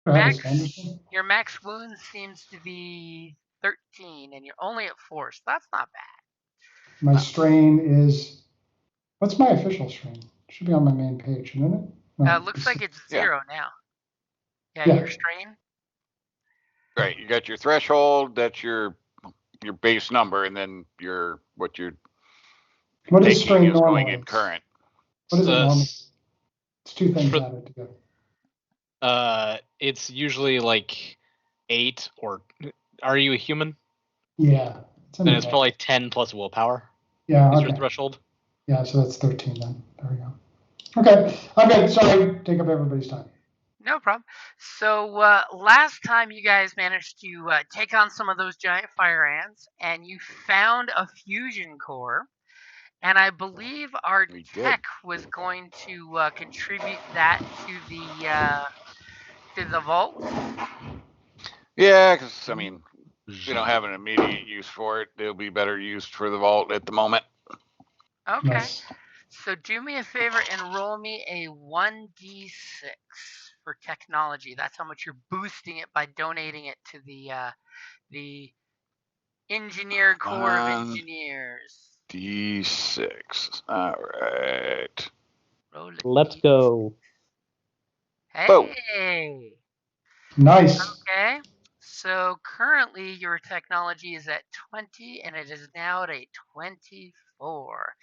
Your max wound seems to be 13, and you're only at 4, so that's not bad. My strain is, what's my official strain? It should be on my main page, shouldn't it? No, Looks like it's 0 now. Yeah, Yeah. your strain. Right, you got your threshold. That's your base number, and then what you're What is taking strain is going normally? in current. What is it normally? It's two things added together. It's usually like 8 or. Are you a human? Yeah. Then it's probably 10 plus willpower. Yeah. Is Okay. your threshold? Yeah, so that's 13 then. There we go. Okay. Okay. Sorry, take up everybody's time. No problem. So last time you guys managed to take on some of those giant fire ants, and you found a fusion core, and I believe our tech was going to contribute that to the vault. Yeah, because I mean, we don't have an immediate use for it. It'll be better used for the vault at the moment. Okay. Nice. So do me a favor and roll me a 1d6 for technology. That's how much you're boosting it by donating it to the Engineer Corps of Engineers. D6. All right. Let's go. Hey. Boom. Nice. Okay. So currently your technology is at 20, and it is now at a 24.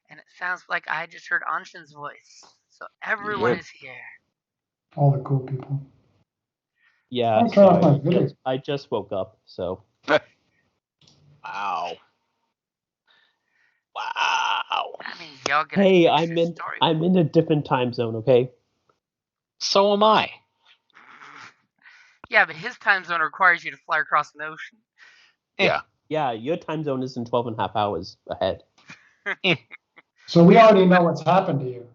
And it sounds like I just heard Anshin's voice. So everyone is here. All the cool people. Yeah, I just woke up, so. Wow. That means y'all get Hey, I'm in a different time zone, okay? So am I. Yeah, but his time zone requires you to fly across an ocean. Yeah. Yeah, your time zone is in 12 and a half hours ahead. So we already know what's happened to you.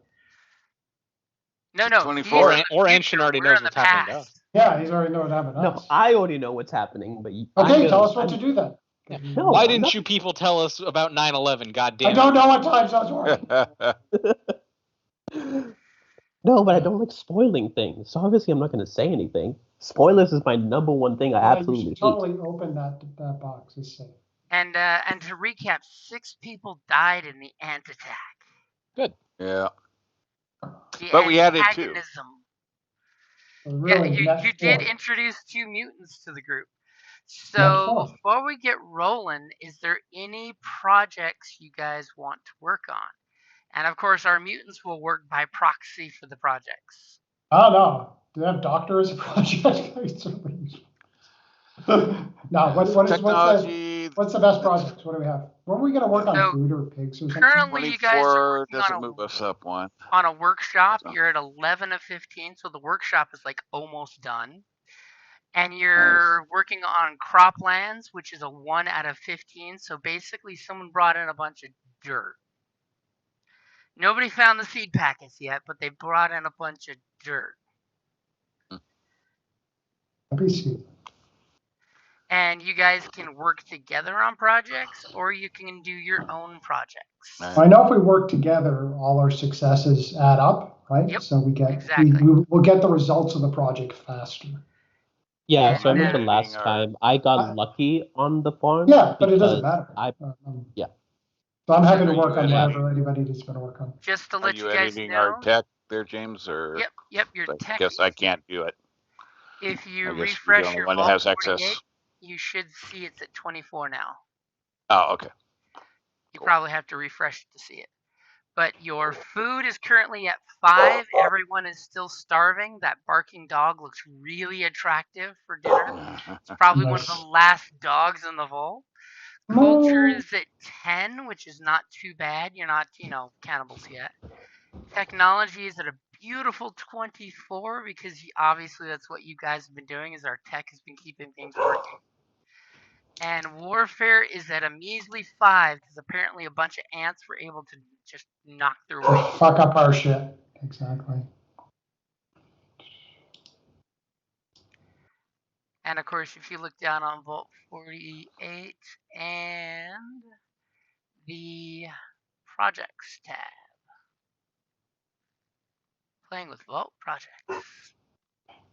No. 24. Or Anshin already knows what's happening to us. Yeah, he's already know what happened to us. No, I already know what's happening, but okay, tell us what to do then. Yeah. No, why didn't you people tell us about 9/11? God damn it! I don't know what time zones work. No, but I don't like spoiling things, so obviously I'm not going to say anything. Spoilers is my number one thing I absolutely hate. Totally open that box. It's safe. And to recap, 6 people died in the ant attack. Good. Yeah. But we added 2. Really, you did introduce 2 mutants to the group. So before we get rolling, is there any projects you guys want to work on? And of course, our mutants will work by proxy for the projects. Oh no! Do they have doctor as a project? No. What's the best projects? What do we have? Weren't we going to work on food or pigs or something? Currently, you guys are working doesn't move us up one. On a workshop. You're at 11 of 15, so the workshop is like almost done. And you're working on croplands, which is a 1 out of 15. So basically, someone brought in a bunch of dirt. Nobody found the seed packets yet, but they brought in a bunch of dirt. And you guys can work together on projects, or you can do your own projects. I know if we work together, all our successes add up, right? Yep, So we get exactly. we'll get the results of the project faster. Yeah, so I remember last time I got lucky on the farm. Yeah, but it doesn't matter. Yeah. So I'm happy to work on whatever anybody needs to work on. Just to let you guys know. Are you editing our tech there, James? Or Yep, your tech. I guess I can't do it. If you refresh your vault has 48, access. you should see it's at 24 now. Oh, okay. You probably have to refresh to see it. But your food is currently at 5. Everyone is still starving. That barking dog looks really attractive for dinner. It's probably one of the last dogs in the vault. Culture is at 10, which is not too bad. You're not, cannibals yet. Technology is at a beautiful 24 because obviously that's what you guys have been doing is our tech has been keeping things working. And warfare is at a measly 5 because apparently a bunch of ants were able to just knock their way. Fuck up our shit. Exactly. And of course, if you look down on Vault 48 and the projects tab, playing with Vault projects.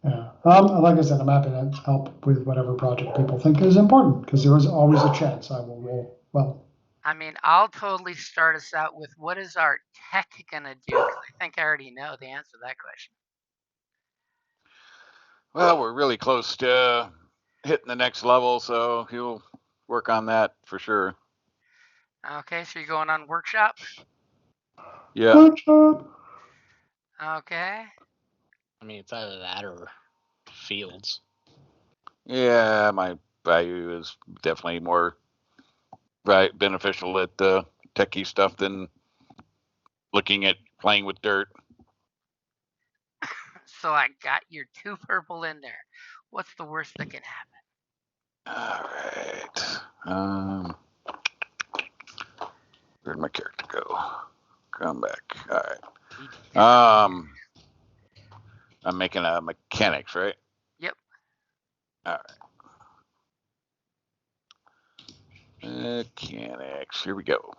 Yeah. Like I said, I'm happy to help with whatever project people think is important, because there is always a chance I will roll well. I mean, I'll totally start us out with what is our tech gonna do? Because I think I already know the answer to that question. Well, we're really close to hitting the next level, so he'll work on that for sure. Okay, so you're going on workshop? Yeah. Workshop. Okay. I mean, it's either that or fields. Yeah, my value is definitely more beneficial at the techie stuff than looking at playing with dirt. So I got your 2 purple in there. What's the worst that can happen? All right. Where'd my character go? Come back. All right. I'm making a mechanics, right? Yep. All right. Mechanics. Here we go.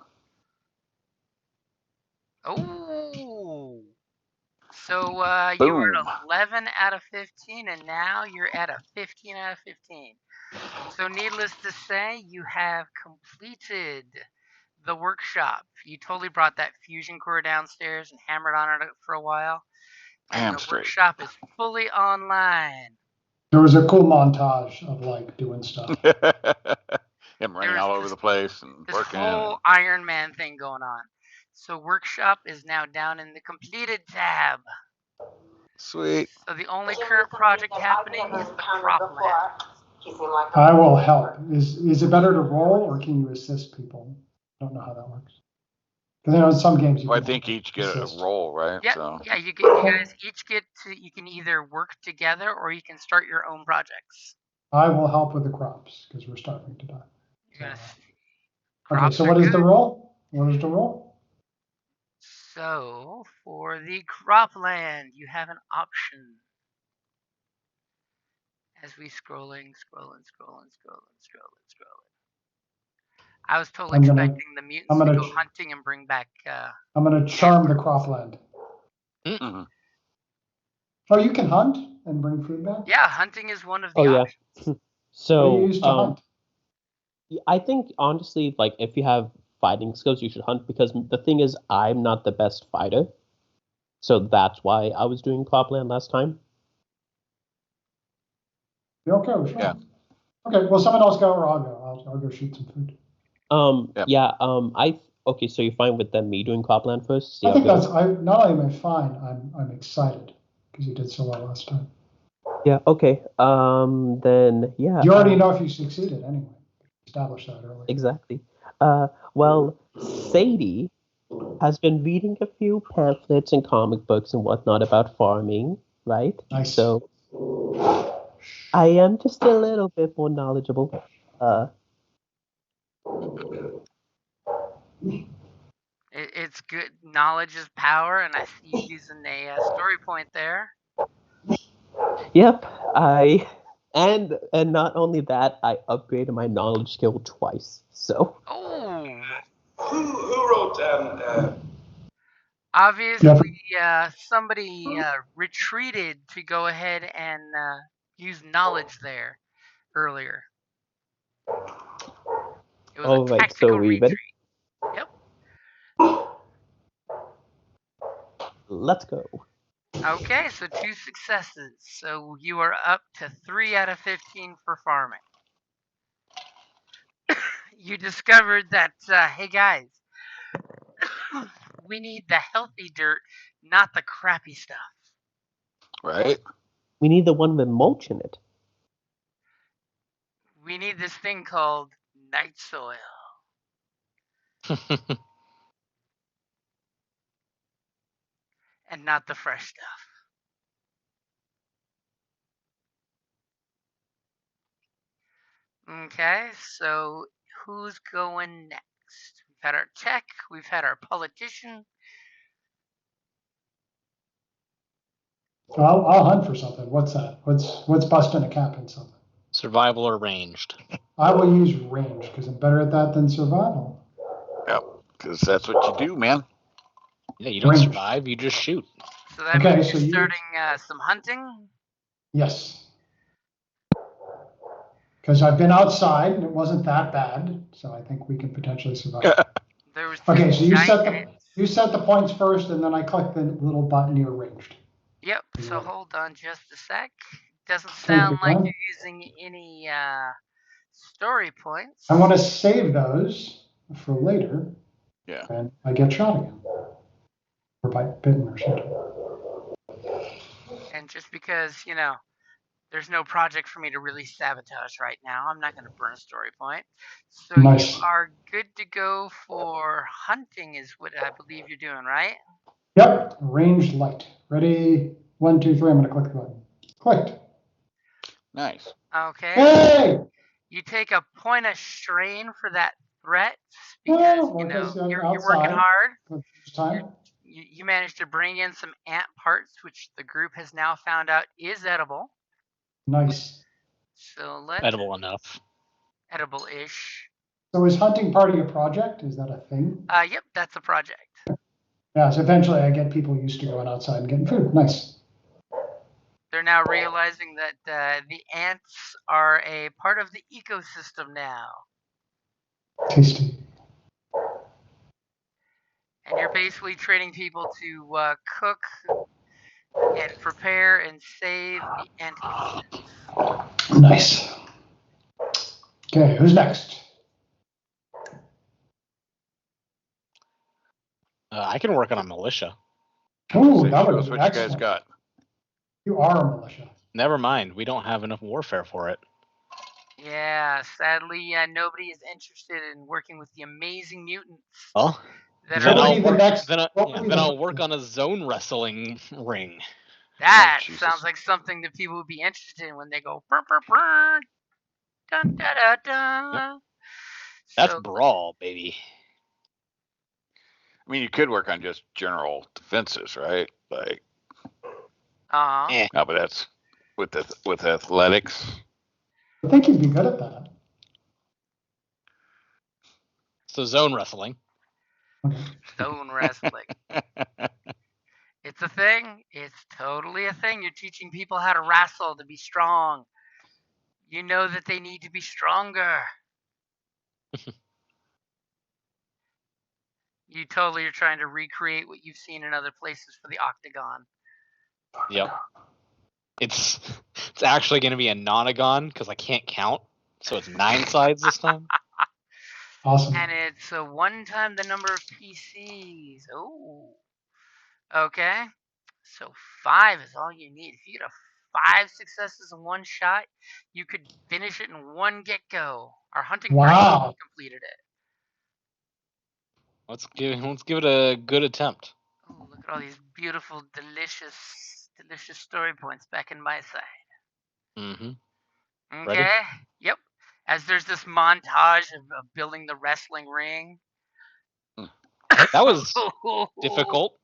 Oh. So you were Boom. at 11 out of 15, and now you're at a 15 out of 15. So needless to say, you have completed the workshop. You totally brought that fusion core downstairs and hammered on it for a while. And Damn the straight. workshop is fully online. There was a cool montage of like doing stuff. Him running all over the place and This working. whole Iron Man thing going on. So workshop is now down in the completed tab. Sweet. So the only current project happening is the cropland. I will help. Is it better to roll, or can you assist people? I don't know how that works. Because I know in some games you Well, I can think each get assist. a roll, right? Yeah, So. yeah. You guys each get to. You can either work together or you can start your own projects. I will help with the crops because we're starving to die. You're gonna. Okay, so what is the roll? What is the roll? So for the cropland, you have an option. As we scrolling. I was totally expecting the mutants to go hunting and bring back. I'm gonna charm the cropland. Mm-hmm. Oh, you can hunt and bring food back? Yeah, hunting is one of the options. Yeah. So what do you use to hunt? I think honestly, like if you have fighting skills, you should hunt, because the thing is, I'm not the best fighter, so that's why I was doing cropland last time. You okay? Sure. Yeah. Okay. Well, someone else go, or I'll go. I'll go shoot some food. Yep. Yeah. Okay. So you're fine with me doing cropland first? I think that's. Not only am I fine, I'm excited because you did so well last time. Yeah. Okay. Then yeah. You already know if you succeeded anyway. Established that earlier. Exactly. Well, Sadie has been reading a few pamphlets and comic books and whatnot about farming, right? Nice. So I am just a little bit more knowledgeable. It's good. Knowledge is power, and I see you using a story point there. Yep, and not only that, I upgraded my knowledge skill twice. So. Oh. Who wrote Obviously, somebody retreated to go ahead and use knowledge there earlier. It was a tactical retreat. Yep. Let's go. Okay, so 2 successes. So you are up to 3 out of 15 for farming. You discovered that, hey guys, we need the healthy dirt, not the crappy stuff. Right. We need the one with mulch in it. We need this thing called night soil. And not the fresh stuff. Okay, so who's going next? We've had our tech, we've had our politician. I'll hunt for something. What's that? What's busting a cap in something? Survival or ranged? I will use range because I'm better at that than survival. Yep, because that's what you do, man. Yeah, you don't survive, you just shoot. So that means you're starting some hunting? Yes. Because I've been outside and it wasn't that bad, so I think we can potentially survive. There was Okay, this so giant you set the points first, and then I click the little button here, ranged. Yep, so hold on just a sec. Doesn't Take sound your like time. you're using any story points. I want to save those for later. Yeah. And I get shot again. Or by bitten or something. And just because, there's no project for me to really sabotage right now, I'm not going to burn a story point. So Nice. you are good to go for hunting is what I believe you're doing, right? Yep, ranged light. Ready? 1, 2, 3. I'm going to click the button. Clicked. Nice. Okay. Hey! You take a point of strain for that threat because, you're working hard. Time. You managed to bring in some ant parts, which the group has now found out is edible. Nice. So let's Edible enough. edible-ish. So is hunting part of your project? Is that a thing? Yep, that's a project. Yeah, so eventually I get people used to going outside and getting food. Nice. They're now realizing that the ants are a part of the ecosystem now. Tasty. And you're basically training people to cook and prepare and save the antithesis. Nice. Okay, who's next? I can work on a militia. Oh, Say, that show would us be what you guys excellent. got. You are a militia. Never mind. We don't have enough warfare for it. Yeah, sadly, nobody is interested in working with the amazing mutants. Well, that then are I'll be the work. next- Then what would be the I'll next work one? on a zone wrestling ring. That Jesus. sounds like something that people would be interested in when they go brr, brr, brr, dun, da, da, da. Yep. That's So, brawl, baby. I mean, you could work on just general defenses, right? Like, Eh. no, but that's with athletics. I think you'd be good at that. So zone wrestling. zone wrestling. It's a thing. It's totally a thing. You're teaching people how to wrestle, to be strong. You know that they need to be stronger. You totally are trying to recreate what you've seen in other places for the octagon. Yep. It's actually going to be a nonagon because I can't count, so it's 9 sides this time. Awesome. And it's one time the number of PCs. Oh. Okay. So 5 is all you need. If you get a 5 successes in one shot, you could finish it in one get-go. Our hunting party completed it. Let's give it a good attempt. Oh, look at all these beautiful, delicious story points back in my side. Mm-hmm. Okay. Ready? Yep. As there's this montage of building the wrestling ring. That was difficult.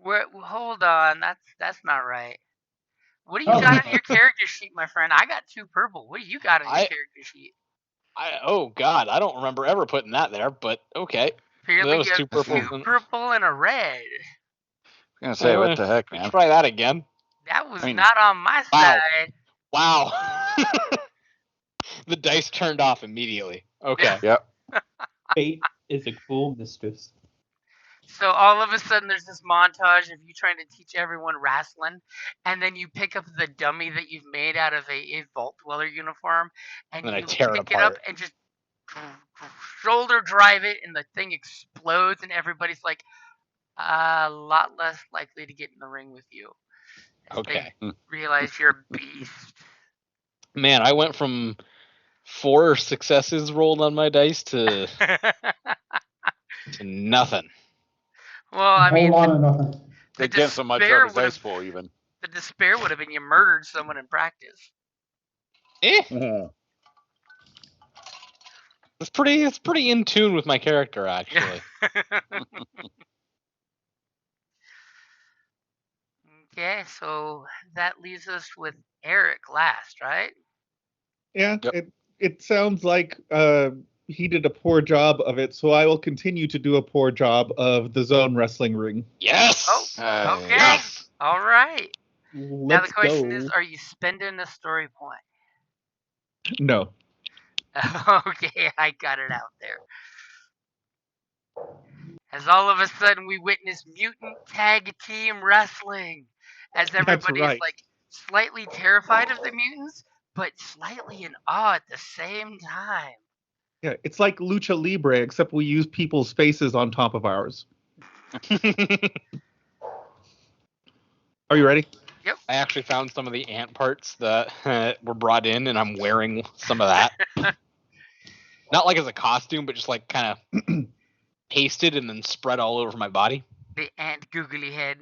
Hold on, that's not right. What do you got on your character sheet, my friend? I got 2 purple. What do you got on your character sheet? Oh God, I don't remember ever putting that there, but okay. Apparently That was you 2 have purple. 2 purple and a red. I was gonna say, what the heck, man? Try that again. That was I mean, not on my side. Wow. The dice turned off immediately. Okay. Yep. Fate is a cruel mistress. So all of a sudden there's this montage of you trying to teach everyone wrestling, and then you pick up the dummy that you've made out of a Vault Dweller uniform, and Then I you tear it pick it up apart. and just shoulder drive it, and the thing explodes, and everybody's like a lot less likely to get in the ring with you. Okay. They realize you're a beast. Man, I went from 4 successes rolled on my dice to nothing. Well, I mean, a whole lot of nothing. Against so much despair garbage would dice have pool, even. the despair would have been you murdered someone in practice. Mhm. It's pretty in tune with my character, actually. Okay, so that leaves us with Eric last, right? Yeah, Yep. it sounds like he did a poor job of it, so I will continue to do a poor job of the zone wrestling ring. Yes. Oh, okay. Yes. All right. Now the Let's question go. is, are you spending a story point? No. Okay, I got it out there. As all of a sudden we witness mutant tag team wrestling. As everybody is right. like slightly terrified of the mutants, but slightly in awe at the same time. Yeah, it's like Lucha Libre, except we use people's faces on top of ours. Are you ready? Yep. I actually found some of the ant parts that were brought in, and I'm wearing some of that. Not like as a costume, but just like kind of pasted and then spread all over my body. The ant googly head.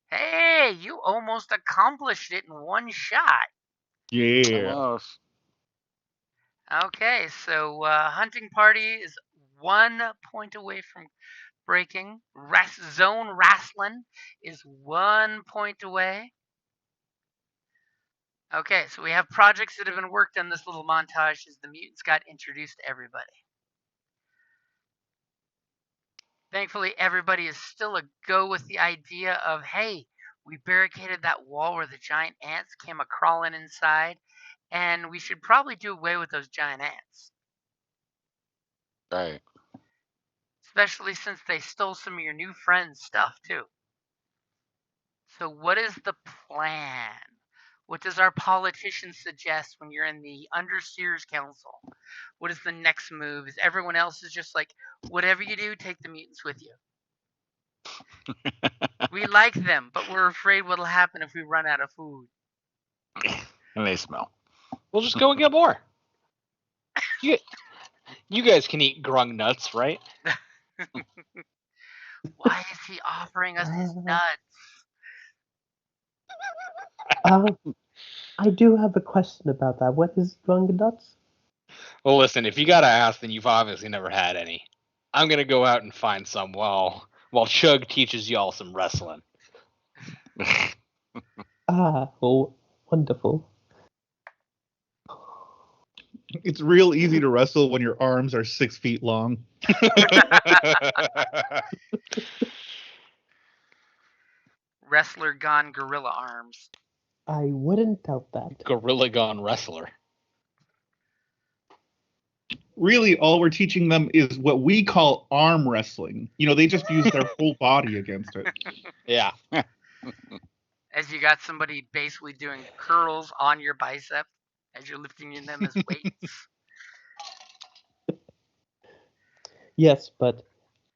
Hey, you almost accomplished it in one shot. Yeah. Almost. Okay, so hunting party is 1 point away from breaking. Zone wrestling is 1 point away. Okay, so we have projects that have been worked on this little montage as the mutants got introduced to everybody. Thankfully, everybody is still a go with the idea of, hey, we barricaded that wall where the giant ants came a crawling inside, and we should probably do away with those giant ants. Right. Especially since they stole some of your new friends' stuff, too. So what is the plan? What does our politician suggest when you're in the Underseers Council? What is the next move? Is everyone else is just like, whatever you do, take the mutants with you. We like them, but we're afraid what'll happen if we run out of food. And they smell. We'll just go and get more. You guys can eat grung nuts, right? Why is he offering us his nuts? I do have a question about that. What is grung nuts? Well, listen, if you gotta ask, then you've obviously never had any. I'm gonna go out and find some while Chug teaches y'all some wrestling. Oh, wonderful. It's real easy to wrestle when your arms are 6 feet long. Wrestler gone gorilla arms. I wouldn't doubt that. Gorilla Gone Wrestler. Really, all we're teaching them is what we call arm wrestling. You know, they just use their whole body against it. Yeah. As you got somebody basically doing curls on your bicep as you're lifting them as weights. Yes, but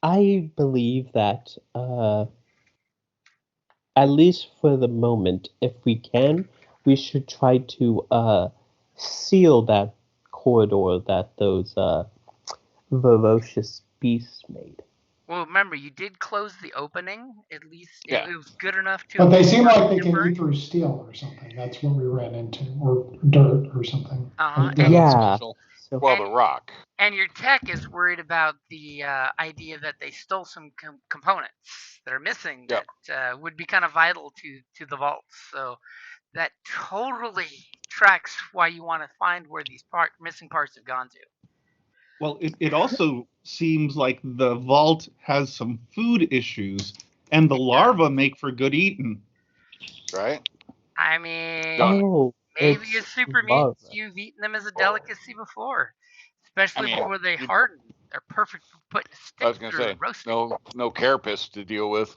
I believe that at least for the moment, if we can, we should try to seal that corridor that those ferocious beasts made. Well, remember, you did close the opening. At least Yeah. it was good enough to. But they seem like they can temporary. eat through steel or something. That's what we ran into, or dirt or something. Uh-huh. Like, Yeah. Special. So Well, the rock. And your tech is worried about the idea that they stole some components that are missing Yep. that would be kind of vital to the vaults. So that totally tracks why you want to find where these missing parts have gone to. Well, it also seems like the vault has some food issues, and the larvae make for good eating. Right? I mean, oh, maybe it's as super larva. mutants, you've eaten them as a delicacy before, especially I mean, before they harden. They're perfect for putting a stick I was gonna through say and roasting. no carapace to deal with.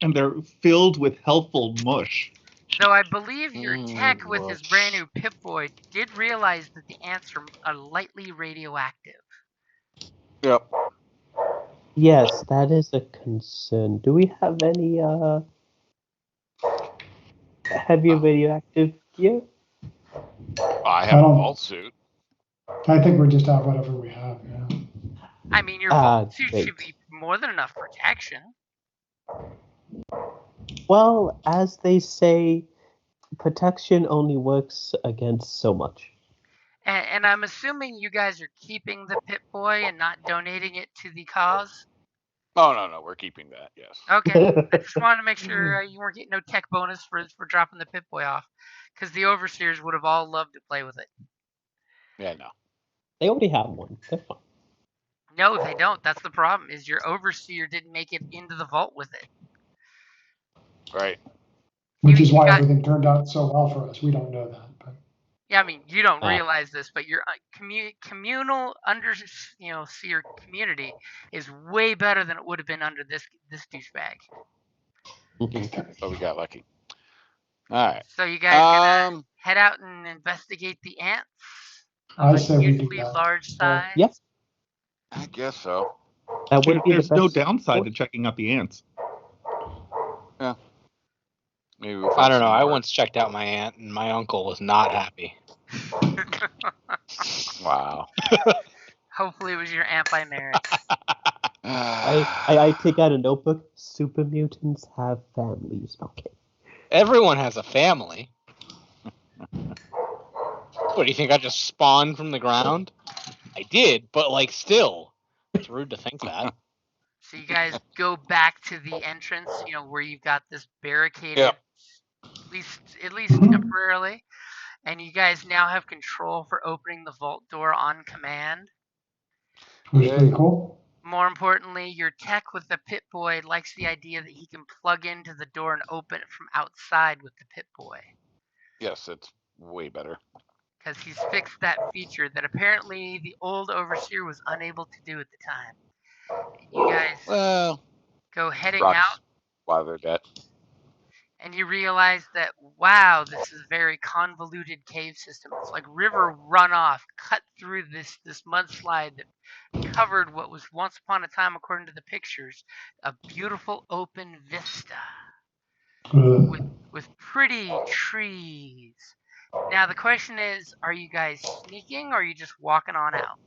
And they're filled with healthful mush. Though I believe your tech with his Mush. brand new Pip-Boy did realize that the ants are lightly radioactive. Yep. Yes, that is a concern. Do we have any heavy radioactive gear? I have a don't- vault suit. I think we just have whatever we have. Yeah. I mean, your Ah, vault suit great. should be more than enough protection. Well, as they say, protection only works against so much. And I'm assuming you guys are keeping the Pip-Boy and not donating it to the cause? Oh no, we're keeping that. Yes. Okay, I just wanted to make sure you weren't getting no tech bonus for dropping the Pip-Boy off, because the Overseers would have all loved to play with it. Yeah, no. They already have one. They're fine. No, they don't. That's the problem. Is your overseer didn't make it into the vault with it. Right. Which is why got- everything turned out so well for us. We don't know that, but Yeah, I mean, you don't Ah. realize this, but your communal seer community is way better than it would have been under this douchebag. But we got lucky. All right. So you guys gonna head out and investigate the ants I of a say we do usually that. large size? Yes, I guess so. that would be the There's best. no downside to course. checking out the ants. Maybe we'll I find don't know. some I more. once checked out my aunt, and my uncle was not happy. Wow. Hopefully, it was your aunt by marriage. I take out a notebook. Super mutants have families. Okay. Everyone has a family. What, do you think I just spawned from the ground? I did, but like still. It's rude to think that. So you guys go back to the entrance, where you've got this barricaded, Yep. at least Mhm. temporarily, and you guys now have control for opening the vault door on command. Which is pretty cool. More importantly, your tech with the Pit Boy likes the idea that he can plug into the door and open it from outside with the Pit Boy, Yes, it's way better. because he's fixed that feature that apparently the old overseer was unable to do at the time. You guys Well, go heading rocks out, bothered that. and you realize that, wow, this is a very convoluted cave system. It's like river runoff cut through this mudslide that covered what was once upon a time, according to the pictures, a beautiful open vista with pretty trees. Now the question is, are you guys sneaking, or are you just walking on out?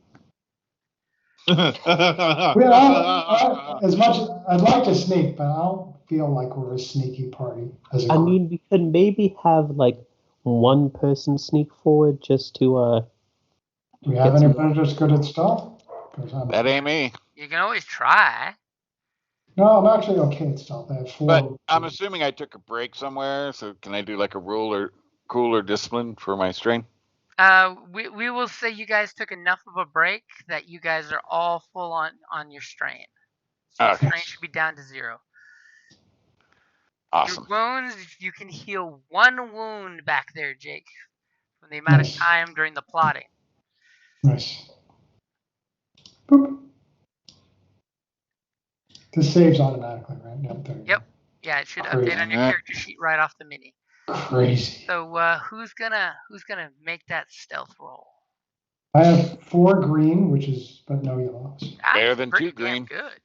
As much I'd like to sneak, but I don't feel like we're a sneaky party as a I group. mean, we could maybe have like one person sneak forward just to Do we have anybody that's good at stealth? That ain't me. You can always try. No, I'm actually okay at stealth. I have 4. But I'm assuming I took a break somewhere, so can I do like a rule or cool or discipline for my strain? We will say you guys took enough of a break that you guys are all full on your strain. So your Okay. strain should be down to 0. Awesome. Your wounds, you can heal 1 wound back there, Jake, from the amount of time during the plotting. Nice. Boop. This saves automatically, right? Yep. There you Yep. go. Yeah, it should Crazy. update on your character sheet right off the mini. Crazy. So who's gonna make that stealth roll? I have 4 green, which is but no yellows. Better than pretty 2 green. Damn good.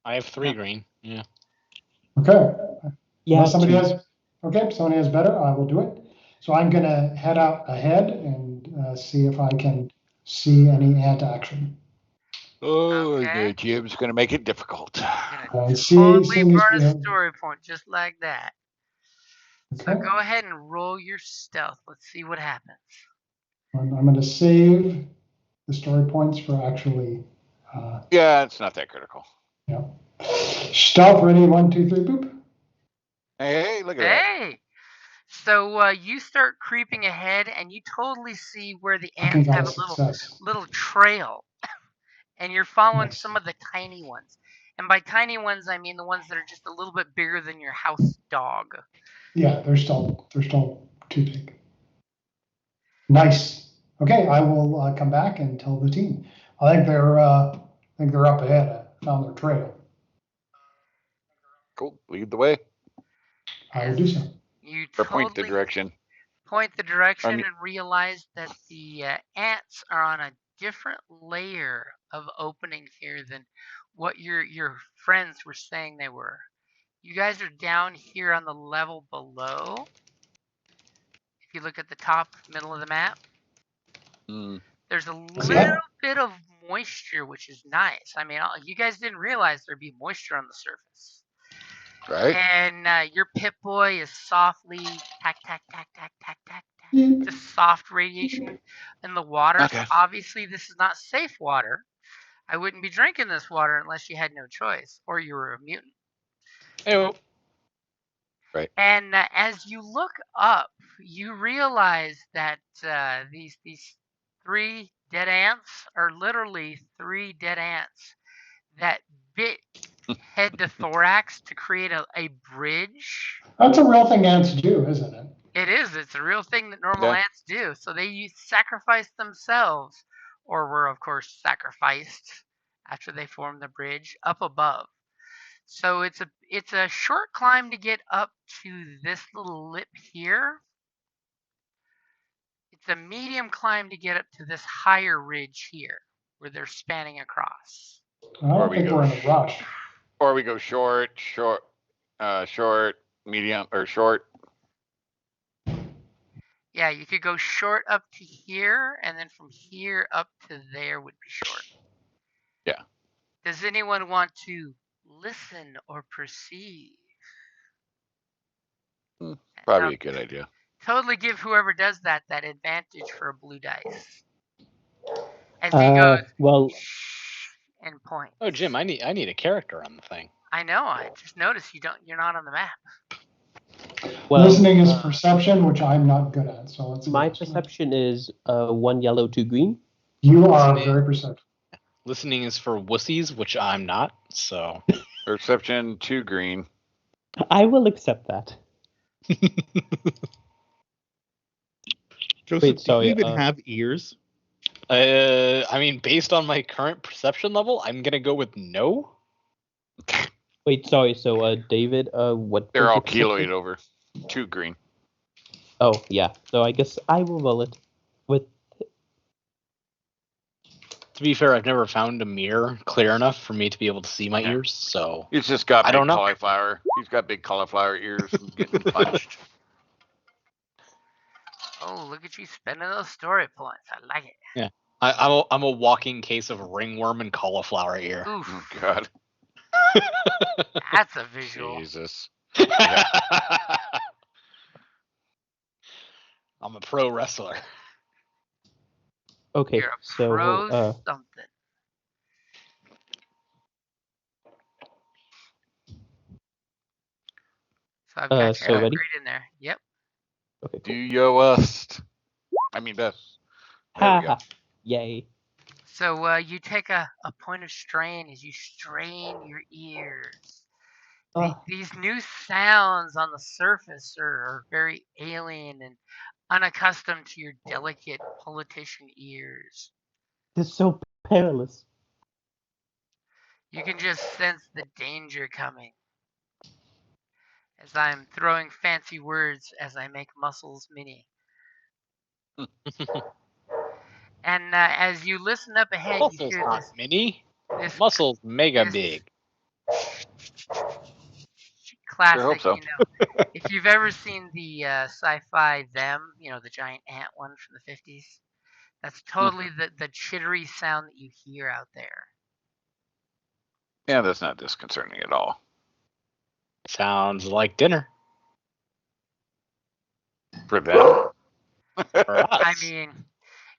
I have 3 green. Yeah. Okay. yeah. Unless somebody two. has somebody has better, I will do it. So I'm gonna head out ahead and see if I can see any ant action. Oh, Okay. Jim's gonna make it difficult. Gonna See totally this. burn a story point just like that. So Okay. go ahead and roll your stealth. Let's see what happens. I'm going to save the story points for actually. Yeah, it's not that critical. Yeah. Stealth ready. 1, 2, 3. Boop. Hey, look at that. Hey! So you start creeping ahead, and you totally see where the Okay, ants got have a a success. little trail, and you're following Nice. some of the tiny ones. And by tiny ones, I mean the ones that are just a little bit bigger than your house dog. Yeah, they're still too big. Nice. Okay, I will come back and tell the team. I think they're up ahead. I found their trail. Cool. Lead the way. I will do so. You Or point the totally direction. point the direction I mean- and realize that the ants are on a different layer of opening here than what your friends were saying they were. You guys are down here on the level below. If you look at the top middle of the map, there's a little bit of moisture, which is nice. I mean, you guys didn't realize there'd be moisture on the surface. Right. And your Pip Boy is softly tack, tack, tack, tack, tack, tack, tack. Beep. Just soft radiation in the water. Okay. So obviously, this is not safe water. I wouldn't be drinking this water unless you had no choice or you were a mutant. Hey, Right. And as you look up, you realize that these 3 dead ants are literally 3 dead ants that bit head to thorax to create a bridge. That's a real thing ants do, isn't it? It is. It's a real thing that normal Yeah. ants do. So they sacrifice themselves, or were, of course, sacrificed after they formed the bridge up above. So it's a short climb to get up to this little lip here. It's a medium climb to get up to this higher ridge here, where they're spanning across. I don't think we're in a rush. Or we go short, medium, or short. Yeah, you could go short up to here, and then from here up to there would be short. Yeah. Does anyone want to listen or perceive? Probably a good idea. Totally give whoever does that advantage for a blue dice. As he goes, well, shh, and points. Oh, Jim, I need a character on the thing. I know. I just noticed you're not on the map. well, Listening is perception, which I'm not good at. So let's. my perception is 1 yellow, 2 green. You are very perceptive. Listening is for wussies, which I'm not. So Perception 2 green. I will accept that. Joseph, Wait, sorry, do you even have ears? I mean, based on my current perception level, I'm gonna go with no. Wait, sorry. So, David, what? They're was all your perception? kiloed over. 2 green. Oh, yeah. So I guess I will roll it with. To be fair, I've never found a mirror clear enough for me to be able to see my Yeah. ears. So He's just got I big don't know. cauliflower. He's got big cauliflower ears and getting punched. Oh, look at you spending those story points. I like it. Yeah, I'm a walking case of ringworm and cauliflower ear. Oof, Oh, God. that's a visual. Jesus. I'm a pro wrestler. Okay, You're a so pro something. So I've got so your ready? grade in there. Yep. Okay, Do cool. your worst. I mean, best. There we go. Ha! Yay! So you take a point of strain as you strain your ears. These new sounds on the surface are very alien and unaccustomed to your delicate politician ears. This is so perilous. You can just sense the danger coming. As I'm throwing fancy words as I make muscles mini. And as you listen up ahead, you Muscles hear not this. mini. This Muscles mega this big. classic, Sure hope so. if you've ever seen the sci-fi Them, the giant ant one from the 50s, that's totally the chittery sound that you hear out there. Yeah, that's not disconcerting at all. Sounds like dinner. For them. For us. I mean,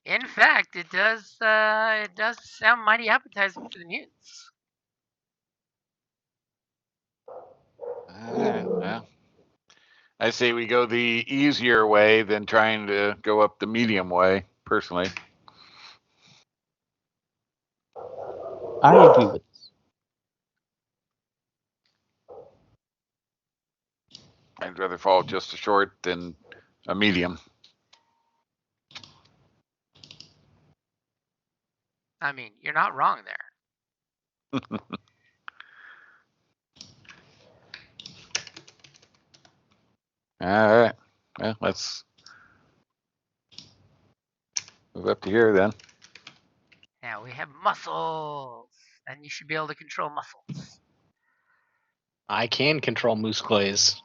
in fact, it does sound mighty appetizing for the mutants. Well, I say we go the easier way than trying to go up the medium way, personally. I agree with this. I'd rather fall just a short than a medium. I mean, you're not wrong there. All right. Well, let's move up to here then. Now we have muscles, and you should be able to control muscles. I can control moose glaze.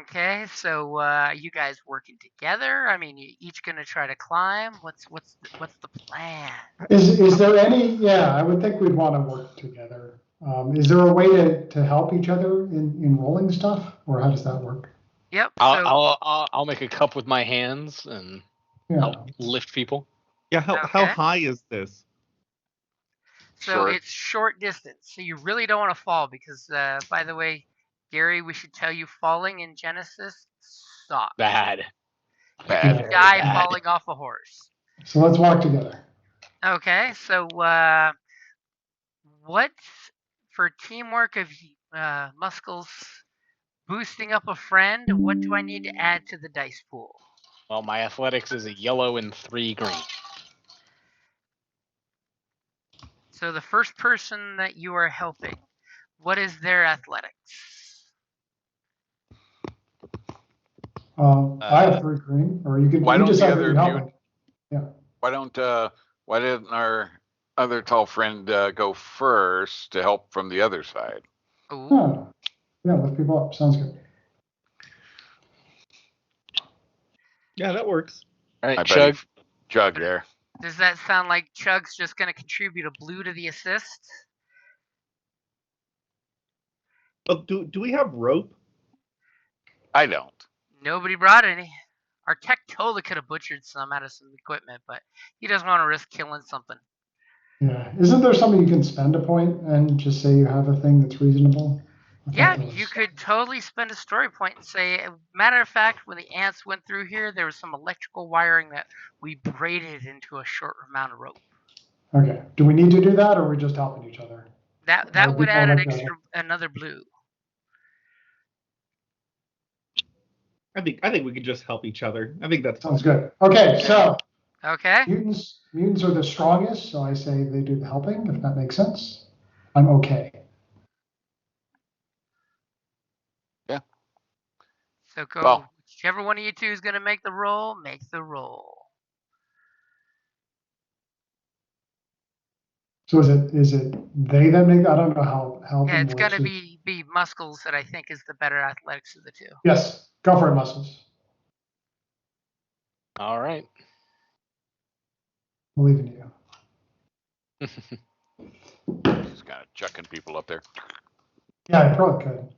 Okay, so you guys working together? I mean, you each gonna try to climb? What's the plan? Is there any? Yeah, I would think we'd want to work together. Is there a way to help each other in rolling stuff, or how does that work? Yep. I'll make a cup with my hands and help lift people. Yeah, how Okay. high is this? So Short. it's short distance. So you really don't want to fall because, by the way, Gary, we should tell you falling in Genesis sock. Bad. Bad. Yeah. Guy bad. falling off a horse. So let's walk together. Okay, so what for teamwork of Muscles boosting up a friend? What do I need to add to the dice pool? Well, my athletics is a yellow and 3 green. So the first person that you are helping, what is their athletics? I have 3 green, or you could. Why You don't the decide other who of you're you- helping. Yeah. Why didn't our other tall friend go first to help from the other side? Ooh. Oh, yeah, lift people up. Sounds good. Yeah, that works. All right, My Chug. buddy Jug there. Does that sound like Chug's just going to contribute a blue to the assist? Oh, do we have rope? I don't. Nobody brought any. Our tech totally could have butchered some out of some equipment, but he doesn't want to risk killing something. Yeah. Isn't there something you can spend a point and just say you have a thing that's reasonable? I thought Yeah, there was- you could totally spend a story point and say, matter of fact, when the ants went through here, there was some electrical wiring that we braided into a short amount of rope. Okay. Do we need to do that, or are we just helping each other? That Or would people add an like that? extra, another blue. I think we could just help each other. I think that's Sounds good. Okay, so Okay. mutants are the strongest, so I say they do the helping, if that makes sense. I'm okay. So go, Well- whichever one of you two is going to make the roll, make the roll. So is it they that make? I don't know how Yeah, them it's going works. to be Muscles that I think is the better athletics of the two. Yes, go for it, Muscles. All right. Believe in you. Just kind of chucking people up there. Yeah, I probably could.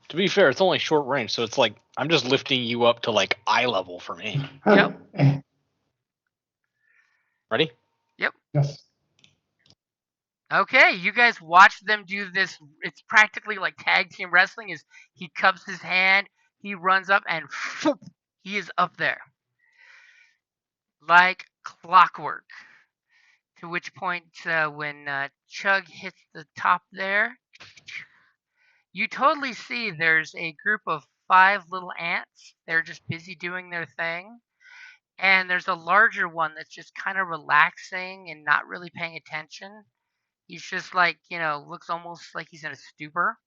To be fair, it's only short range, so it's like I'm just lifting you up to like eye level for me. Yep. Ready? Yes. Okay, you guys watch them do this. It's practically like tag team wrestling. Is he cups his hand, he runs up, and phoop, he is up there like clockwork. To which point, when Chug hits the top there, you totally see there's a group of 5 little ants. They're just busy doing their thing. And there's a larger one that's just kind of relaxing and not really paying attention. He's just like, looks almost like he's in a stupor.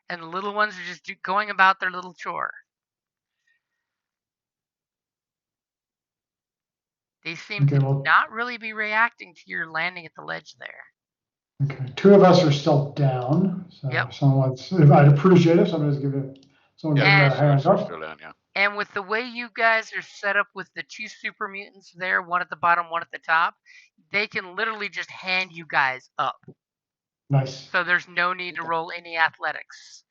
And the little ones are just going about their little chore. They seem Okay, to well- not really be reacting to your landing at the ledge there. Okay. 2 of us are still down. So Yep. if I'd appreciate it, somebody's give it. Someone give Yeah, it a hand So up. still down, yeah. And with the way you guys are set up with the 2 super mutants there, one at the bottom, one at the top, they can literally just hand you guys up. Nice. So there's no need to roll any athletics.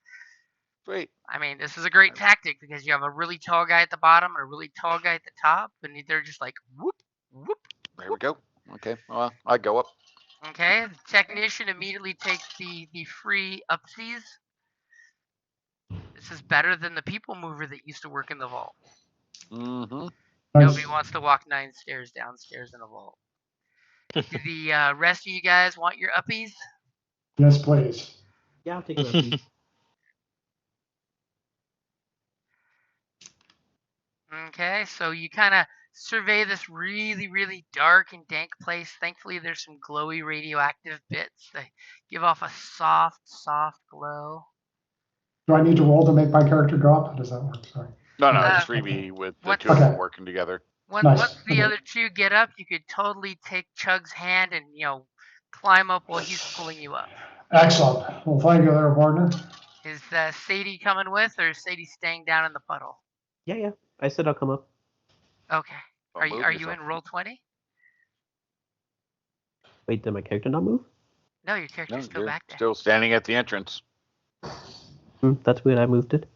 Sweet. I mean, this is a great tactic because you have a really tall guy at the bottom and a really tall guy at the top, and they're just like whoop, whoop. There we go. Okay. Well, I go up. Okay, the technician immediately takes the free upsies. This is better than the people mover that used to work in the vault. Mm-hmm. Nice. Nobody wants to walk 9 stairs downstairs in a vault. Do the rest of you guys want your uppies? Yes, please. Yeah, I'll take it. Up. Okay, so you kind of survey this really, really dark and dank place. Thankfully, there's some glowy radioactive bits that give off a soft, soft glow. Do I need to roll to make my character drop? How does that work? Sorry. No, Uh, it's freebie with the what- 2 of them Okay. working together. Nice. Once the Okay. other 2 get up, you could totally take Chug's hand and, climb up while he's pulling you up. Excellent. Well, thank you there, partner. Is Sadie coming with, or is Sadie staying down in the puddle? Yeah. I said I'll come up. Okay. Well, Are you move are you yourself. in roll 20? Wait, did my character not move? No, your character's No, still you're back there. still standing at the entrance. That's weird. I moved it.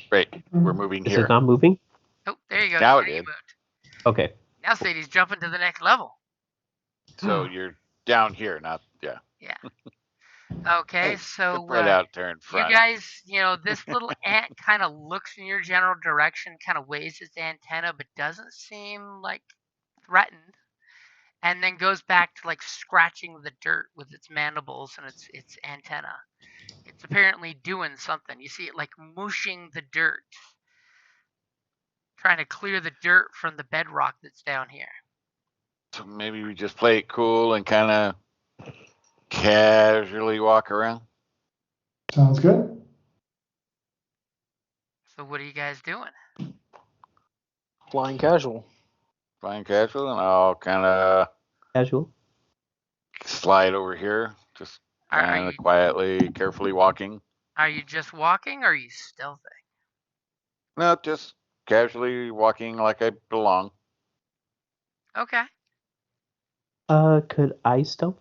Great. We're moving Is here. it not moving? Oh, there you go. Now it Sadie did. moved. Okay. Now Sadie's jumping to the next level. So you're down here, not yeah. Yeah. Okay, Hey, so get right out there in you front. guys, this little ant kind of looks in your general direction, kind of waves its antenna, but doesn't seem like threatened, and then goes back to like scratching the dirt with its mandibles and its antenna. It's apparently doing something. You see it like mooshing the dirt, trying to clear the dirt from the bedrock that's down here. So maybe we just play it cool and kind of casually walk around. Sounds good. So what are you guys doing? Flying casual. Flying casual, and I'll kind of Casual. slide over here, just Are kind you of quietly, carefully walking. are you just walking or are you stealthing? No, just casually walking like I belong. Okay. Could I stealth?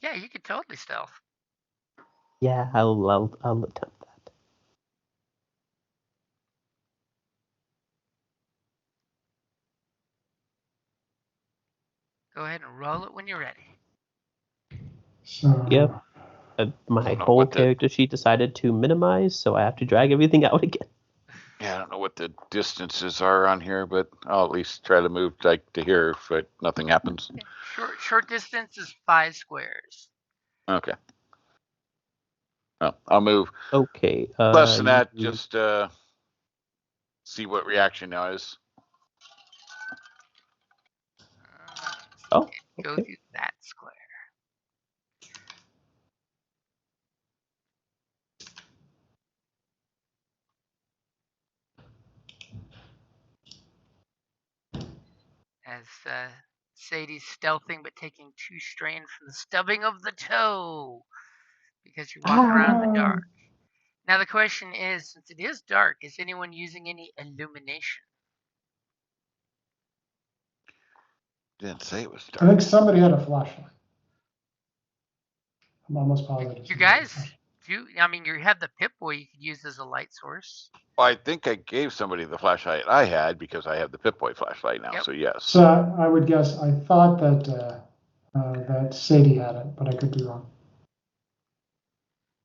Yeah, you could totally stealth. Yeah, I'll attempt that. Go ahead and roll it when you're ready. So Yep. My Don't know whole what the- character sheet decided to minimize, so I have to drag everything out again. Yeah, I don't know what the distances are on here, but I'll at least try to move like to here if nothing happens. Short distance is 5 squares. Okay. Well, I'll move Okay. less than that. you- Just see what reaction now is. Oh, Go okay. through that square. As Sadie's stealthing but taking 2 strain from the stubbing of the toe because you walk around in the dark. Now the question is, since it is dark, is anyone using any illumination? Didn't say it was I dark. think somebody had a flashlight. I'm almost positive. You somebody had a guys flashlight. you have the Pip-Boy you could use as a light source. Well, I think I gave somebody the flashlight I had because I have the Pip-Boy flashlight now. Yep. So yes. So I would guess, I thought that Sadie had it, but I could be wrong.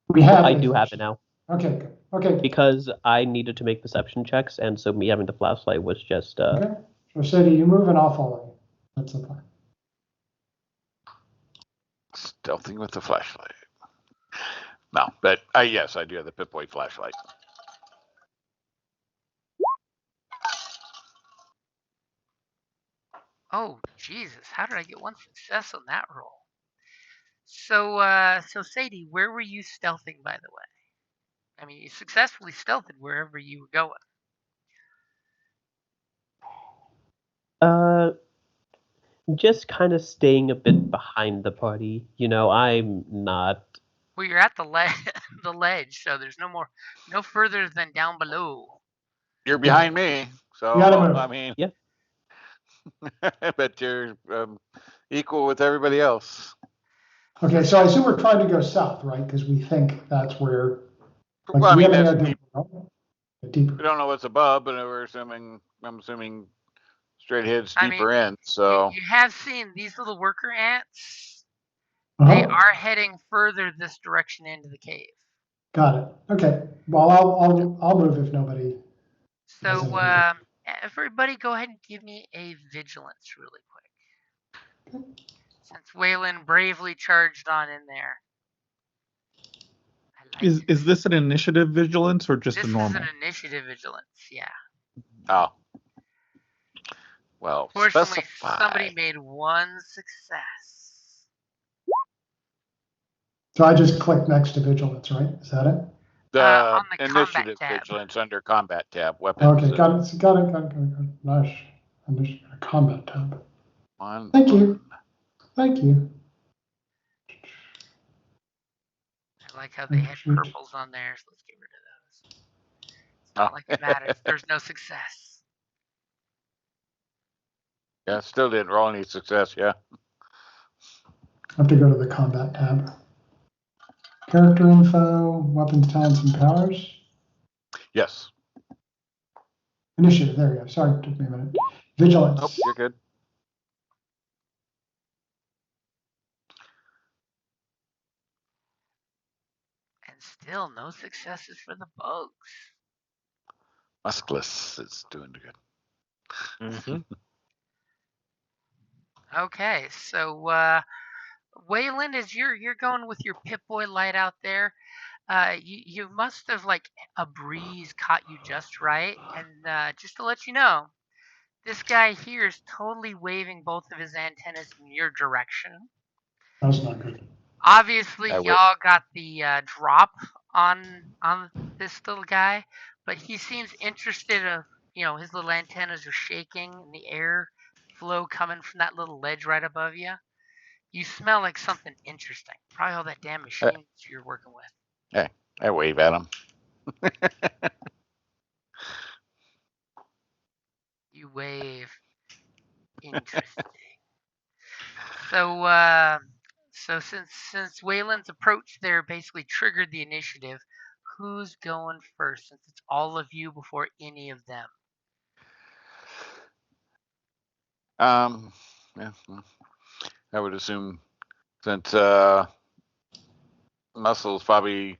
We have. I do have it now Okay, good. Okay. because I needed to make perception checks, and so me having the flashlight was just. Okay. So Sadie, you move and I'll follow you. That's the plan. Stealthing with the flashlight. No, but yes, I do have the Pip-Boy flashlight. Oh, Jesus, how did I get 1 success on that roll? So, Sadie, where were you stealthing, by the way? I mean, you successfully stealthed wherever you were going. Just kind of staying a bit behind the party. I'm not. Well, you're at the the ledge, so there's no further than down below. You're behind me, so You gotta move. I mean, Yeah. but you're equal with everybody else. Okay, so I assume we're trying to go south, right? Because we think that's where. Like, Well, I do we mean, have any that's idea? deep. Deeper. We don't know what's above, but I'm assuming straight ahead's I deeper mean, in. So you have seen these little worker ants. Uh-huh. They are heading further this direction into the cave. Got it. Okay. Well, I'll move if nobody. has So, anything. everybody, go ahead and give me a vigilance really quick. Since Waylon bravely charged on in there. I like Is this an initiative vigilance or just this a is normal? an initiative vigilance, yeah. oh, well, Fortunately, specify. somebody made 1 success. So I just click next to vigilance, right? Is that it? The On the combat initiative tab. vigilance under combat tab, weapons. Okay, got it. Nice. A combat tab. One. Thank you. Thank you. I like how they had Shoot. purples on there, so let's get rid of those. It's not like it matters. There's no success. Yeah, still didn't roll any success. Yeah. I have to go to the combat tab. Character info, weapons, talents, and powers. Yes. Initiative, there we go. Sorry, it took me a minute. Vigilance. Nope, you're good. Still no successes for the bugs. Muskless is doing good. Mm-hmm. Okay, so Wayland, as you're going with your Pip-Boy light out there, you must have like a breeze caught you just right, and just to let you know, this guy here is totally waving both of his antennas in your direction. That's not good. Obviously, I would- y'all got the drop on this little guy, but he seems interested. His little antennas are shaking, and the air flow coming from that little ledge right above you. You smell like something interesting. Probably all that damn machines you're working with. I wave at him. You wave. Interesting. So since Wayland's approach there basically triggered the initiative, who's going first? Since it's all of you before any of them. Yeah, I would assume since Muscles probably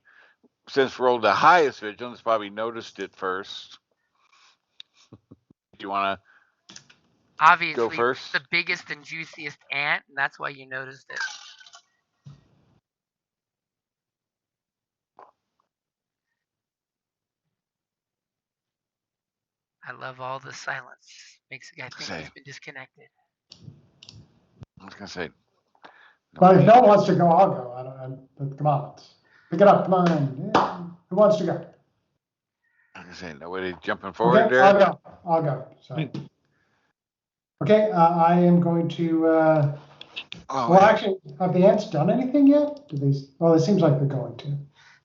since rolled the highest vigilance, probably noticed it first. Do you want to Obviously, go it's first? the biggest and juiciest ant, and that's why you noticed it. I love all the silence. Makes the guy think he's been disconnected. I was gonna say. Well, if no one wants to go, I'll go. Come on, let's pick it up. Come on. Yeah. Who wants to go? I was gonna say nobody jumping forward Okay, there. I'll go. Sorry. Okay, I am going to. Actually, have the ants done anything yet? Well, it seems like they're going to.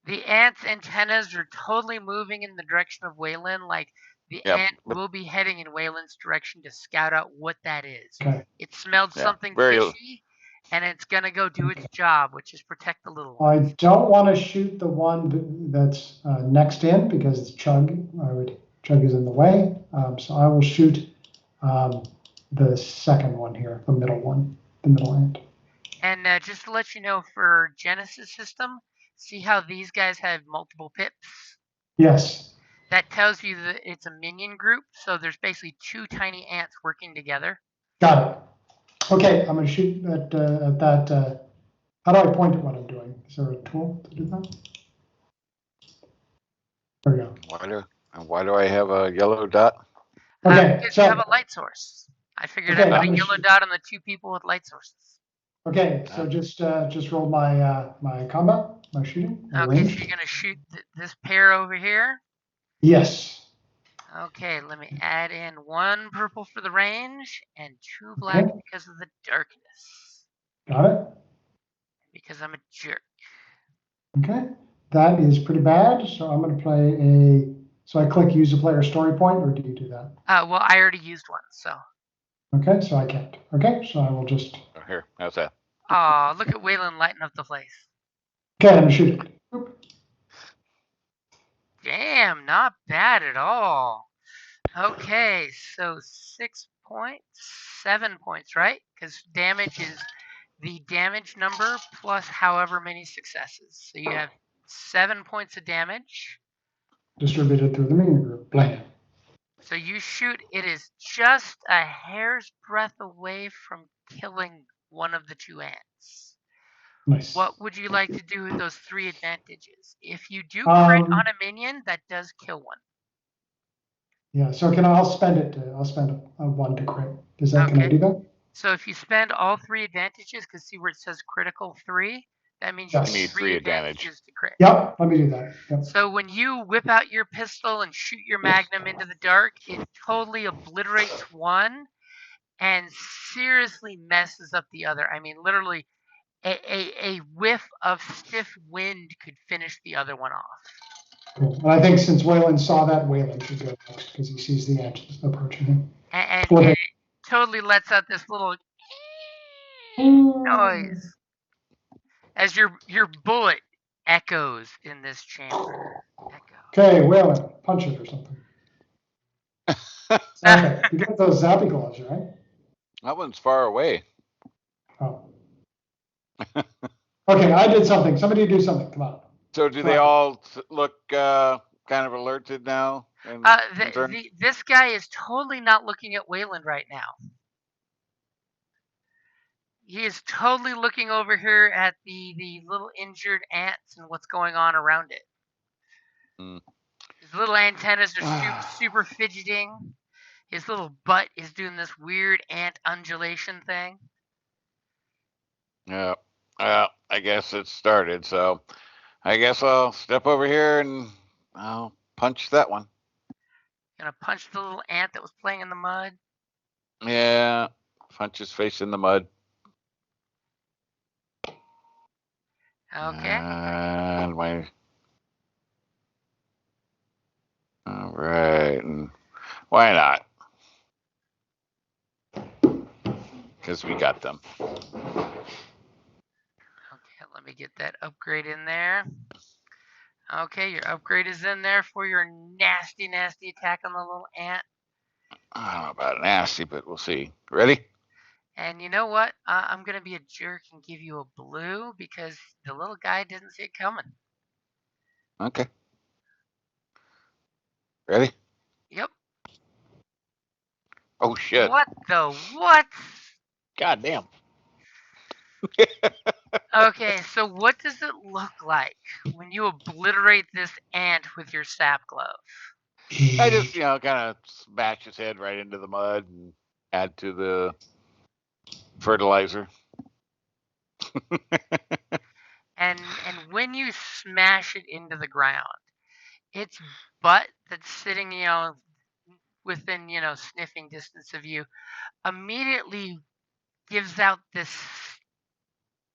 The ant's antennas are totally moving in the direction of Wayland. Like the ant will be heading in Wayland's direction to scout out what that is. Okay. It smelled something fishy, and it's gonna go do its job, which is protect the little one. I don't want to shoot the one that's next in because it's Chug. Chug is in the way, so I will shoot the second one here, the middle one, the middle ant. And just to let you know, for Genesys system, see how these guys have multiple pips? Yes. That tells you that it's a minion group, so there's basically two tiny ants working together. Got it. Okay, I'm going to shoot at that. How do I point at what I'm doing? Is there a tool to do that? There we go. Why do I have a yellow dot? Okay, because you have a light source. I figured I'd put a yellow dot on the two people with light sources. Okay, so just roll my my combat, my shooting. My Okay, range. so you're gonna shoot this pair over here. Yes. Okay, let me add in 1 purple for the range and 2 black because of the darkness. Got it. Because I'm a jerk. Okay, that is pretty bad. So I'm going to play a. So I click use a player story point, or do you do that? Well, I already used one, so. Okay, so I can't. Okay, so I will just. Oh, here, how's that? Aw, look at Wayland lighting up the place. Okay, I'm going to shoot it. Oop. Damn, not bad at all. Okay, so 6 points, 7 points, right? Because damage is the damage number plus however many successes. So you have 7 points of damage. Distributed through the minion group. Blam. So you shoot, it is just a hair's breadth away from killing one of the two ants. Nice. What would you like to do with those 3 advantages? If you do crit on a minion, that does kill one. Yeah, so I'll spend a 1 to crit. Can I do that? So if you spend all 3 advantages, because see where it says critical 3, that means Yes. you need 3 advantages to crit. Yep, let me do that. Yep. So when you whip out your pistol and shoot your magnum into the dark, it totally obliterates one and seriously messes up the other. I mean, literally, a whiff of stiff wind could finish the other one off. Cool. And I think since Wayland saw that, Wayland should go next because he sees the ant approaching him. And it totally lets out this little noise as your bullet echoes in this chamber. Okay, Wayland, punch it or something. Okay, you got those zappy gloves, right? That one's far away. Oh. Okay, I did something. Somebody do something. Come on. So do they all look kind of alerted now and concerned? This guy is totally not looking at Wayland right now. He is totally looking over here at the little injured ants and what's going on around it. Mm. His little antennas are super fidgeting. His little butt is doing this weird ant undulation thing. Yeah. Well, I guess it started, so I guess I'll step over here and I'll punch that one. Gonna punch the little ant that was playing in the mud. Yeah. Punch his face in the mud. Okay. And my. All right. And why not? Because we got them. Okay, let me get that upgrade in there. Okay, your upgrade is in there for your nasty attack on the little ant. I don't know about nasty, but we'll see. Ready? And you know what? I'm going to be a jerk and give you a blue because the little guy didn't see it coming. Okay. Ready? Yep. Oh, shit. What the what? God damn. Okay, so what does it look like when you obliterate this ant with your sap glove? I just, kind of smash his head right into the mud and add to the fertilizer. And when you smash it into the ground, its butt that's sitting, within, sniffing distance of you, immediately gives out this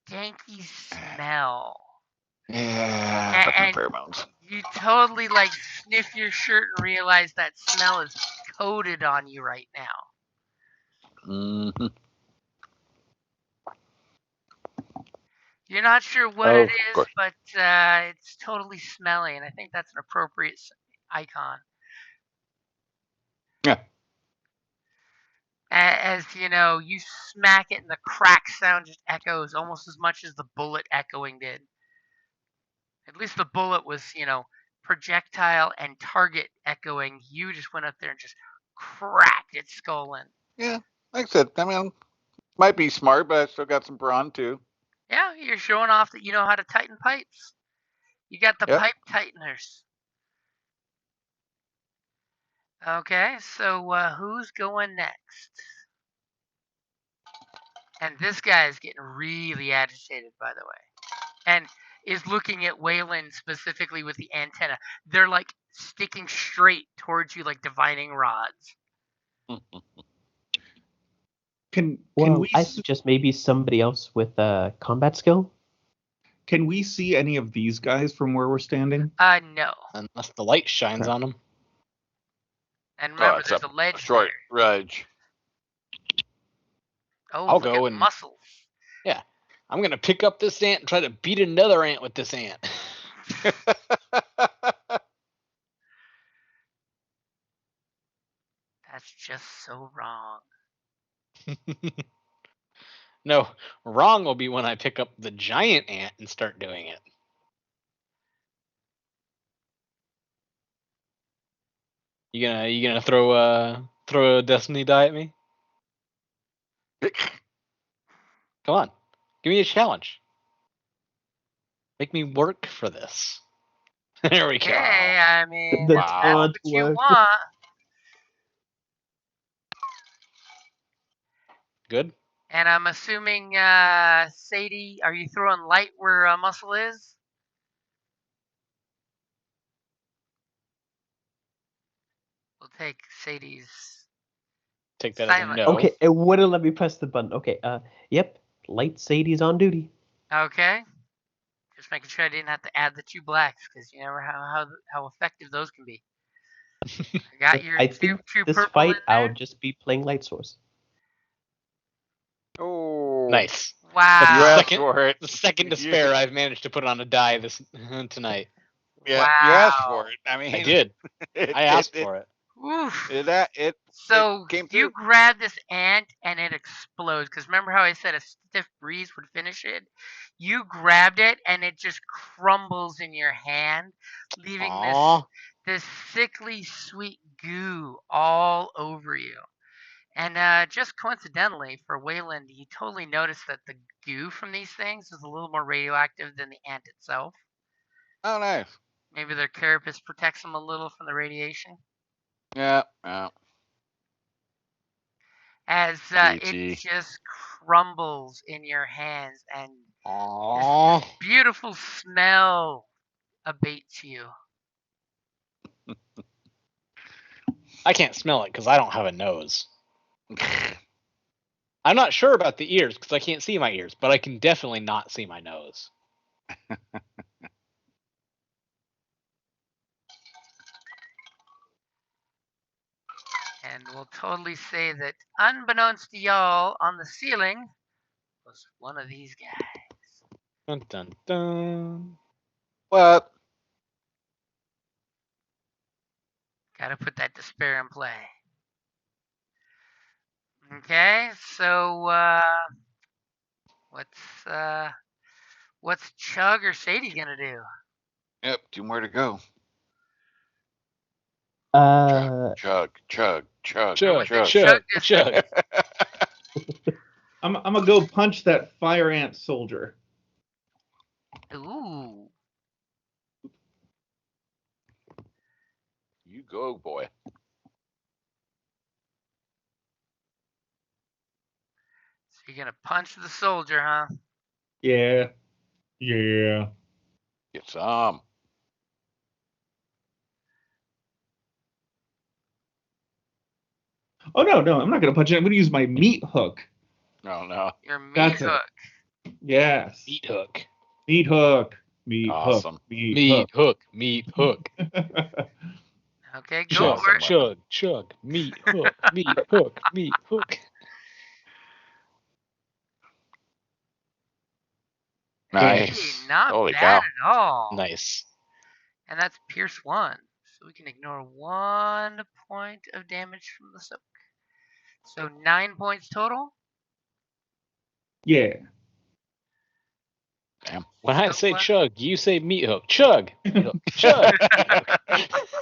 stanky smell. Yeah, fucking pheromones. You totally sniff your shirt and realize that smell is coated on you right now. Mm-hmm. You're not sure what it is, but it's totally smelly, and I think that's an appropriate icon. Yeah. As you smack it, and the crack sound just echoes almost as much as the bullet echoing did. At least the bullet was, projectile and target echoing. You just went up there and just cracked its skull in. Yeah, like I said, I mean, might be smart, but I still got some brawn too. Yeah, you're showing off that you know how to tighten pipes. You got the pipe tighteners. Okay, so who's going next? And this guy is getting really agitated, by the way. And is looking at Wayland specifically with the antenna. They're sticking straight towards you like divining rods. Can we? I suggest maybe somebody else with a combat skill. Can we see any of these guys from where we're standing? No. Unless the light shines on them. And remember, there's a ledge short ledge. Oh, I'll look go at and muscles. Yeah, I'm gonna pick up this ant and try to beat another ant with this ant. That's just so wrong. No, wrong will be when I pick up the giant ant and start doing it. You gonna throw a destiny die at me? Come on, give me a challenge. Make me work for this. There we go. Okay, I mean, The if that's what you work. want. Good. And I'm assuming, Sadie, are you throwing light where muscle is? We'll take Sadie's. Take that as a silent. no. Okay, it wouldn't let me press the button. Okay, yep, light Sadie's on duty. Okay. Just making sure I didn't have to add the 2 blacks, because you never know how effective those can be. I got your I two think this purple fight, in there. I'll just be playing light source. Oh, Nice. Wow. You asked for it. The second to spare I've managed to put on a die this tonight. Yeah, Wow. you asked for it. I mean, I did. I asked for it. Oof. It So came you through. grab this ant and it explodes. Because remember how I said a stiff breeze would finish it? You grabbed it and it just crumbles in your hand, leaving Aw. this sickly sweet goo all over you. And just coincidentally for Wayland, he totally noticed that the goo from these things is a little more radioactive than the ant itself. Oh, nice. Maybe their carapace protects them a little from the radiation. Yeah. As it Peachy. just crumbles in your hands and Aw. this beautiful smell abates you. I can't smell it because I don't have a nose. I'm not sure about the ears because I can't see my ears, but I can definitely not see my nose. And we'll totally say that unbeknownst to y'all, on the ceiling was one of these guys. Dun dun dun. What? Gotta put that despair in play. Okay, so what's Chug or Sadie gonna do? Yep. 2 more to go. Uh, Chug. Chug, Chug chug, this chug. I'm gonna go punch that fire ant soldier. Ooh. You go, boy. So you're gonna punch the soldier, huh? Yeah. Get some. Oh no, I'm not gonna punch it. I'm gonna use my meat hook. No. Your meat That's it. hook. Yes. Meat hook. Meat hook. Meat Awesome. hook. Meat Meat hook. hook. Meat hook. Okay, go Chug, for it. Awesome. chug. Meat hook. Meat hook. Meat hook. Nice. Hey, not Holy bad cow. at all. Nice. And that's Pierce 1. So we can ignore 1 point of damage from the soak. So 9 points total. Yeah. Damn. When I So, say chug, you say meat hook. Chug. Meat hook. Chug. Meat hook.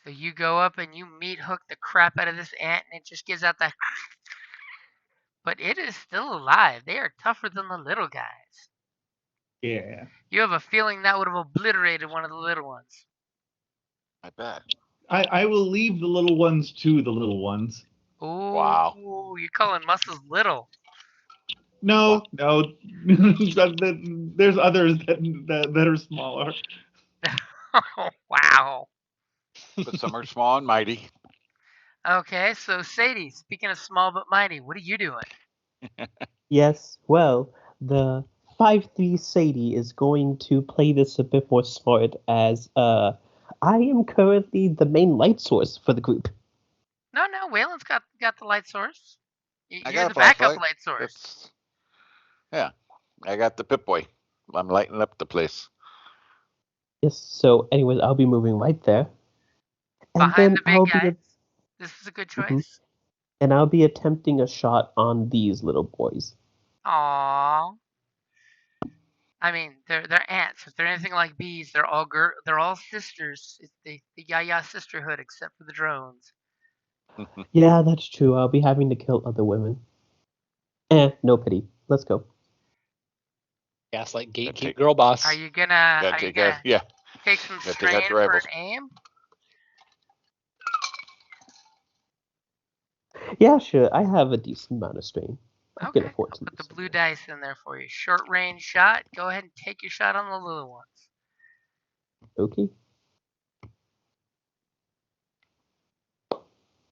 so you go up and you meat hook the crap out of this ant, and it just gives out that. But it is still alive. They are tougher than the little guys. Yeah. You have a feeling that would have obliterated one of the little ones. I bet. I will leave the little ones to the little ones. Ooh, Wow. you're calling muscles little. No. There's others that are smaller. Wow. But some are small and mighty. Okay, so Sadie, speaking of small but mighty, what are you doing? yes, well, the 5-3 Sadie is going to play this a bit more smart as I am currently the main light source for the group. No, Waylon's got the light source. I You're got a the backup flashlight. light source. That's, yeah. I got the Pip-Boy. I'm lighting up the place. Yes, so anyways, I'll be moving right there. And Behind then the big guy. This is a good choice. and I'll be attempting a shot on these little boys. Aww. I mean, they're ants. If they're anything like bees, they're all sisters. It's the Yaya sisterhood, except for the drones. Yeah, that's true. I'll be having to kill other women. No pity. Let's go. Gaslight Gotta gatekeep take- girl boss. Are you gonna Yeah. take some Gotta take strain out your for rivals. an aim? Yeah, sure. I have a decent amount of strain. I can Okay, afford I'll to put the lose blue some. dice in there for you. Short range shot. Go ahead and take your shot on the little ones. Okay.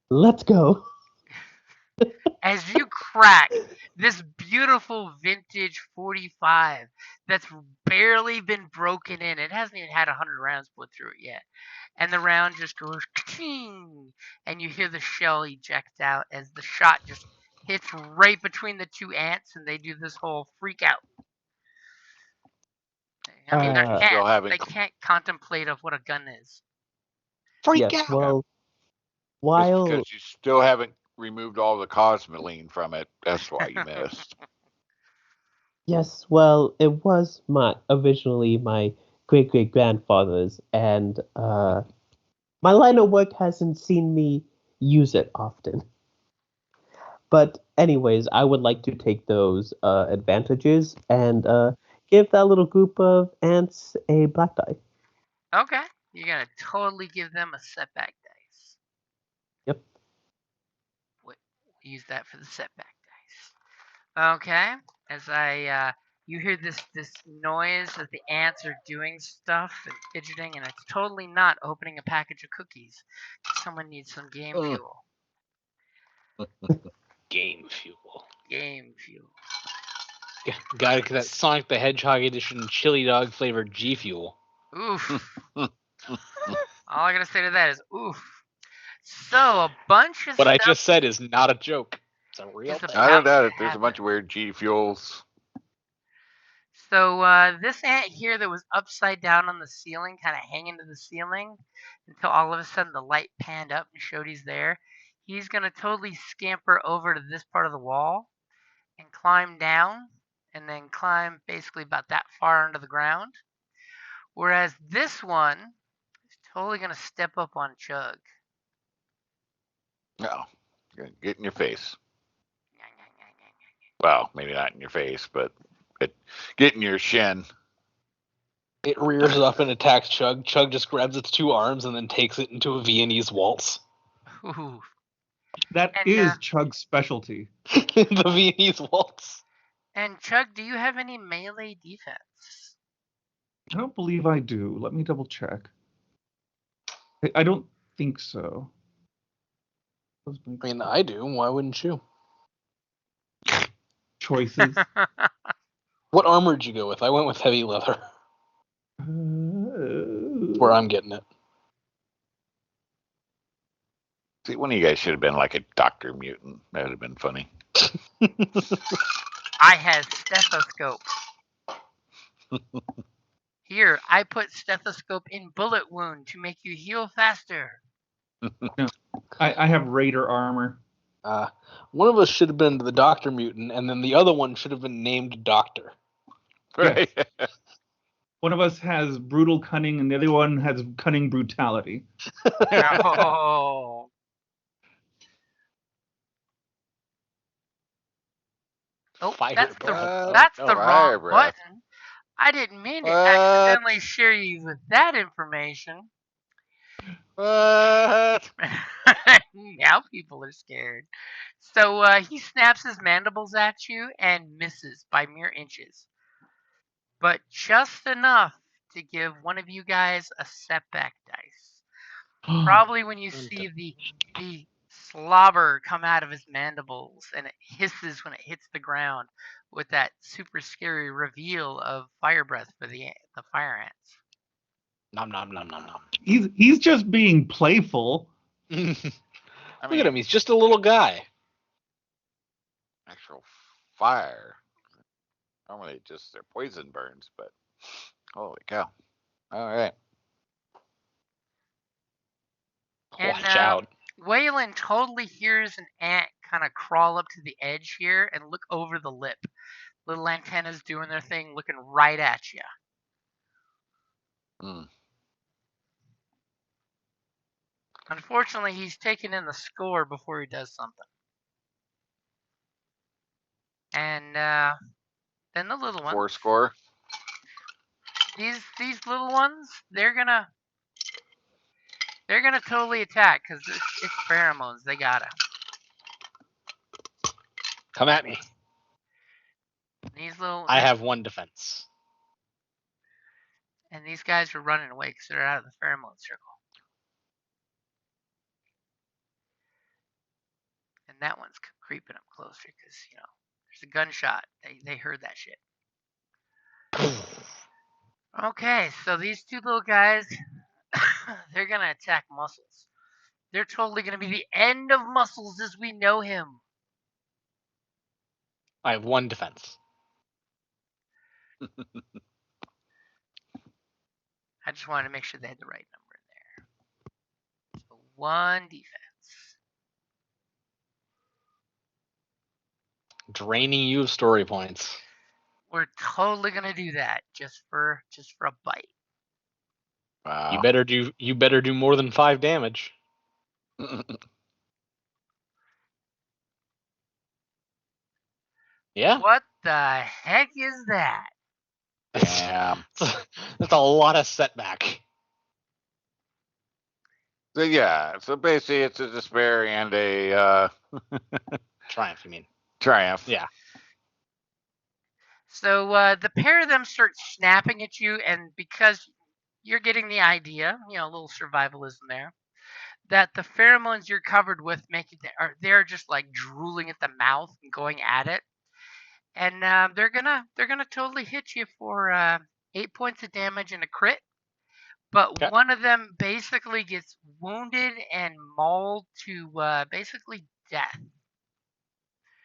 Let's go. As you crack this beautiful vintage 45 that's barely been broken in. It hasn't even had 100 rounds put through it yet. And the round just goes ka-ching, and you hear the shell eject out as the shot just hits right between the two ants, and they do this whole freak out. I mean, they're Uh, Still ants. haven't- They can't contemplate of what a gun is. Freak yes, out. well, Just while because you still haven't removed all the cosmoline from it, that's why you missed. yes, well, it was originally my great great grandfather's, and my line of work hasn't seen me use it often. But anyways, I would like to take those advantages and give that little group of ants a black die. Okay, you're gonna totally give them a setback dice. Yep. Use that for the setback dice. Okay, as you hear this noise that the ants are doing stuff and fidgeting, and it's totally not opening a package of cookies. Someone needs some game fuel. Game fuel. Game fuel. Got that Sonic the Hedgehog edition chili dog flavored G Fuel. Oof. All I gotta say to that is oof. So a bunch of What stuff I just said is not a joke. It's a real is thing. I don't doubt to it. There's a bunch of weird G fuels. So this ant here that was upside down on the ceiling, kind of hanging to the ceiling, until all of a sudden the light panned up and showed he's there. He's gonna totally scamper over to this part of the wall and climb down, and then climb basically about that far under the ground. Whereas this one is totally gonna step up on Chug. No, get in your face. Well, maybe not in your face, but get in your shin. It rears up and attacks Chug. Chug just grabs its two arms and then takes it into a Viennese waltz. Ooh. That And, is Chug's specialty. The Viennese waltz. And Chug, do you have any melee defense? I don't believe I do. Let me double check. I don't think so. I mean, I do. Why wouldn't you? Choices. What armor did you go with? I went with heavy leather. Where I'm getting it. See, one of you guys should have been like a Dr. Mutant. That would have been funny. I had stethoscope. Here, I put stethoscope in bullet wound to make you heal faster. I have Raider armor. One of us should have been the Dr. Mutant, and then the other one should have been named Doctor. Right? One of us has brutal cunning, and the other one has cunning brutality. Oh. Oh, Fire that's breath. the Fire wrong breath. button. I didn't mean to What? accidentally share you with that information. What? Now people are scared. So he snaps his mandibles at you and misses by mere inches. But just enough to give one of you guys a setback dice. Probably when you see the slobber come out of his mandibles and it hisses when it hits the ground with that super scary reveal of fire breath for the fire ants. Nom nom nom nom nom. He's just being playful. Look at him. He's just a little guy. Actual fire. Normally just their poison burns, but holy cow. All right. And, Watch out. Waylon totally hears an ant kind of crawl up to the edge here and look over the lip. Little antennas doing their thing, looking right at you. Unfortunately, he's taking in the score before he does something. And then the little ones. 4 score. These little ones, they're gonna totally attack because it's pheromones. They gotta. Come at me. These little. I have one defense. And these guys are running away because they're out of the pheromone circle. And that one's creeping up closer because there's a gunshot. They heard that shit. Okay, so these two little guys, they're gonna attack Muscles. They're totally gonna be the end of Muscles as we know him. I have 1 defense. I just wanted to make sure they had the right number in there. So 1 defense. Draining you of story points. We're totally gonna do that just for a bite. Wow. You better do more than 5 damage. Yeah. What the heck is that? Damn. That's a lot of setback. So yeah, so basically it's a despair and a Triumph, you mean? triumph. Yeah. So the pair of them start snapping at you, and because you're getting the idea, a little survivalism there, that the pheromones you're covered with they're just like drooling at the mouth and going at it, and they're gonna totally hit you for 8 points of damage and a crit. But Okay. one of them basically gets wounded and mauled to basically death.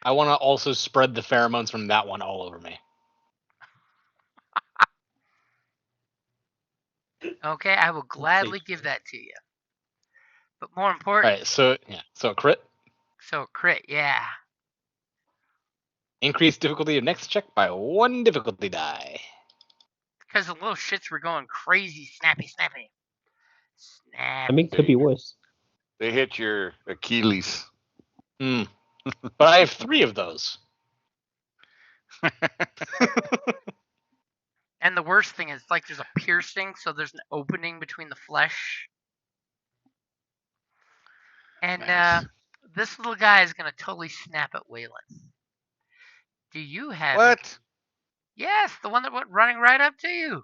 I want to also spread the pheromones from that one all over me. Okay, I will gladly give that to you. But more important, All right, so a crit. so crit, yeah. Increase difficulty of next check by 1 difficulty die. Because the little shits were going crazy, snappy. I mean, could be worse. They hit your Achilles. But I have 3 of those. And the worst thing is, like, there's a piercing, so there's an opening between the flesh. And Nice. this little guy is going to totally snap at Waylon. Do you have... What? Yes, the one that went running right up to you.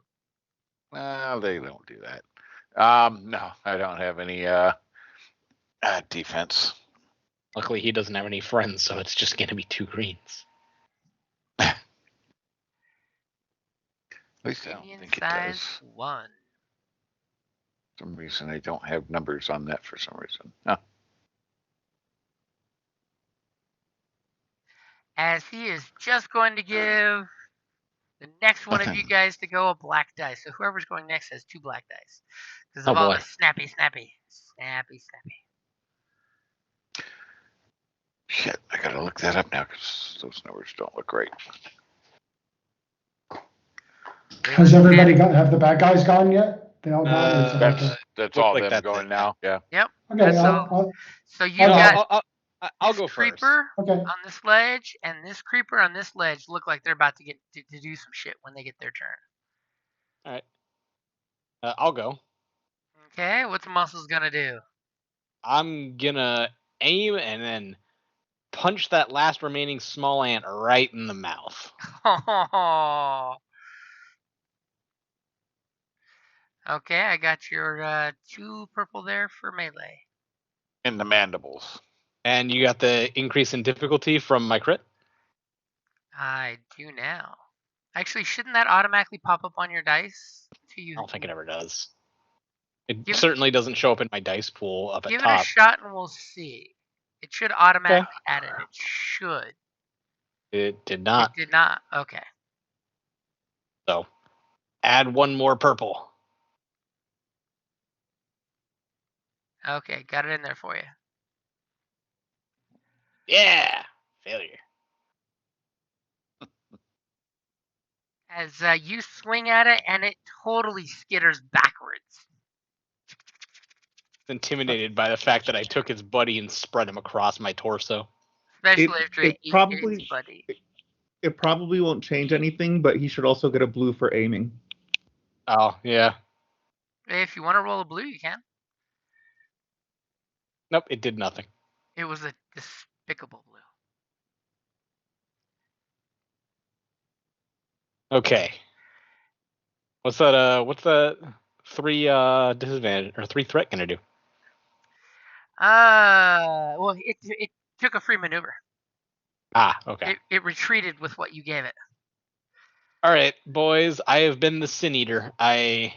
Well, they don't do that. No, I don't have any defense. Luckily, he doesn't have any friends, so it's just going to be 2 greens. At least I don't Median think it size does. 1. For some reason, I don't have numbers on that for some reason. Oh. As he is just going to give the next one of you guys to go a black dice. So whoever's going next has 2 black dice. Because of all boy. the snappy. Shit, I gotta look that up now because those numbers don't look right. Has everybody have the bad guys gone yet? They all gone? Or is it like That's Look all like them that's going it. now. Yeah. Yep. okay, That's all. So you got I'll this go first. creeper okay. on this ledge and this creeper on this ledge look like they're about to get to do some shit when they get their turn. All right. I'll go. Okay, what's Muscles gonna do? I'm gonna aim and then punch that last remaining small ant right in the mouth. Okay, I got your 2 purple there for melee. In the mandibles. And you got the increase in difficulty from my crit? I do now. Actually, shouldn't that automatically pop up on your dice? I don't think it ever does. It Give it- certainly doesn't show up in my dice pool up at Give it top. a shot and we'll see. It should automatically add it. It should. It did not. It did not. Okay. So add 1 more purple. Okay, got it in there for you. Yeah. Failure. As you swing at it, and it totally skitters backwards. Intimidated by the fact that I took his buddy and spread him across my torso. Especially after it ate probably its buddy. It probably won't change anything, but he should also get a blue for aiming. Oh, yeah. If you want to roll a blue, you can. Nope, it did nothing. It was a despicable blue. Okay. What's that 3 disadvantage or 3 threat gonna do? Well, it took a free maneuver. Okay. It retreated with what you gave it. All right, boys. I have been the Sin Eater. I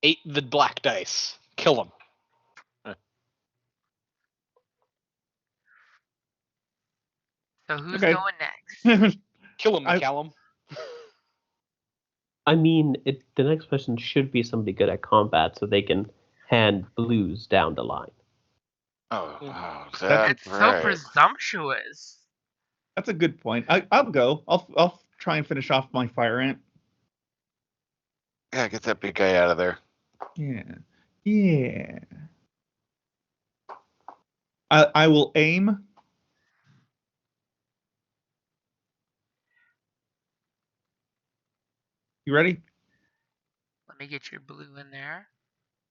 ate the black dice. Kill him. So who's Okay. going next? Kill him, McCallum. I mean, the next person should be somebody good at combat so they can hand blues down the line. Oh, That's that's so right. presumptuous. That's a good point. I'll go. I'll try and finish off my fire ant. Yeah, get that big guy out of there. Yeah. I will aim. You ready? Let me get your blue in there.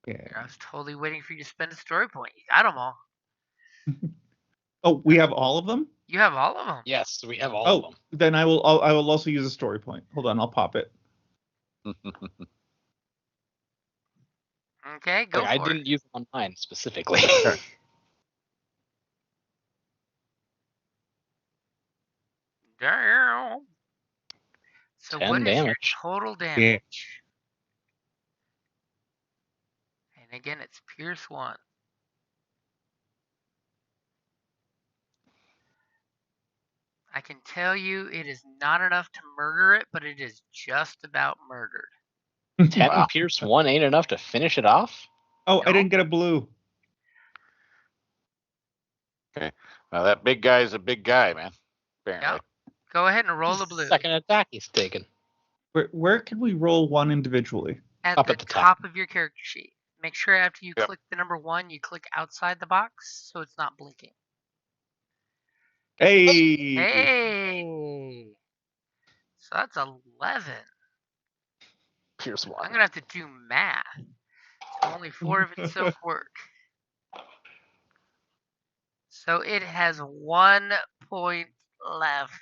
Yeah. I was totally waiting for you to spend a story point. You got them all. Oh, we have all of them? You have all of them. Yes, we have all of them. Then I will also use a story point. Hold on, I'll pop it. Okay, go for it. I didn't use them on mine specifically. Okay. Damn. So 10 what is your damage. total damage? And again, it's Pierce 1. I can tell you it is not enough to murder it, but it is just about murdered. 10 Wow. Pierce 1 ain't enough to finish it off? Oh, I didn't get a blue. Okay. Now that big guy is a big guy, man. Apparently. Yep. Go ahead and roll the blue. Second attack he's taken. Where can we roll one individually? Up Up at at the the top of your character sheet. Make sure after you Yep. click the number 1, you click outside the box so it's not blinking. Hey. Hey! So that's 11. Pierce 1. I'm going to have to do math. So only 4 of it so work. So it has 1 point left.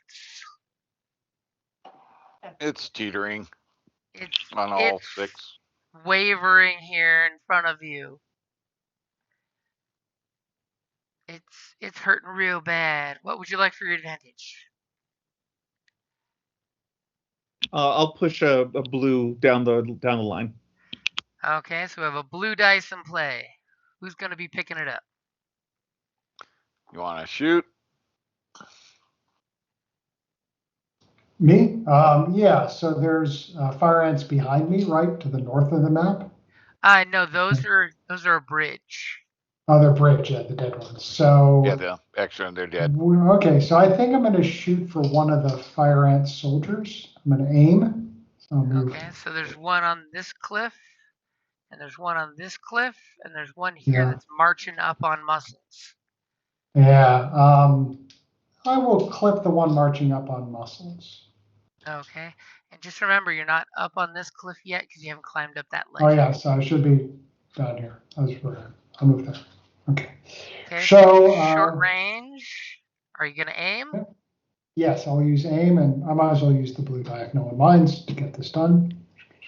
It's teetering It's on all 6. wavering here in front of you. It's hurting real bad. What would you like for your advantage? I'll push a blue down the line. Okay, so we have a blue dice in play. Who's going to be picking it up? You want to shoot? Me? Yeah, so there's fire ants behind me, right, to the north of the map. No, those are a bridge. Oh, they're bridge, yeah, the dead ones. So Yeah, the extra, they're dead. okay, so I think I'm going to shoot for one of the fire ant soldiers. I'm going to aim. So I'll move. Okay, so there's one on this cliff, and there's one on this cliff, and there's one here Yeah. that's marching up on muscles. Yeah, I will clip the one marching up on muscles. Okay, and just remember, you're not up on this cliff yet because you haven't climbed up that ledge. Oh yeah, so I should be down here. I'll move there. Okay. Okay, So short range. Are you gonna aim? Yes, I'll use aim, and I might as well use the blue die if no one minds to get this done.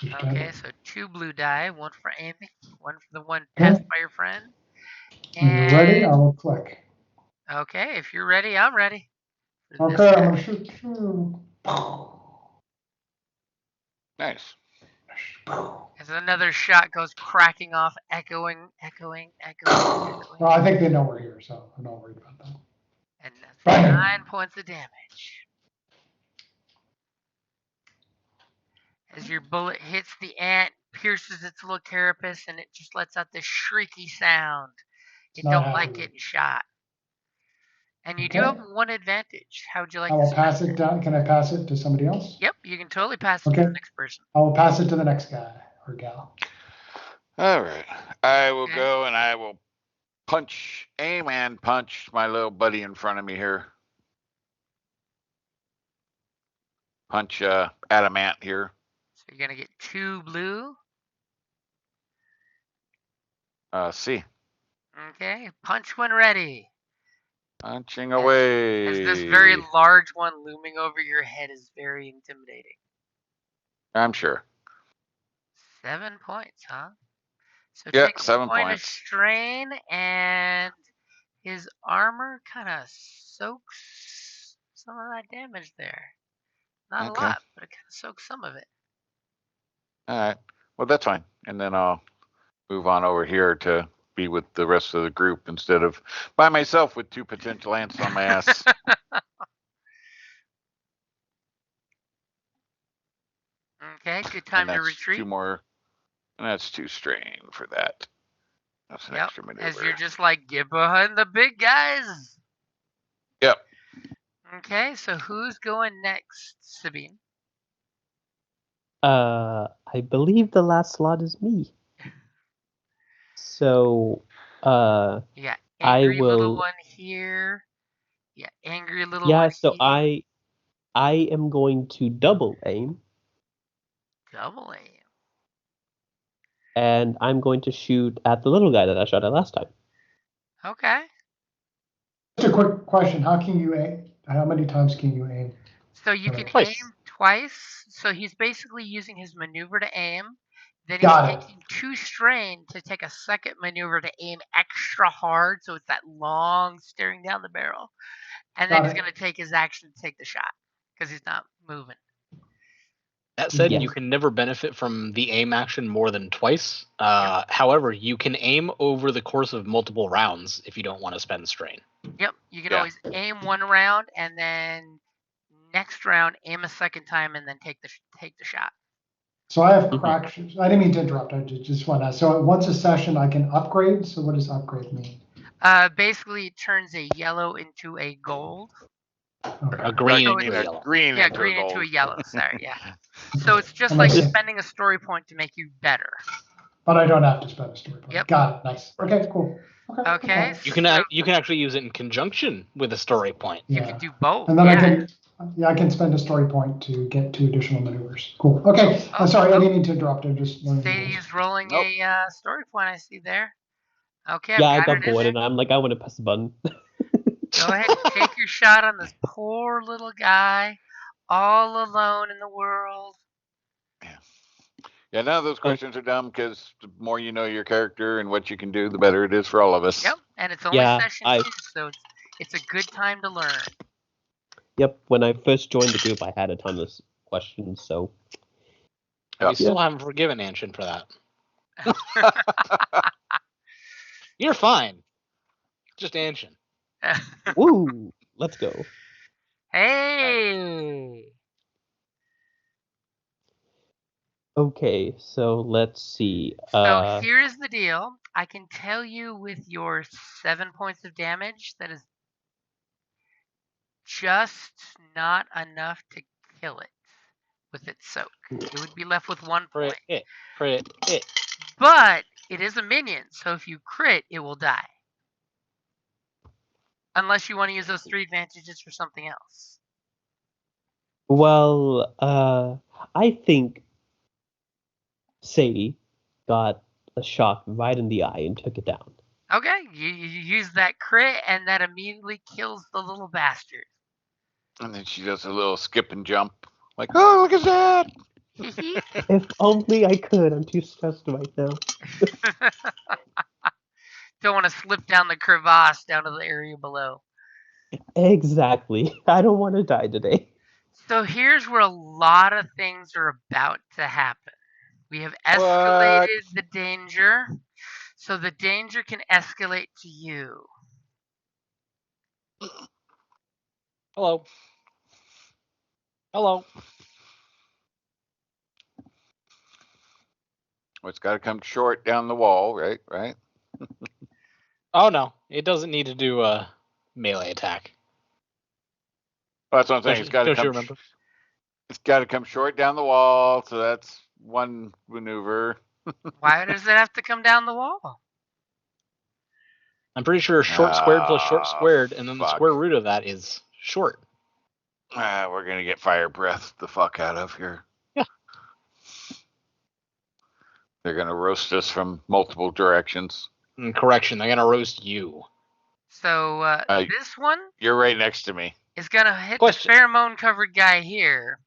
Okay, so 2 blue die, 1 for aiming, 1 for the one passed by your friend. When you're ready, I will click. Okay, if you're ready, I'm ready. Okay, I'm gonna shoot. Nice. As another shot goes cracking off, echoing. Well, I think they know we're here, so I'm not worried about that. And that's Bang. 9 points of damage. As your bullet hits the ant, pierces its little carapace, and it just lets out this shrieky sound. It Not don't happy like with getting shot. And you do Okay. have 1 advantage. How would you like I to will spend pass it down. Can I pass it to somebody else? Yep, you can totally pass it to Okay. the next person. I will pass it to the next guy or gal. All right. I will Okay. go and I will aim and punch my little buddy in front of me here. Punch adamant here. So you're going to get 2 blue. See. Okay, punch when ready. Punching away. As this very large one looming over your head is very intimidating. I'm sure. 7 points, huh? So Yeah, take a 7 point of points. strain, and his armor kind of soaks some of that damage there. Not a Okay. lot, but it kind of soaks some of it. All right. Well, that's fine. And then I'll move on over here to be with the rest of the group instead of by myself with 2 potential ants on my ass. Okay, good time and to that's retreat. 2 more, and that's 2 strain for that. That's an Yep, extra maneuver. as you're just like, get behind the big guys. Yep. Okay, so who's going next, Sabine? I believe the last slot is me. So, You got I angry little will. one here. Yeah, angry little Yeah, one so here. I am going to double aim, Double aim. and I'm going to shoot at the little guy that I shot at last time. Okay. Just a quick question. How can you aim? How many times can you aim? So you can Twice. aim twice. So he's basically using his maneuver to aim. Then he's Got it. taking 2 strain to take a second maneuver to aim extra hard. So it's that long staring down the barrel. And then Got he's it. going to take his action to take the shot because he's not moving. That said, Yes. you can never benefit from the aim action more than twice. However, you can aim over the course of multiple rounds if you don't want to spend strain. Yep. You can Yeah. always aim 1 round and then next round aim a second time and then take the shot. So I have Mhm. crack shoes. I didn't mean to interrupt. I just want to. So once a session, I can upgrade. So what does upgrade mean? Basically, it turns a yellow into a gold. Okay. A green So into a it's- yellow. Green Yeah, into green a gold. into a yellow. Sorry, yeah. So it's just I'm like like- spending a story point to make you better. But I don't have to spend a story point. Yep. Got it. Nice. Okay, cool. Okay. You So can actually use it in conjunction with a story point. you Yeah. can do both. And then Yeah. I can spend a story point to get 2 additional maneuvers. Cool. Okay. I'm sorry. I didn't mean to interrupt. I'm just learning the rules. Sadie's rolling Nope. a story point. I see there. Okay. Yeah, I've I got it bored, in and I'm like, I want to press the button. there. Go ahead. Take your shot on this poor little guy, all alone in the world. Yeah, none of those questions are dumb because the more you know your character and what you can do, the better it is for all of us. Yep. And it's only Yeah, session 2, so it's a good time to learn. Yep, when I first joined the group, I had a ton of questions, so We still haven't forgiven Anshin for that. You're fine. Just Anshin. woo, let's go. Hey. Okay, so let's see. So here's the deal. I can tell you with your 7 points of damage that is just not enough to kill it with its soak. It would be left with 1 point. Crit it. But it is a minion, so if you crit, it will die. Unless you want to use those 3 advantages for something else. Well, I think Sadie got a shot right in the eye and took it down. Okay, you use that crit, and that immediately kills the little bastard. And then she does a little skip and jump. Like, oh, look at that. If only I could. I'm too stressed right now. Don't want to slip down the crevasse down to the area below. Exactly. I don't want to die today. So here's where a lot of things are about to happen. We have escalated the danger, so the danger can escalate to you. Hello. Well, it's got to come short down the wall, right? Right. Oh no, it doesn't need to do a melee attack. Well, that's what I'm saying. It's got to Don't you come. remember? It's got to come short down the wall, so that's 1 maneuver. Why does it have to come down the wall? I'm pretty sure short squared plus short Ah, squared, and then the fuck. square root of that is short. We're gonna get fire breath the fuck out of here. Yeah. They're gonna roast us from multiple directions. Correction, they're gonna roast you. So this one You're right next to me. is gonna hit Question. the pheromone-covered guy here,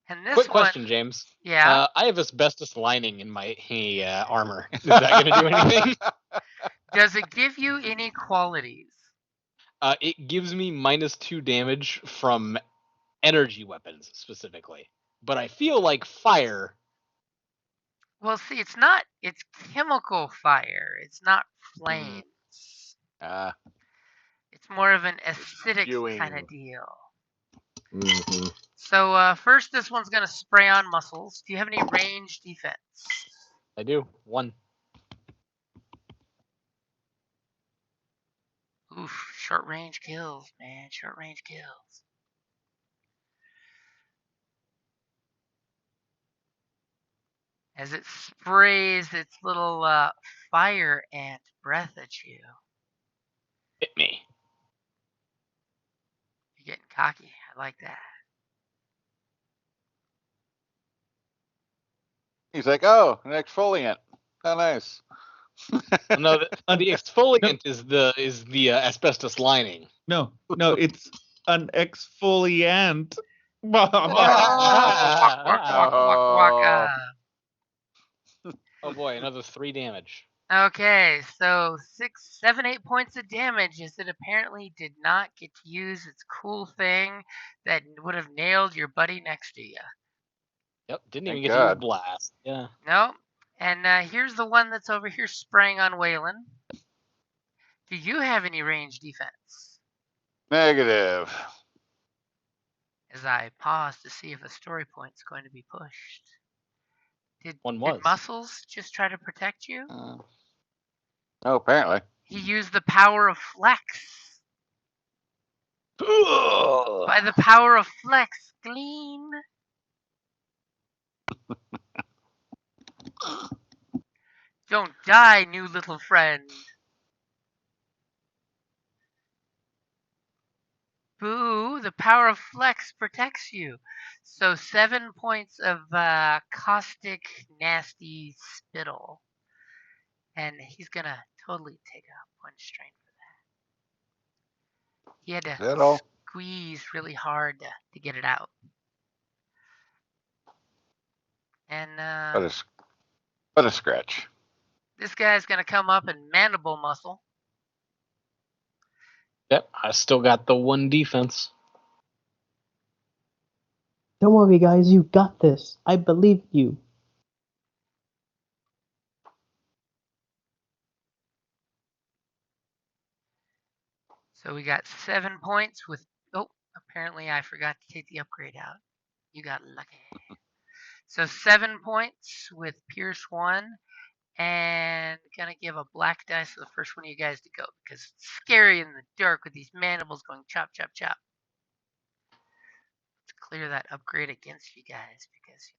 and this Quick one. question, James. Yeah. I have asbestos lining in my armor. Is that gonna do anything? Does it give you any qualities? It gives me -2 damage from energy weapons specifically, but I feel like fire. Well, see, it's not. It's chemical fire. It's not flames. Ah, It's more of an acidic spewing. kind of deal. Mm-hmm. So first, this one's gonna spray on muscles. Do you have any range defense? I do. 1. Oof, short range kills, man. Short range kills. As it sprays its little fire ant breath at you. Hit me. You're getting cocky. I like that. He's like, oh, an exfoliant. How nice. No, the exfoliant is the asbestos lining. No, it's an exfoliant. Oh. Oh boy, another 3 damage. Okay, so 6, 7, 8 points of damage as it apparently did not get to use its cool thing that would have nailed your buddy next to you. Yep, didn't even Thank get to use God. blast. Yeah. Nope. And here's the one that's over here spraying on Waylon. Do you have any range defense? Negative. As I pause to see if a story point's going to be pushed. Did One was. Muscles just try to protect you? Oh, apparently. He used the power of flex. By the power of flex, glean. Don't die, new little friend. Boo, the power of flex protects you. So 7 points of caustic, nasty spittle. And he's gonna totally take a point strain for that. He had Is to that all? squeeze really hard to get it out. And But a scratch. this guy's gonna come up and mandible muscle. Yep, I still got the 1 defense. Don't worry, guys. You got this. I believe you. So we got 7 points with. Oh, apparently I forgot to take the upgrade out. You got lucky. So 7 points with Pierce 1. And gonna give a black dice to the first one of you guys to go because it's scary in the dark with these mandibles going chop, chop, chop. Let's clear that upgrade against you guys because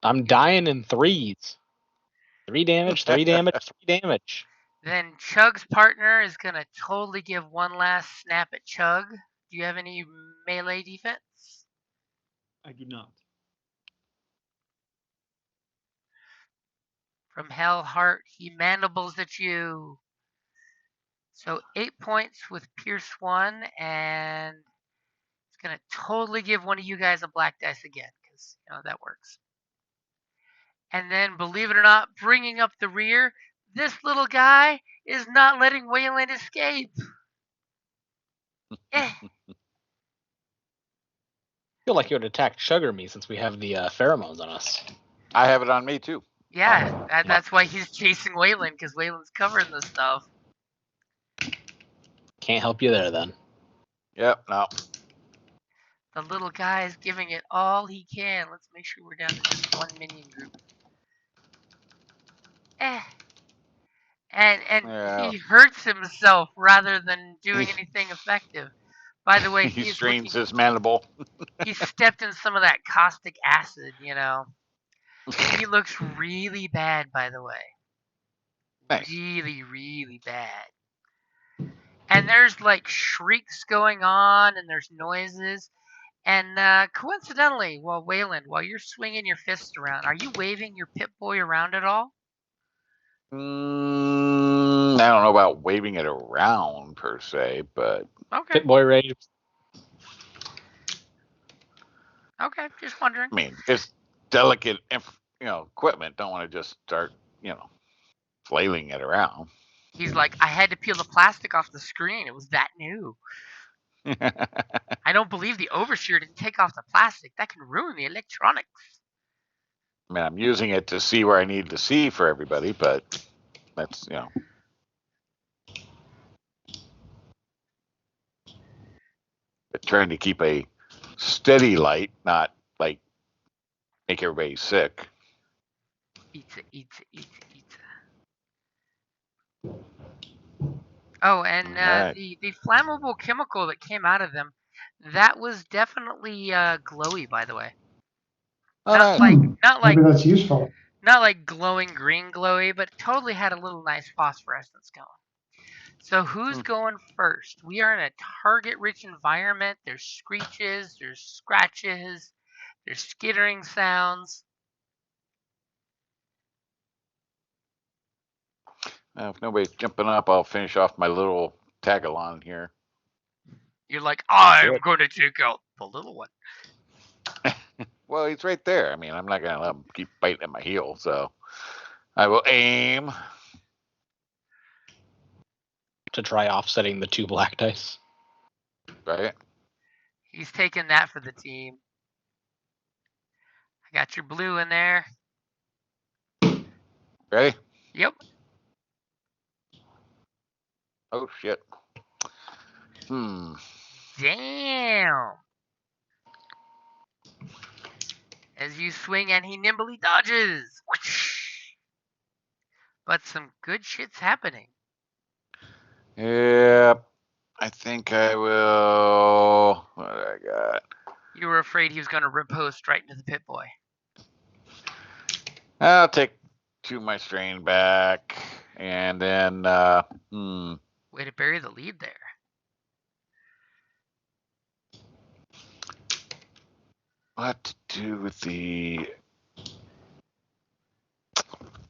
I'm dying in 3s. 3 damage, 3 damage, 3 damage. Then Chug's partner is gonna totally give one last snap at Chug. Do you have any melee defense? I do not. From Hell Heart, he mandibles at you. So 8 points with Pierce 1, and it's gonna totally give one of you guys a black dice again because that works. And then, believe it or not, bringing up the rear, this little guy is not letting Wayland escape. I feel like you would attack Chug or me since we have the pheromones on us. I have it on me too. Yeah, that's why he's chasing Wayland, because Wayland's covering this stuff. Can't help you there then. Yep, no. The little guy is giving it all he can. Let's make sure we're down to just one minion group. And Yeah. he hurts himself rather than doing anything effective. By the way, He strains his mandible. He stepped in some of that caustic acid, He looks really bad, by the way. Nice. Really, really bad. And there's like shrieks going on, and there's noises. And coincidentally, Wayland, while you're swinging your fists around, are you waving your Pip-Boy around at all? I don't know about waving it around per se, but Okay. Pip-Boy rage. Okay, just wondering. I mean, it's delicate, equipment. Don't want to just start, flailing it around. He's like, I had to peel the plastic off the screen. It was that new. I don't believe the overseer didn't take off the plastic. That can ruin the electronics. I mean, I'm using it to see where I need to see for everybody, but that's, trying to keep a steady light, not like make everybody sick. Eat. Oh, and Alright. the flammable chemical that came out of them, that was definitely glowy, by the way. Oh, Not nice. like Maybe that's useful. not like glowing green glowy, but totally had a little nice phosphorescence going. So who's going first? We are in a target-rich environment. There's screeches, there's scratches, there's skittering sounds. If nobody's jumping up, I'll finish off my little tag-along here. You're like, I'm going to take out the little one. Well, he's right there. I mean, I'm not going to let him keep biting at my heel, so I will aim. To try offsetting the 2 black dice. Right? He's taking that for the team. I got your blue in there. Ready? Yep. Oh, shit. Damn. As you swing and he nimbly dodges. But some good shit's happening. Yep. I think I will. What do I got? You were afraid he was going to riposte right into the pit boy. I'll take 2 of my strain back. And then, Way to bury the lead there. what to do with the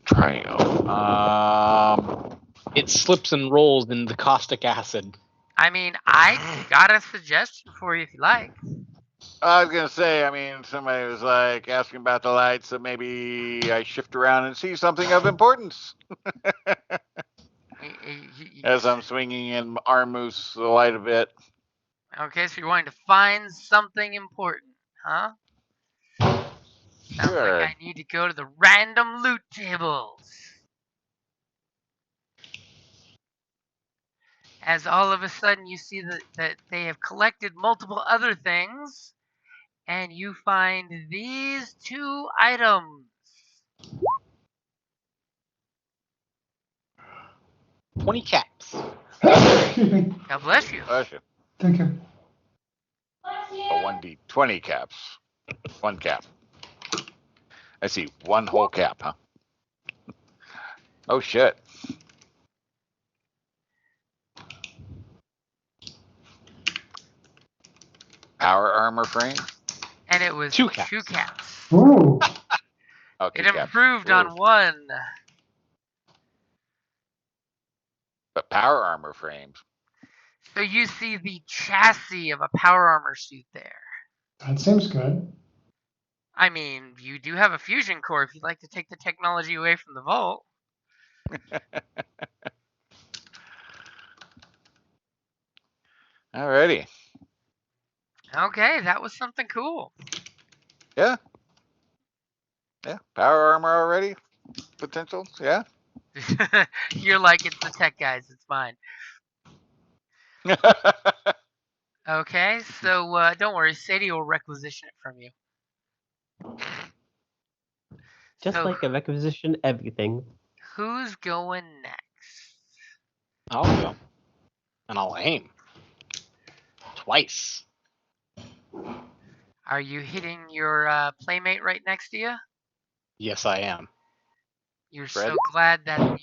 triangle? It slips and rolls in the caustic acid. I mean, I got a suggestion for you if you like. I was gonna say, I mean, somebody was like asking about the light, so maybe I shift around and see something of importance. As I'm swinging and arm moves the light a bit. Okay, so you're wanting to find something important, huh? Sounds Sure. like I need to go to the random loot tables. As all of a sudden you see that they have collected multiple other things, and you find these 2 items. 20 caps. Excuse me. God bless you. Bless you. Thank you. A 1d20 caps. 1 cap. I see 1 whole cap, huh? Oh shit. Power armor frame. And it was 2 caps. 2 caps. Ooh. Oh, 2 It caps. improved Ooh. on 1. But power armor frames. So you see the chassis of a power armor suit there. That seems good. I mean, you do have a fusion core if you'd like to take the technology away from the vault. Alrighty. Okay, that was something cool. Yeah. Yeah. Power armor already. Potentials. Yeah. You're like, it's the tech guys, it's mine. Okay, so don't worry, Sadie will requisition it from you. Just So like a requisition everything. who's going next? I'll go. And I'll aim. Twice. Are you hitting your playmate right next to you? Yes, I am. You're Fred? so glad that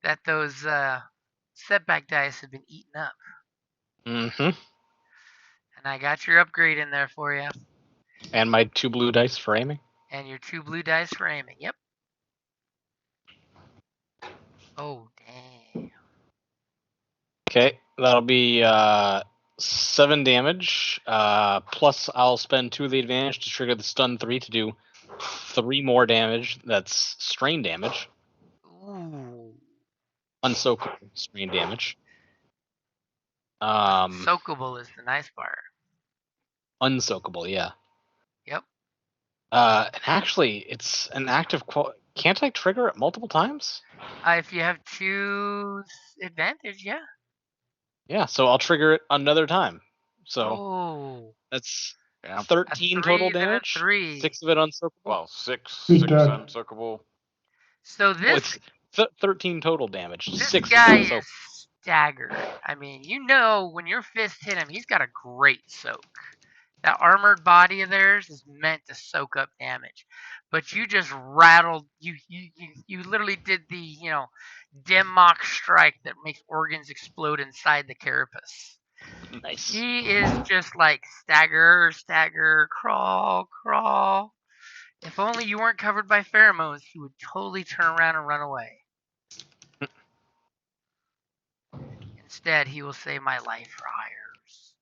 that those setback dice have been eaten up. Mm-hmm. And I got your upgrade in there for you. And my 2 blue dice for aiming. And your 2 blue dice for aiming. Yep. Oh, damn. Okay, that'll be 7 damage. Plus, I'll spend 2 of the advantage to trigger the stun 3 to do 3 more damage. That's strain damage. Ooh. Unsoakable strain damage. Soakable is the nice part. Unsoakable, yeah. Yep. And actually, it's an active. Can't I trigger it multiple times? If you have 2 advantage, yeah. Yeah, so I'll trigger it another time. So Oh, that's Yeah. 13 a total 3, then a damage. 3. 6 of it unsoakable. Well, six Good job. unsoakable. So Well, this it's 13 total damage. this 6 guy is is unsoakable. staggered. I mean, when your fist hit him, he's got a great soak. That armored body of theirs is meant to soak up damage, but you just rattled. You literally did the dim mock strike that makes organs explode inside the carapace. Nice. He is just like stagger, stagger, crawl, crawl. If only you weren't covered by pheromones, he would totally turn around and run away. Instead, he will say, "My life for hires."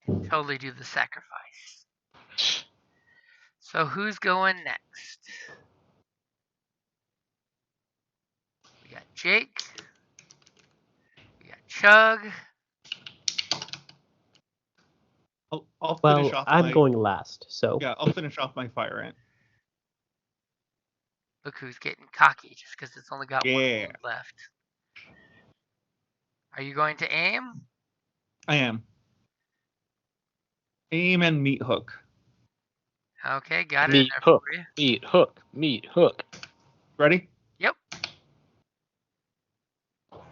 And totally do the sacrifice. So who's going next? We got Jake. We got Chug. I'll Well, finish off I'm my going last, so yeah. I'll finish off my fire ant. Look who's getting cocky just because it's only got one Yeah. wound left. Are you going to aim? I am. Aim and meat hook. Okay, got it in Meat there hook. for you. Meat hook. Meat hook. Ready? Yep.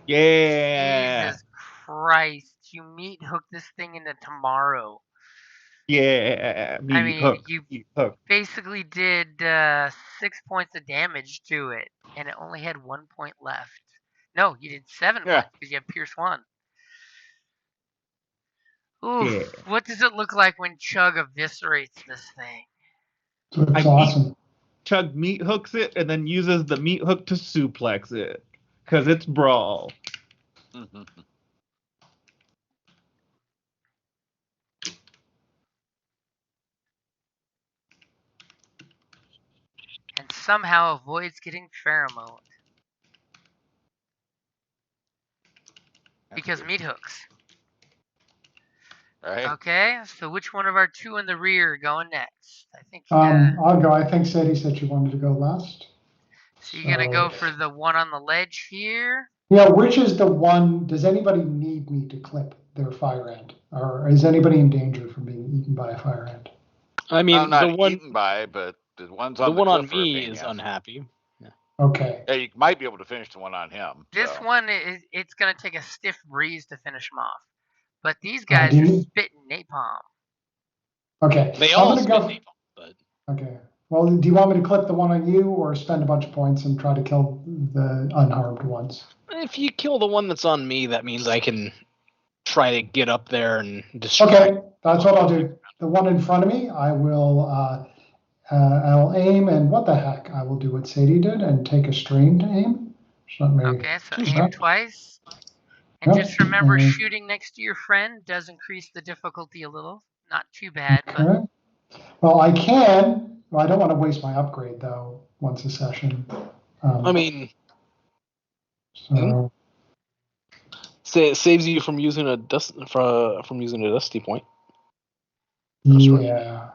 Yeah. Jesus Christ. You meat hook this thing into tomorrow. Yeah. Meat I mean, hook. you Meat hook. basically did 6 points of damage to it, and it only had 1 point left. No, you did 7 Yeah. points because you have Pierce 1. Oof. Yeah. What does it look like when Chug eviscerates this thing? Looks I awesome. Chug meat hooks it and then uses the meat hook to suplex it. Because it's brawl. And somehow avoids getting pheromoned. Because meat hooks. Right. Okay, so which one of our two in the rear are going next? I think. I'll go. I think Sadie said she wanted to go last. So you're gonna go for the one on the ledge here. Yeah, which is the one? Does anybody need me to clip their fire ant, or is anybody in danger from being eaten by a fire ant? I mean, I'm not the one eaten by, but the ones the on the one on cliff are a me pain in is the ass. unhappy. Okay. Yeah, you might be able to finish the one on him. This so. one it's gonna take a stiff breeze to finish him off. But these Do guys you are need- spitting napalm. Okay. They I'm all gonna spit go. napalm, but Okay. Well, do you want me to clip the one on you, or spend a bunch of points and try to kill the unharmed ones? if you kill the one that's on me, that means I can try to get up there and distract. Okay, that's what I'll do. The one in front of me, I will. I'll aim, and what the heck? I will do what Sadie did and take a strain to aim. It's not very. Okay, so Who's aim that? twice. And Yep, just remember, and- shooting next to your friend does increase the difficulty a little. Not too bad, but Okay. Well, I can. Well, I don't want to waste my upgrade though. Once a session. I mean, So it saves you from using a dusty point. yeah,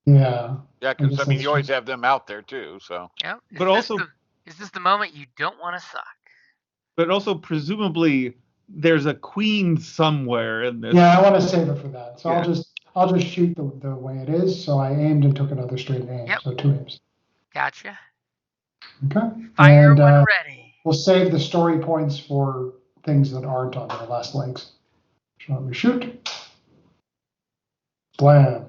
yeah. Yeah, because I mean, you always have them out there too. So. yeah. But also, Is this the moment you don't want to suck? but also presumably there's a queen somewhere in this. Yeah, I want to save it for that. So Yeah. I'll just shoot the way it is. So I aimed and took another straight aim. Yep. So 2 aims. Gotcha. Okay. Fire And, when ready. we'll save the story points for things that aren't on their last legs. So let me shoot. Blam.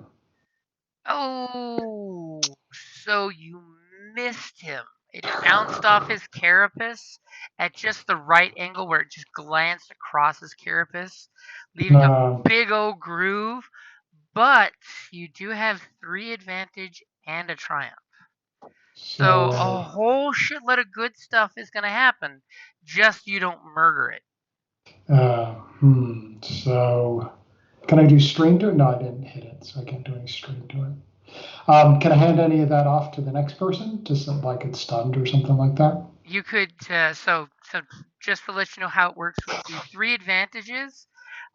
Oh, so you missed him. It bounced off his carapace at just the right angle where it just glanced across his carapace, leaving a big old groove. But you do have 3 advantage and a triumph. So a whole shitload of good stuff is going to happen. Just you don't murder it. So can I do strain to it? No, I didn't hit it, so I can't do any strain to it. Can I hand any of that off to the next person, just so like it's stunned or something like that? You could so just to let you know how it works with the 3 advantages.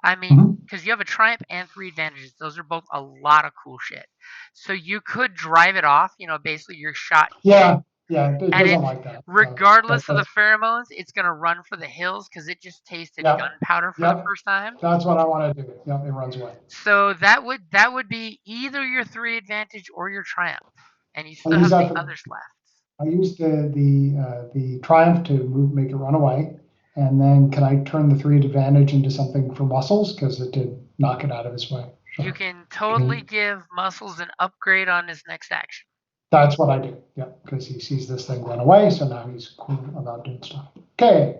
I mean, because you have a triumph and 3 advantages, those are both a lot of cool shit. So you could drive it off. Basically your shot hit. Yeah, Yeah, it And doesn't like that. regardless of the pheromones, it's going to run for the hills because it just tasted gunpowder for the first time. That's what I want to do. Yep, it runs away. So that would be either your 3 advantage or your triumph, and you still use have that the others left. I used the triumph to make it run away, and then can I turn the 3 advantage into something for muscles because it did knock it out of his way. You can totally give muscles an upgrade on his next action. That's what I do. Yeah, because he sees this thing run away, so now he's cool about doing stuff. Okay.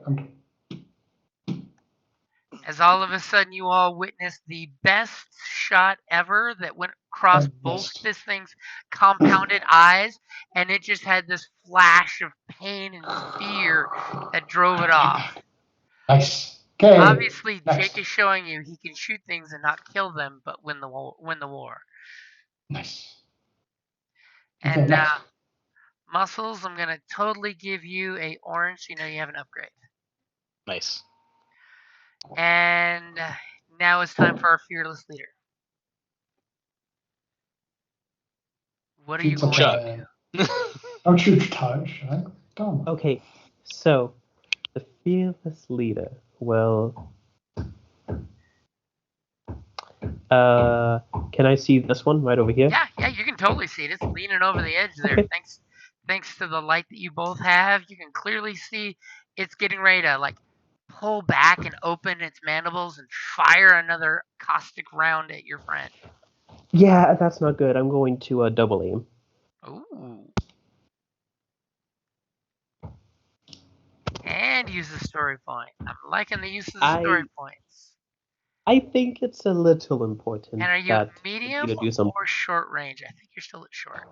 As all of a sudden you all witness the best shot ever that went across both this thing's compounded eyes, and it just had this flash of pain and fear that drove it off. Nice. Okay. Obviously, Jake is showing you he can shoot things and not kill them, but win the war. Nice. And muscles, I'm gonna totally give you a orange. You know you have an upgrade. Nice. And now it's time for our fearless leader. What are you going to do? Don't shoot Taj. Dumb. Okay, so the fearless leader will. Can I see this one right over here? Yeah, you can totally see it. It's leaning over the edge there. Okay. Thanks to the light that you both have, you can clearly see it's getting ready to pull back and open its mandibles and fire another caustic round at your friend. Yeah, that's not good. I'm going to double aim. Ooh. And use the story point. I'm liking the use of the story points. I think it's a little important. And are you at medium or short range? I think you're still at short.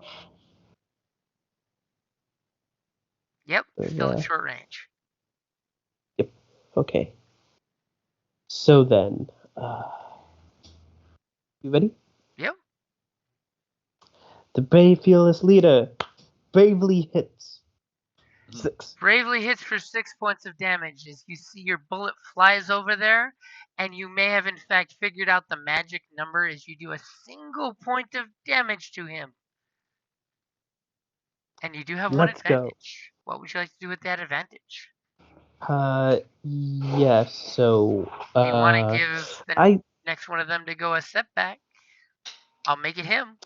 Yep, still at short range. Yep. Okay. So then, you ready? Yep. The brave fearless leader bravely hits 6. Bravely hits for 6 points of damage as you see your bullet flies over there, and you may have in fact figured out the magic number as you do a single point of damage to him. And you do have one advantage. What would you like to do with that advantage? Yes, so you want to give the next one of them to go a setback? I'll make it him.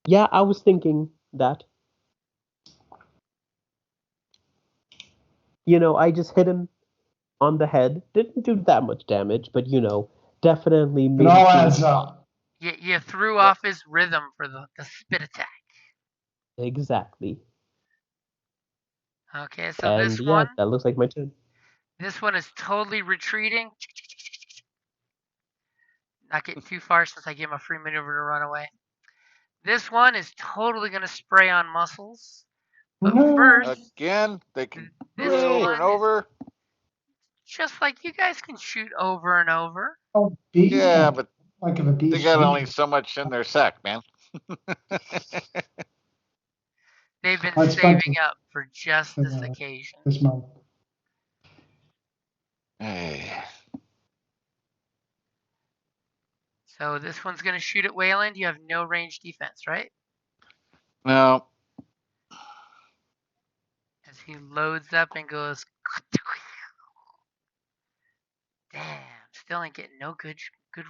Yeah, I was thinking that. I just hit him on the head. Didn't do that much damage, but definitely made it all adds up. You threw off his rhythm for the spit attack. Exactly. Okay, so this one. That looks like my turn. This one is totally retreating. Not getting too far since I gave him a free maneuver to run away. This one is totally going to spray on muscles. But first. Again, they can shoot over and over. Just like you guys can shoot over and over. Oh, yeah, but like if a beast they got only so much in their sack, man. They've been saving up for just this occasion. This moment. Hey. So this one's going to shoot at Wayland. You have no range defense, right? No. As he loads up and goes. Damn, still ain't getting no good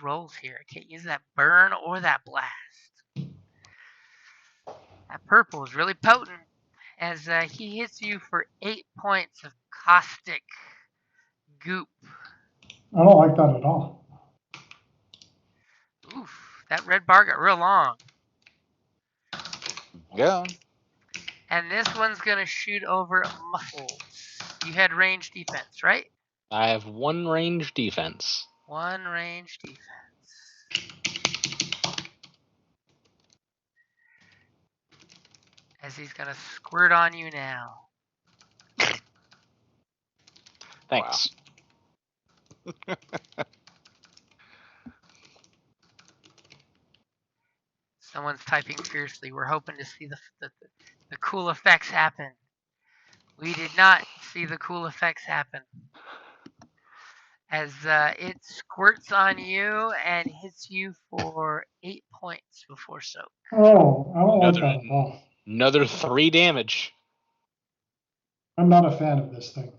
rolls here. I can't use that burn or that blast. That purple is really potent as he hits you for 8 points of caustic goop. I don't like that at all. Oof, that red bar got real long. Yeah. And this one's going to shoot over muscles. You had range defense, right? I have 1 range defense. 1 range defense. As he's going to squirt on you now. Thanks. Wow. Someone's typing fiercely. We're hoping to see the cool effects happen. We did not see the cool effects happen. As it squirts on you and hits you for 8 points before soak. Oh, I don't like that at all. Another 3 damage. I'm not a fan of this thing.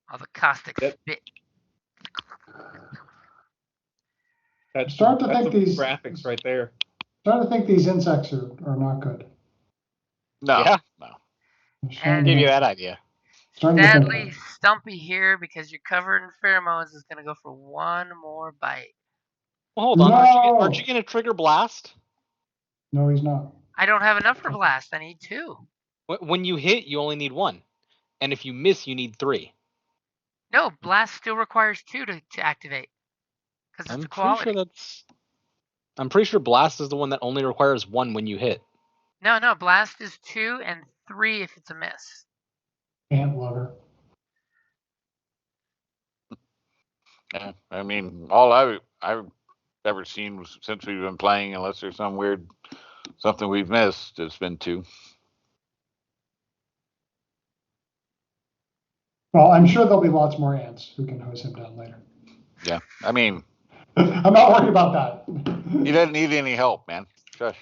All the caustic Yep. spit. That's Start to that's think some these- graphics right there. Starting to think these insects are not good. No. Yeah. No. I'm starting Give to- you that idea. starting to think Sadly, that. Stumpy here, because you're covered in pheromones, is going to go for one more bite. Well, hold on. No! Aren't you going to trigger blast? No, he's not. I don't have enough for blast. I need 2. When you hit, you only need 1. And if you miss, you need 3. No, blast still requires 2 to activate. Because it's a quality. I'm pretty sure blast is the one that only requires 1 when you hit. No, blast is 2 and 3 if it's a miss. Ant lover. Yeah, I mean, all I've ever seen was, since we've been playing, unless there's some weird something we've missed, it's been 2. Well, I'm sure there'll be lots more ants who can hose him down later. Yeah, I mean, I'm not worried about that. he doesn't need any help, man. Shush.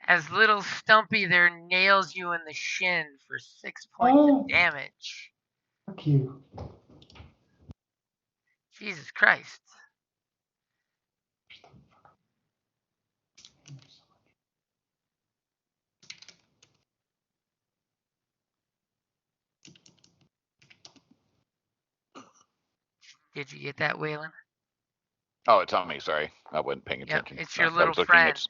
As little Stumpy there nails you in the shin for 6 points Oh. of damage. Fuck you. Jesus Christ. Did you get that, Waylon? Oh, it's on me. Sorry, I wasn't paying Yep, attention. it's your I little was looking friend. at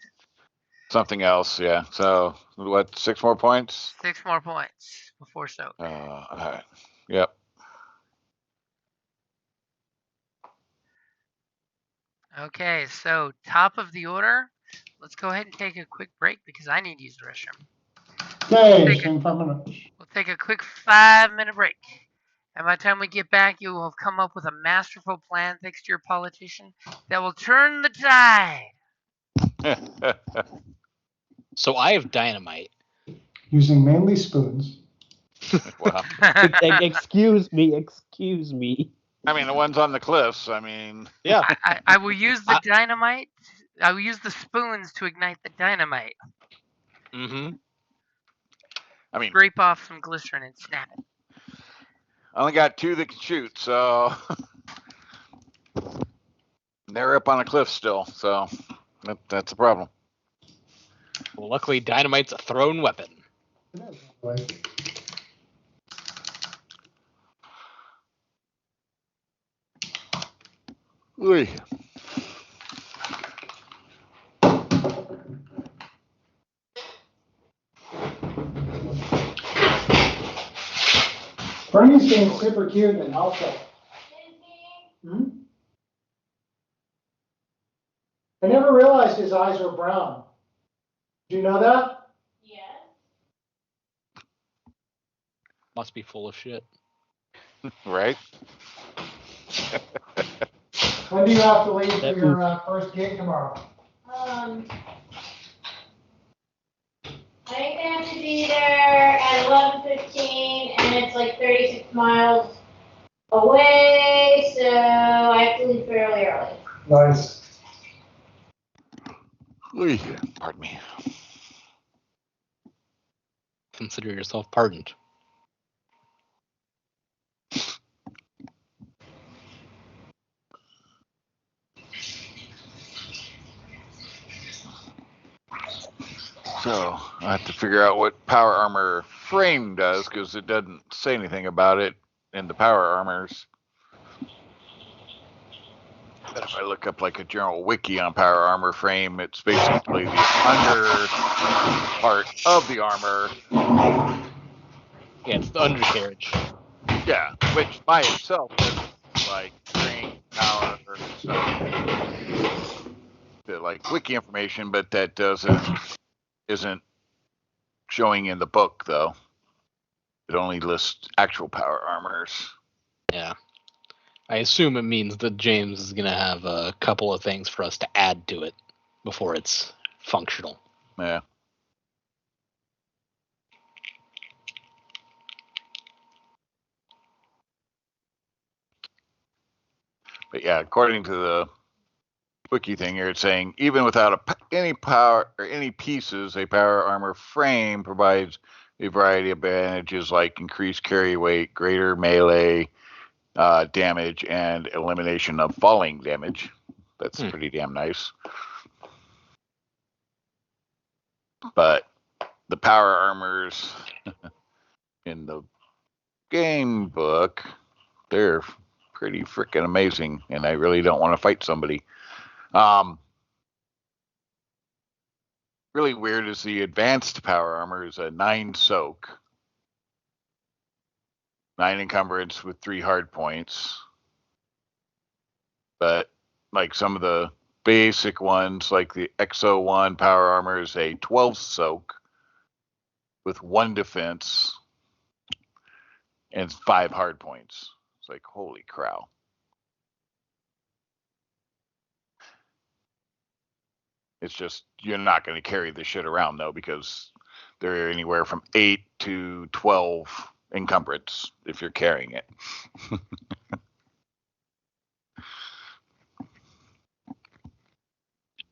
something else. Yeah. So what? 6 more points. 6 more points before soak. All right. Yep. Okay, so top of the order. Let's go ahead and take a quick break because I need to use the restroom. Okay, stream 5 minutes. We'll take a quick 5-minute break. And by the time we get back, you will have come up with a masterful plan, thanks to your politician, that will turn the tide. So I have dynamite. Using mainly spoons. Wow. Excuse me. I mean, the ones on the cliffs. I mean, Yeah. I will use the dynamite. I will use the spoons to ignite the dynamite. Mm-hmm. I mean, Scrape off some glycerin and snap it. I only got 2 that can shoot, so they're up on a cliff still. So that's a problem. Well, luckily, dynamite's a thrown weapon. It is, by the way. Oy. Bernie's being super cute and helpful. Hmm? I never realized his eyes were brown. Do you know that? Must be full of shit. Right? When do you have to leave for That your first gig tomorrow? I think I have to be there at 11:15, and it's like 36 miles away, so I have to leave fairly early. Nice. Oy. Pardon me. Consider yourself pardoned. So I have to figure out what power armor frame does because it doesn't say anything about it in the power armors. But if I look up like a general wiki on power armor frame, it's basically the under part of the armor. Yeah, it's the undercarriage. Yeah, which by itself doesn't like strength, power, or stuff. Like wiki information, but that isn't showing in the book though. It only lists actual power armors. Yeah. I assume it means that James is going to have a couple of things for us to add to it before it's functional. Yeah. But yeah, according to the wiki thing here, it's saying even without any power or any pieces, a power armor frame provides a variety of advantages like increased carry weight, greater melee damage, and elimination of falling damage. That's pretty damn nice. But the power armors in the game book, they're pretty freaking amazing, and I really don't want to fight somebody. Really weird is the advanced power armor is a 9 soak, 9 encumbrance with 3 hard points. But like some of the basic ones, like the Exo 1 power armor is a 12 soak with 1 defense and 5 hard points. It's like, holy cow. It's just, you're not going to carry this shit around, though, because they're anywhere from 8 to 12 encumbrance if you're carrying it.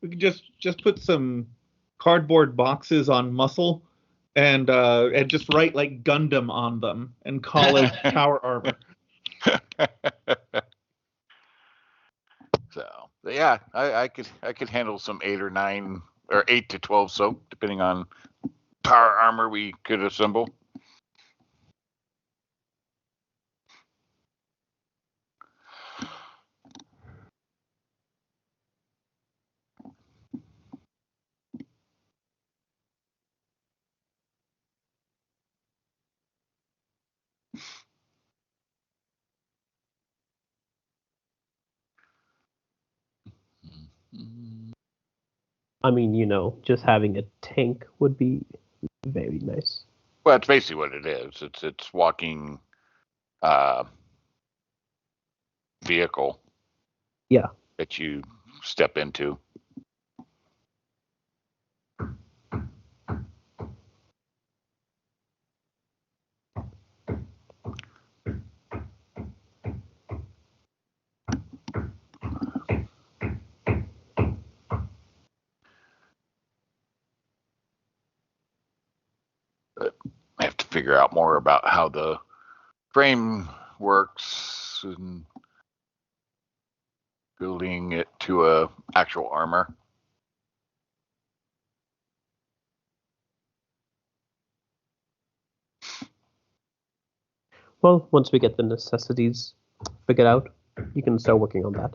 We could just put some cardboard boxes on muscle and just write like Gundam on them and call it power armor. So yeah, I could handle some 8 or 9 or 8 to 12 soak, depending on power armor we could assemble. I mean, just having a tank would be very nice. Well, it's basically what it is. It's walking vehicle. Yeah. That you step into. But I have to figure out more about how the frame works and building it to a actual armor. Well, once we get the necessities figured out, you can start working on that.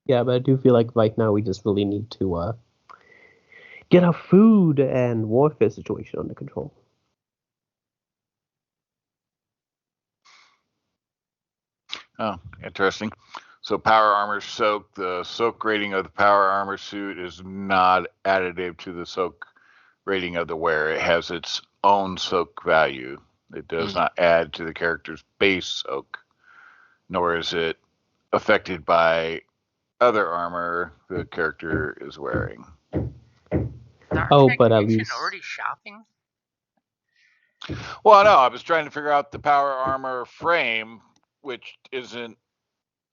Yeah, but I do feel like right now we just really need to get our food and warfare situation under control. Oh, interesting. So power armor soak. The soak rating of the power armor suit is not additive to the soak rating of the wearer. It has its own soak value. It does not add to the character's base soak, nor is it affected by other armor the character is wearing. But at least already shopping. Well, no, I was trying to figure out the power armor frame, which isn't.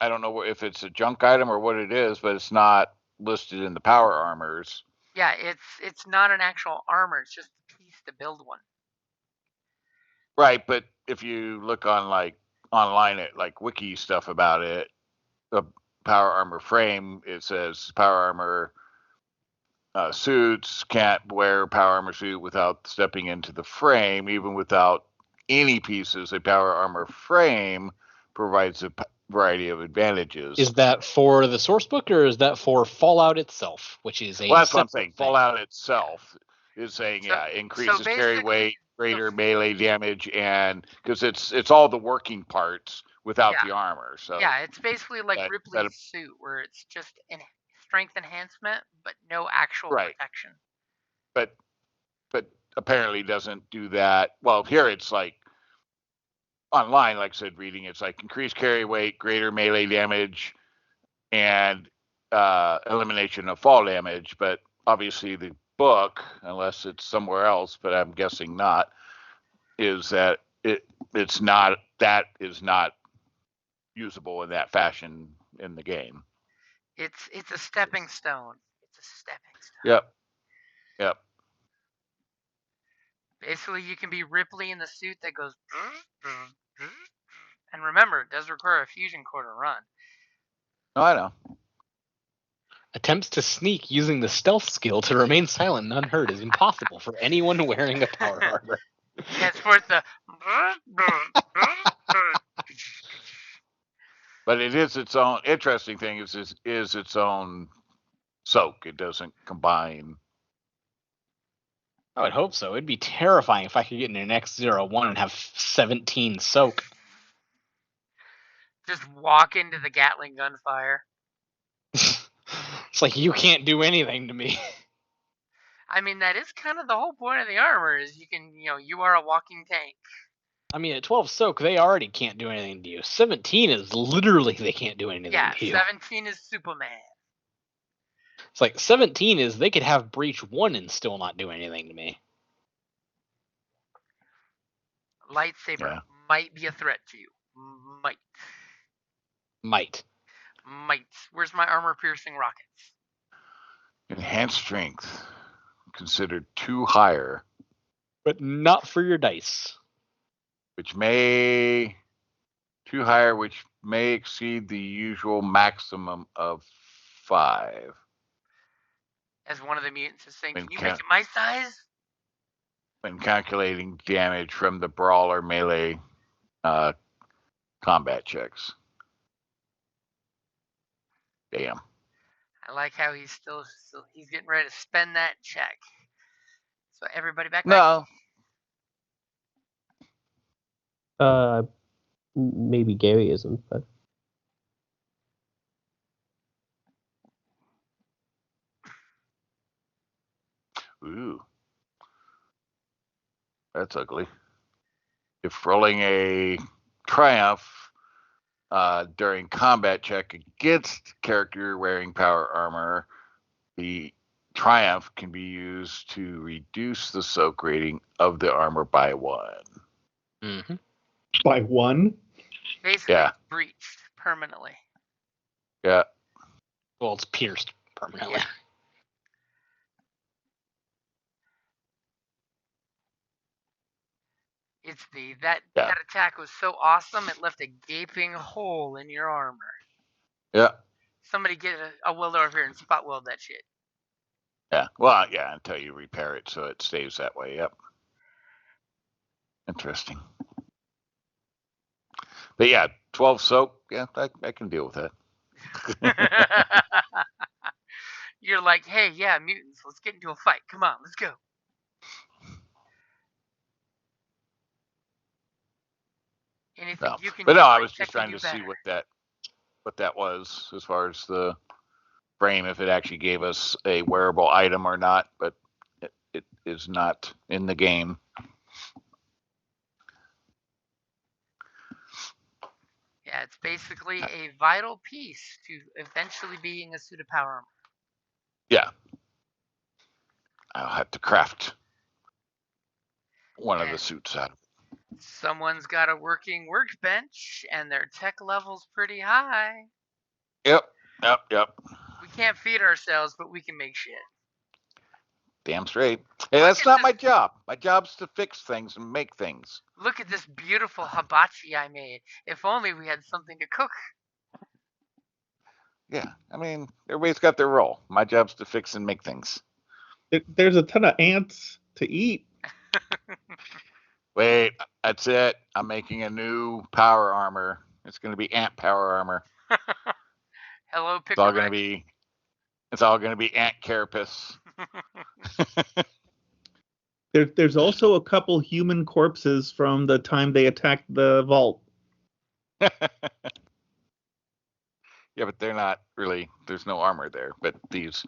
I don't know if it's a junk item or what it is, but it's not listed in the power armors. Yeah, it's not an actual armor. It's just a piece to build one. Right, but if you look on online at like wiki stuff about it, the power armor frame, it says power armor suits can't wear power armor suit without stepping into the frame, even without any pieces. A power armor frame provides a variety of advantages. Is that for the source book or is that for Fallout itself, which is a well, that's what I'm saying. thing. Fallout itself is saying increases carry weight, greater melee damage, and because it's all the working parts without the armor. So yeah, it's basically like Ripley's suit, where it's just strength enhancement, but no actual protection. But apparently doesn't do that. Well, here it's like online, like I said, reading, it's like increased carry weight, greater melee damage, and elimination of fall damage. But obviously the book, unless it's somewhere else, but I'm guessing not, is that it is not usable in that fashion in the game. It's a stepping stone. It's a stepping stone. Yep. Basically, you can be Ripley in the suit that goes. And remember, it does require a fusion core to run. Oh, I know. Attempts to sneak using the stealth skill to remain silent and unheard is impossible for anyone wearing a power armor. Henceforth, the. But it is its own interesting thing. Is its own soak. It doesn't combine. I would hope so. It'd be terrifying if I could get in an X01 and have 17 soak. Just walk into the Gatling gunfire. It's like, you can't do anything to me. I mean, that is kind of the whole point of the armor, is you are a walking tank. I mean, at 12 soak, they already can't do anything to you. 17 is literally they can't do anything to you. 17 is Superman. It's like 17 is they could have breach 1 and still not do anything to me. Lightsaber might be a threat to you. Might. Where's my armor-piercing rockets? Enhanced strength considered 2 higher, but not for your dice. Which may 2 higher, which may exceed the usual maximum of 5. As one of the mutants is saying, can you make it my size? When calculating damage from the brawler melee combat checks. Damn. I like how he's still he's getting ready to spend that check. So everybody back. No. Maybe Gary isn't, but. Ooh. That's ugly. If rolling a triumph during combat check against character wearing power armor, the triumph can be used to reduce the soak rating of the armor by 1. Mm-hmm. By 1? Basically, it's breached permanently. Yeah. Well, it's pierced permanently. Yeah. It's that attack was so awesome it left a gaping hole in your armor. Yeah. Somebody get a welder over here and spot weld that shit. Yeah. Well, yeah, until you repair it so it stays that way. Yep. Interesting. But yeah, 12 soak. Yeah, I can deal with that. You're like, hey, yeah, mutants, let's get into a fight. Come on, let's go. Anything you can but do, no, I was just protecting trying to you see what that was as far as the frame, if it actually gave us a wearable item or not, but it is not in the game. Yeah, it's basically a vital piece to eventually being a suit of power armor. Yeah. I'll have to craft one of the suits out of it. Someone's got a working workbench, and their tech level's pretty high. Yep. We can't feed ourselves, but we can make shit. Damn straight. Hey, that's not my job. My job's to fix things and make things. Look at this beautiful hibachi I made. If only we had something to cook. Yeah, I mean, everybody's got their role. My job's to fix and make things. There's a ton of ants to eat. Wait, that's it. I'm making a new power armor. It's going to be ant power armor. Hello, Picker. It's all going to be ant carapace. There's also a couple human corpses from the time they attacked the vault. Yeah, but they're not really. There's no armor there. But these.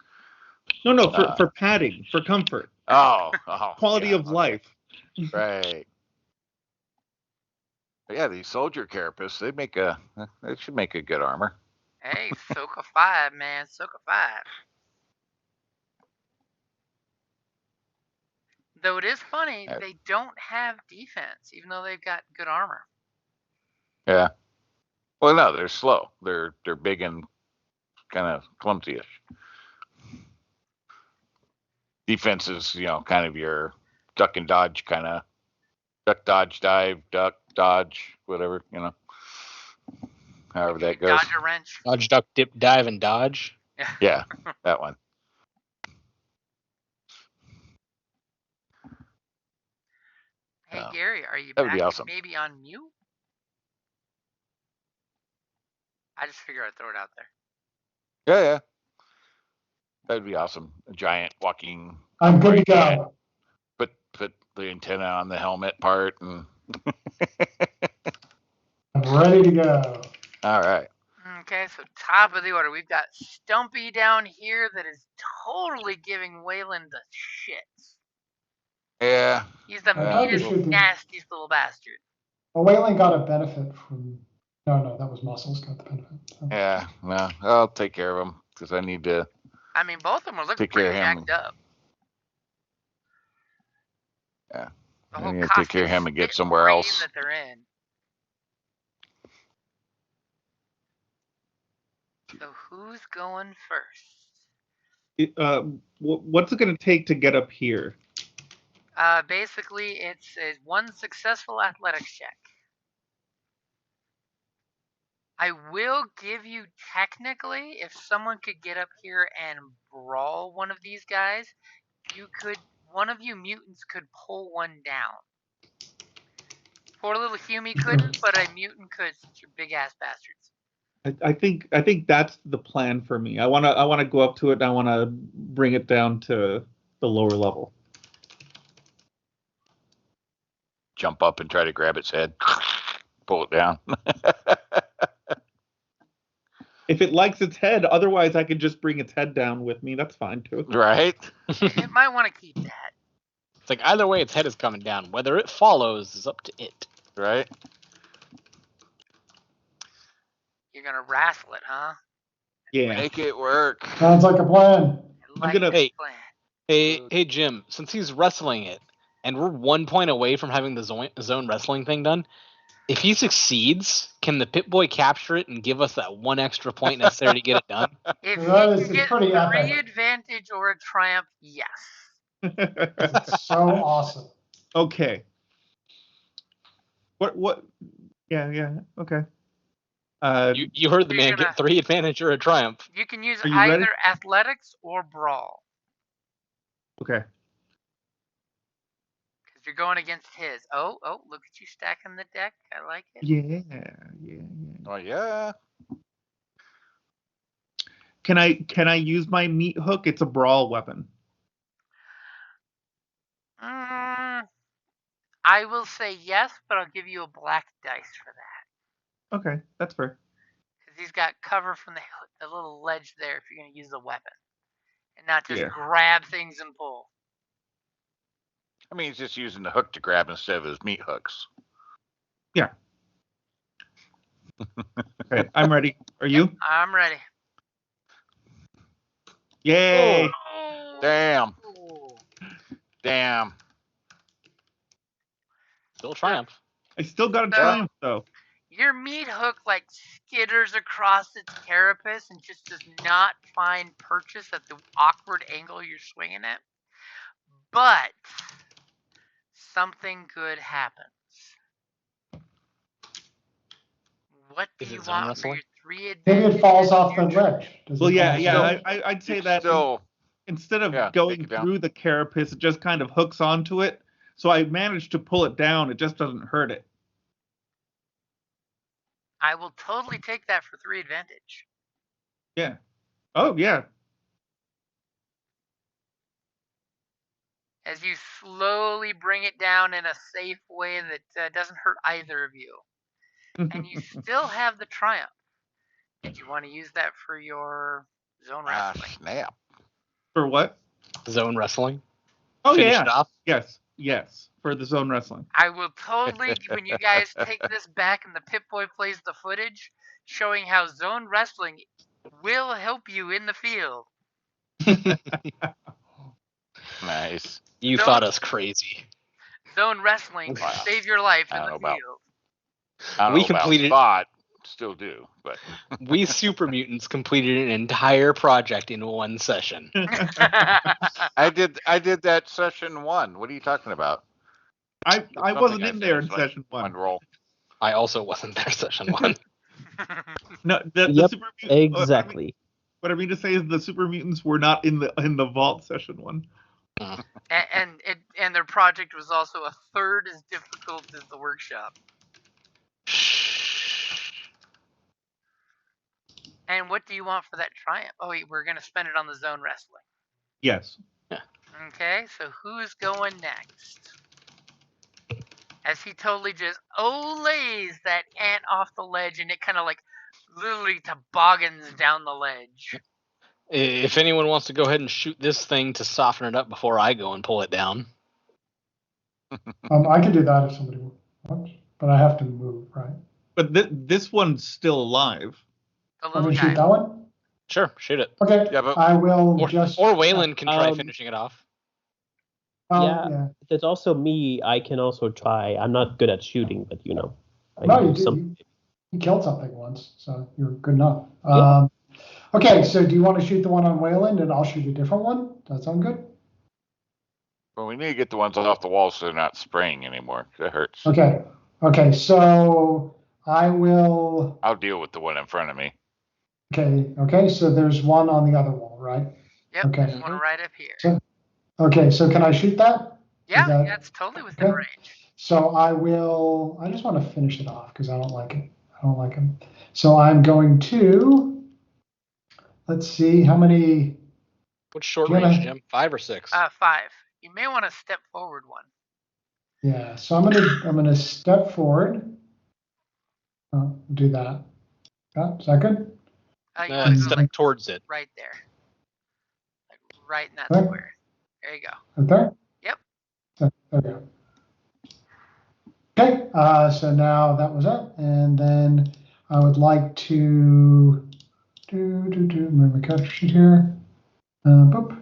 No, for padding, for comfort. Oh, quality of life. Right. But yeah, these soldier carapace, they should make a good armor. Hey, Soka 5, man. Soka 5. Though it is funny, Yeah. they don't have defense, even though they've got good armor. Yeah. Well, no, they're slow. They're big and kind of clumsy-ish. Defense is, kind of your duck and dodge kind of duck, dodge, dive, duck, dodge, whatever, however that goes. Dodge a wrench. Dodge, duck, dip, dive, and dodge. Yeah, that one. Hey, Oh, Gary, are you that would back be and awesome. maybe on mute? I just figured I'd throw it out there. Yeah. That'd be awesome. A giant walking. I'm good to go. Put the antenna on the helmet part and. I'm ready to go. All right. Okay, so top of the order, we've got Stumpy down here that is totally giving Wayland the shits. Yeah. He's the I thought meanest, we should be- nastiest little bastard. Well, Wayland got a benefit from. No, that was Muscles got the benefit. So. Yeah. No, I'll take care of him because I need to. I mean, both of them are looking Take care pretty of him. jacked up. Yeah. The I whole need to take care of him and get somewhere rain else. that they're in. So who's going first? What's it going to take to get up here? Basically, it's a one successful athletics check. I will give you technically, if someone could get up here and brawl one of these guys, one of you mutants could pull one down. Poor little Hume couldn't, but a mutant could since you're big ass bastards. I think that's the plan for me. I wanna go up to it and I wanna bring it down to the lower level. Jump up and try to grab its head, pull it down. If it likes its head, otherwise I could just bring its head down with me. That's fine too. Right? It might want to keep that. It's like either way, its head is coming down. Whether it follows is up to it. Right? You're gonna wrestle it, huh? Yeah. Make it work. Sounds like a plan. I like gonna- this Hey. plan. Hey, Jim. Since he's wrestling it, and we're 1 point away from having the zone wrestling thing done, if he succeeds, can the Pip-Boy capture it and give us that one extra point necessary to get it done? If That you is can get pretty 3 epic. advantage or a triumph, yes. It's so awesome. Okay. What? Yeah. Okay. You heard the You're man. gonna- Get 3 advantage or a triumph. You can use Are you either ready? athletics or brawl. Okay. Because you're going against his. Oh, look at you stacking the deck. I like it. Yeah. Oh, yeah. Can I use my meat hook? It's a brawl weapon. I will say yes, but I'll give you a black dice for that. Okay, that's fair. Because he's got cover from the little ledge there if you're going to use the weapon. And not just Yeah. grab things and pull. I mean, he's just using the hook to grab instead of his meat hooks. Yeah. Okay, I'm ready. Are you? I'm ready. Yay! Oh. Damn. Damn. Still triumph. I still got a No. triumph though. Your meat hook like skitters across its carapace and just does not find purchase at the awkward angle you're swinging at. But something good happens. What do Is you it zone want for wrestling? your 3 Maybe advantages? it falls and off the your ledge. Does Well, it yeah. fall down? I'd say It's that still, instead of Yeah, take going it down. through the carapace, it just kind of hooks onto it. So I managed to pull it down. It just doesn't hurt it. I will totally take that for 3 advantage. Yeah. Oh yeah. As you slowly bring it down in a safe way that doesn't hurt either of you. And you still have the triumph. Did you want to use that for your zone wrestling? snap. For what? Zone wrestling. Oh Finish yeah. it off. Yes. For the zone wrestling. I will totally, when you guys take this back and the Pip-Boy plays the footage, showing how zone wrestling will help you in the field. Nice. You thought us crazy. Zone wrestling to save your life in the field. I don't know about thought, still do, but we super mutants completed an entire project in one session. I did that session 1. What are you talking about? I wasn't in there in session 1. Roll. I also wasn't there session 1. No, the super mutants, exactly. What I mean to say is the super mutants were not in the vault session 1. And their project was also a third as difficult as the workshop. And what do you want for that triumph? Oh, we're going to spend it on the zone wrestling. Yes. Okay, so who's going next? As he totally just olays that ant off the ledge, and it kind of like literally toboggans down the ledge. If anyone wants to go ahead and shoot this thing to soften it up before I go and pull it down. I can do that if somebody wants, but I have to move, right? But this one's still alive. Let me shoot that one? Sure, shoot it. Okay, yeah, but I will Or Waylon can try finishing it off. Yeah, there's also me. I can also try. I'm not good at shooting, but you know. You killed something once, so you're good enough. Yeah. Okay, so do you want to shoot the one on Wayland, and I'll shoot a different one? Does that sound good? Well, we need to get the ones off the wall so they're not spraying anymore. That hurts. Okay, so I'll deal with the one in front of me. Okay, so there's one on the other wall, right? Yep, okay. There's one right up here. So can I shoot that? Yeah, that's totally within range. So I just want to finish it off because I don't like it. I don't like him. So I'm going to, let's see, how many? What's short range, Jim? 5 or 6? 5. You may want to step forward one. Yeah, so I'm gonna step forward. Do that. Is that good? Step towards it. Right there. Like right in that square. There you go. Right there? Yep. There we go. Okay, so now that was it. And then I would like to move my character sheet here. Boop.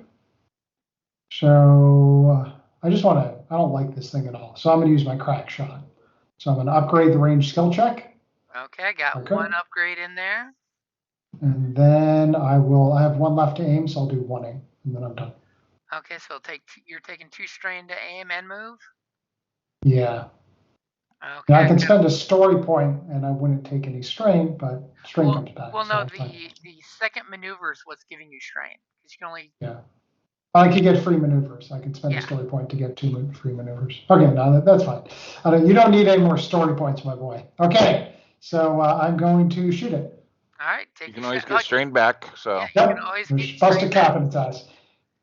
So I don't like this thing at all. So I'm going to use my crack shot. So I'm going to upgrade the range skill check. Okay, I got one upgrade in there. And then I have one left to aim, so I'll do one aim, and then I'm done. Okay, so you're taking 2 strain to aim and move? Yeah. Okay. Now I can spend a story point, and I wouldn't take any strain, but strain comes back. Well, no, the second maneuver is what's giving you strain, because you can only. Yeah. I could get free maneuvers. I can spend a story point to get 2 free maneuvers. Okay, no, that's fine. You don't need any more story points, my boy. Okay, so I'm going to shoot it. All right, you can always get strain back. So. Yeah, you can always get bust a cap in its ass.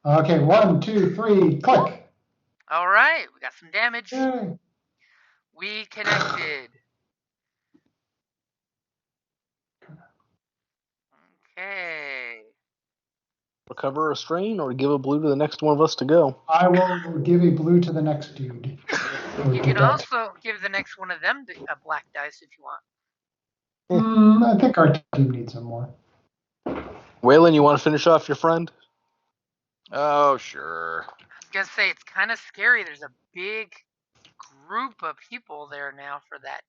Okay, 1, 2, 3, click. All right, we got some damage. Yay. We connected. Okay. Recover a strain or give a blue to the next one of us to go? I will give a blue to the next dude. You can also give the next one of them a black dice if you want. I think our team needs some more. Waylon, you want to finish off your friend? Oh, sure. I was going to say, it's kind of scary. There's a big group of people there now for that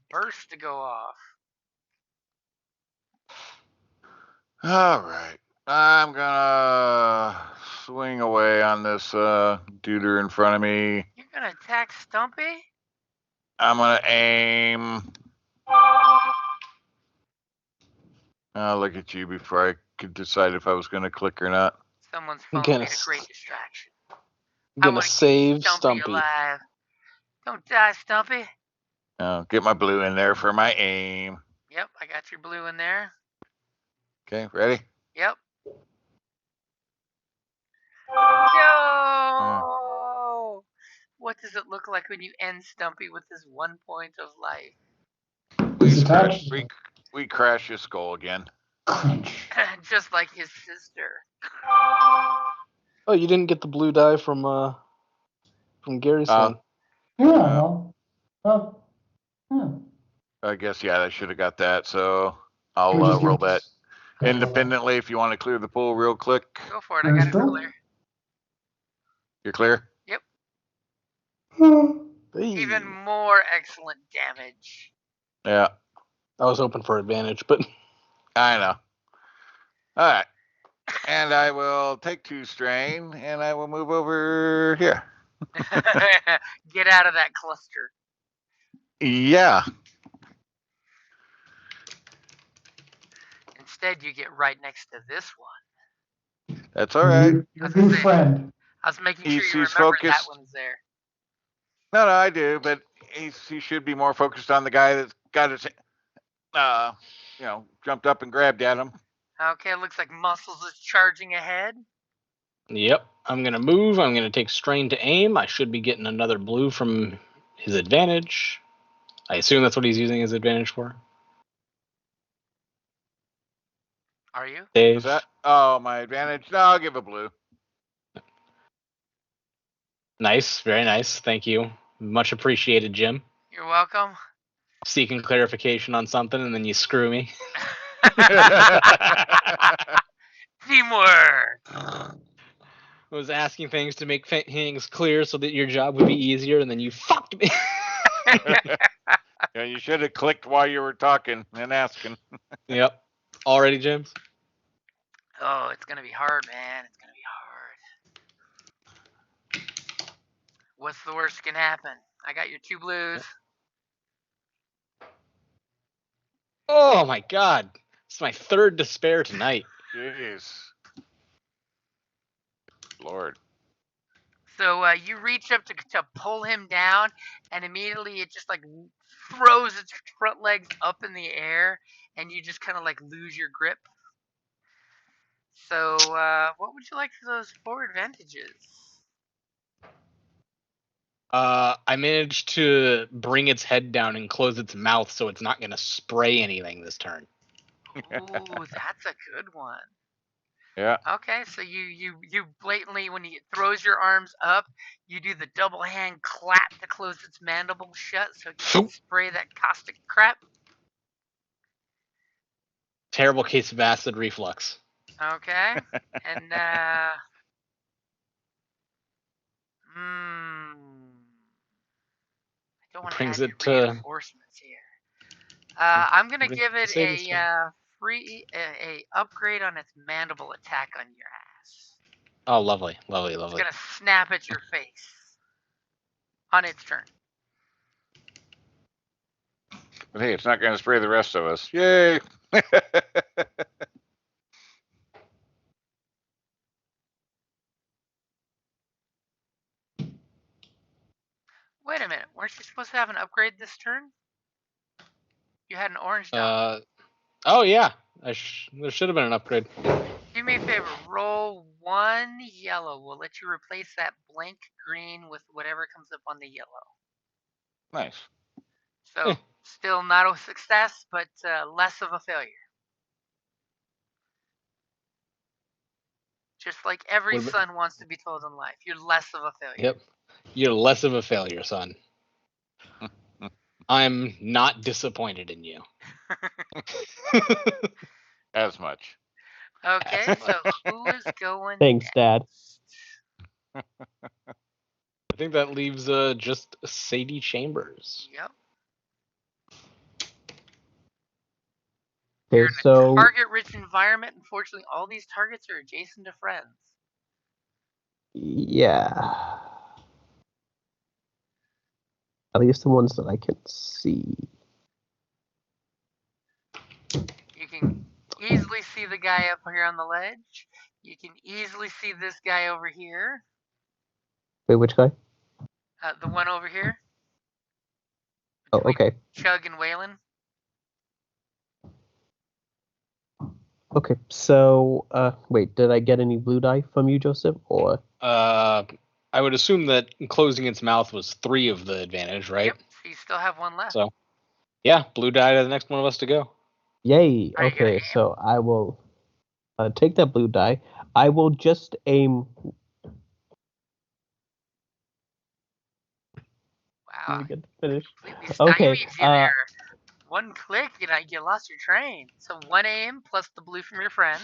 burst to go off. All right. I'm gonna swing away on this duder in front of me. You're gonna attack Stumpy? I'm gonna aim. I'll look at you before I could decide if I was gonna click or not. Someone's phone made a great distraction. I'm gonna save Stumpy. Alive. Don't die, Stumpy. Get my blue in there for my aim. Yep, I got your blue in there. Okay, ready? Yep. No! What does it look like when you end Stumpy with this 1 point of life? We crash his skull again. Just like his sister. Oh, you didn't get the blue die from Gary's thing. I guess, I should have got that, so I'll roll that independently if you want to clear the pool real quick. Go for it, I got it clear. You're clear? Yep. Even more excellent damage. Yeah, I was hoping for advantage, but I know. All right. And I will take 2 strain, and I will move over here. Get out of that cluster. Yeah. Instead, you get right next to this one. That's all right. Your new friend. I was making sure He's you remember that focused. one's there. No, I do, but he should be more focused on the guy that's got his, jumped up and grabbed at him. Okay, it looks like Muscles is charging ahead. yep. I'm gonna move. I'm gonna take strain to aim. I should be getting another blue from his advantage. I assume that's what he's using his advantage for. Are you? Dave. Is that? Oh, my advantage. No, I'll give a blue. Nice, very nice. Thank you. Much appreciated, Jim. You're welcome. Seeking clarification on something and then you screw me. Teamwork. I was asking things to make things clear so that your job would be easier, and then you fucked me. Yeah, you should have clicked while you were talking and asking. Yep. Already, James? Oh, it's gonna be hard, man. It's gonna be hard. What's the worst that can happen? I got your 2 blues. Oh my god. It's my 3rd despair tonight. Jeez. Lord. So you reach up to pull him down, and immediately it just like throws its front legs up in the air, and you just kind of like lose your grip. So what would you like for those 4 advantages? I managed to bring its head down and close its mouth so it's not going to spray anything this turn. Ooh, that's a good one. Yeah. Okay, so you blatantly, when it throws your arms up, you do the double hand clap to close its mandible shut so it can't spray that caustic crap. Terrible case of acid reflux. Okay, and I don't want to Brings add it any to reinforcements here. I'm gonna Brings give it save its a free upgrade on its mandible attack on your ass. Oh, lovely, lovely, It's lovely. gonna snap at your face on its turn. But hey, it's not going to spray the rest of us. Yay! Wait a minute, weren't you supposed to have an upgrade this turn? You had an orange dot. Oh yeah, there should have been an upgrade. Do me a favor, roll 1 yellow. We'll let you replace that blank green with whatever comes up on the yellow. Nice. So, still not a success, but less of a failure. Just like every son wants to be told in life, you're less of a failure. Yep. You're less of a failure, son. I'm not disappointed in you. As much. Okay, so who is going Thanks, Dad. I think that leaves just Sadie Chambers. Yep. Okay, You're in a target-rich environment. Unfortunately, all these targets are adjacent to friends. Yeah. At least the ones that I can see. You can easily see the guy up here on the ledge. You can easily see this guy over here. Wait, which guy? The one over here. Oh, okay. Chug and Waylon. Okay, so, wait, did I get any blue die from you, Joseph, or? I would assume that closing its mouth was 3 of the advantage, right? Yep, so you still have 1 left. So, yeah, blue die to the next one of us to go. Yay, Are you gonna okay, aim? so I will take that blue die. I will just aim. Wow. Let me get to finish. Completely stymied Okay, you there. 1 click, you lost your train. So 1 aim plus the blue from your friend.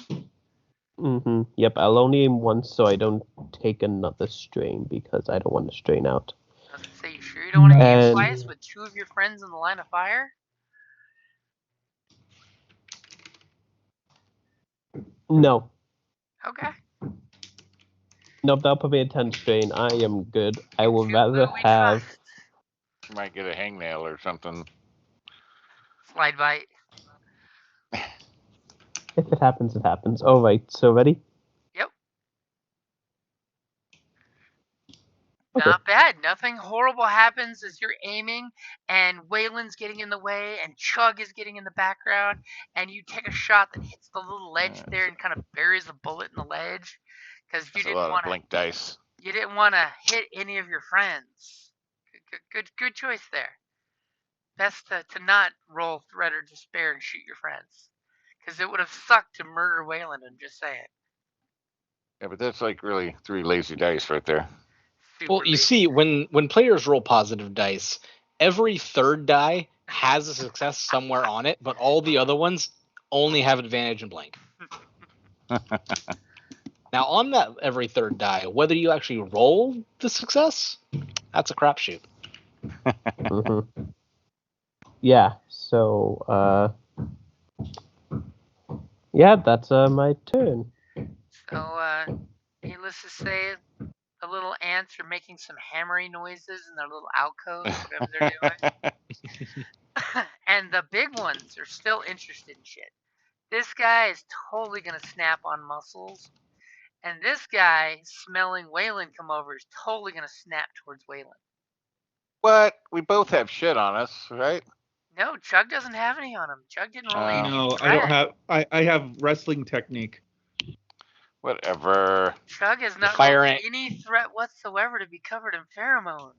Yep, I'll only aim once so I don't take another strain because I don't want to strain out. I was gonna say You don't want to aim And- twice with two of your friends in the line of fire? No. Okay. Nope, that'll put me at 10 strain. I am good. I would Two rather who we have... trust. You might get a hangnail or something. Slide bite. If it happens, it happens. Alright, so ready? Yep. Okay. Not bad. Nothing horrible happens as you're aiming, and Waylon's getting in the way, and Chug is getting in the background, and you take a shot that hits the little ledge there and kind of buries the bullet in the ledge, because you That's a lot didn't of want to. blink dice. You didn't want to hit any of your friends. Good choice there. Best to not roll threat or despair and shoot your friends, because it would have sucked to murder Waylon. I'm just saying. Yeah, but that's like really 3 lazy dice right there. Super Well, you lazy. see, when players roll positive dice, every third die has a success somewhere on it, but all the other ones only have advantage and blank. Now, on that every third die, whether you actually roll the success, that's a crapshoot. Mm-hmm. Yeah, so, yeah, that's my turn. So, needless to say, the little ants are making some hammering noises in their little alcoves, whatever they're doing. And the big ones are still interested in shit. This guy is totally gonna snap on muscles. And this guy, smelling Waylon come over, is totally gonna snap towards Waylon. What? We both have shit on us, right? No, Chug doesn't have any on him. Chug didn't roll any No, threat. I don't have. I have wrestling technique. Whatever. Chug has not fire rolled ant- any threat whatsoever to be covered in pheromones.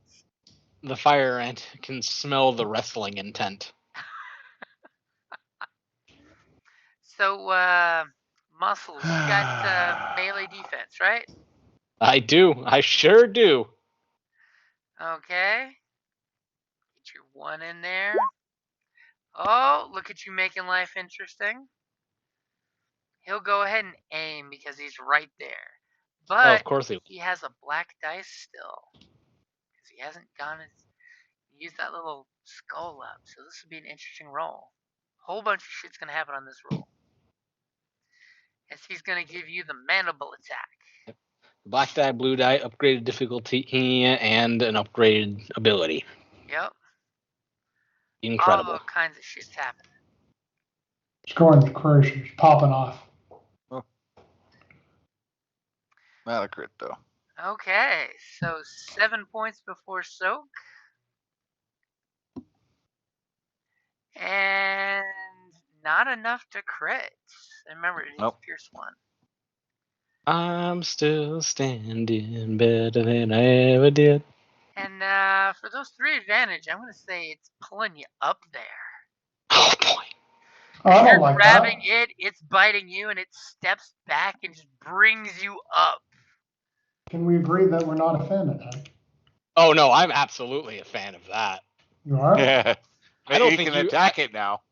The fire ant can smell the wrestling intent. So, muscles, you got melee defense, right? I do. I sure do. Okay. Get your 1 in there. Oh, look at you making life interesting. He'll go ahead and aim because he's right there. But Oh, of course he will. he has a black dice still. Because he hasn't gone and used that little skull up. So this would be an interesting roll. Whole bunch of shit's going to happen on this roll. As he's going to give you the mandible attack. Black die, blue die, upgraded difficulty, and an upgraded ability. Yep. Incredible. All kinds of shit's happening. Scoring crucial, popping off. Not a crit, though. Okay, so 7 points before soak. And not enough to crit. And remember, it is Nope. Pierce 1. I'm still standing better than I ever did. And for those 3 advantage, I'm going to say it's pulling you up there. Oh boy. Oh, I You're don't like grabbing that. it, it's biting you, and it steps back and just brings you up. Can we agree that we're not a fan of that? Oh no, I'm absolutely a fan of that. You are? Yeah. I don't You think can you- attack it now.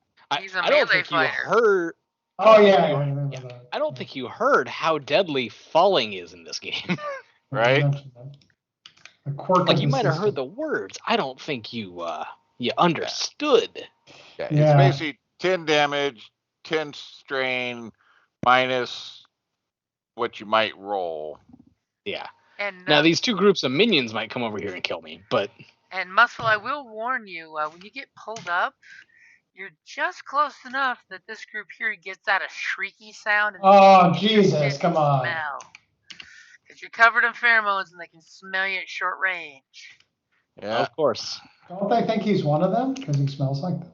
He's a I don't melee think fighter. you heard. Oh, yeah. I Yeah. remember that. I don't think you heard how deadly falling is in this game. Right? You mentioned that. The quirk Like of you the might have system. heard the words. I don't think you understood. Yeah, Yeah. it's basically 10 damage, 10 strain, minus what you might roll. Yeah. And Now these 2 groups of minions might come over here and kill me, but and Muscle, I will warn you, when you get pulled up, you're just close enough that this group here gets out a shrieky sound. And Oh, Jesus, come on. Smell. Because you're covered in pheromones and they can smell you at short range. Yeah. of course. Don't they think he's one of them? Because he smells like them.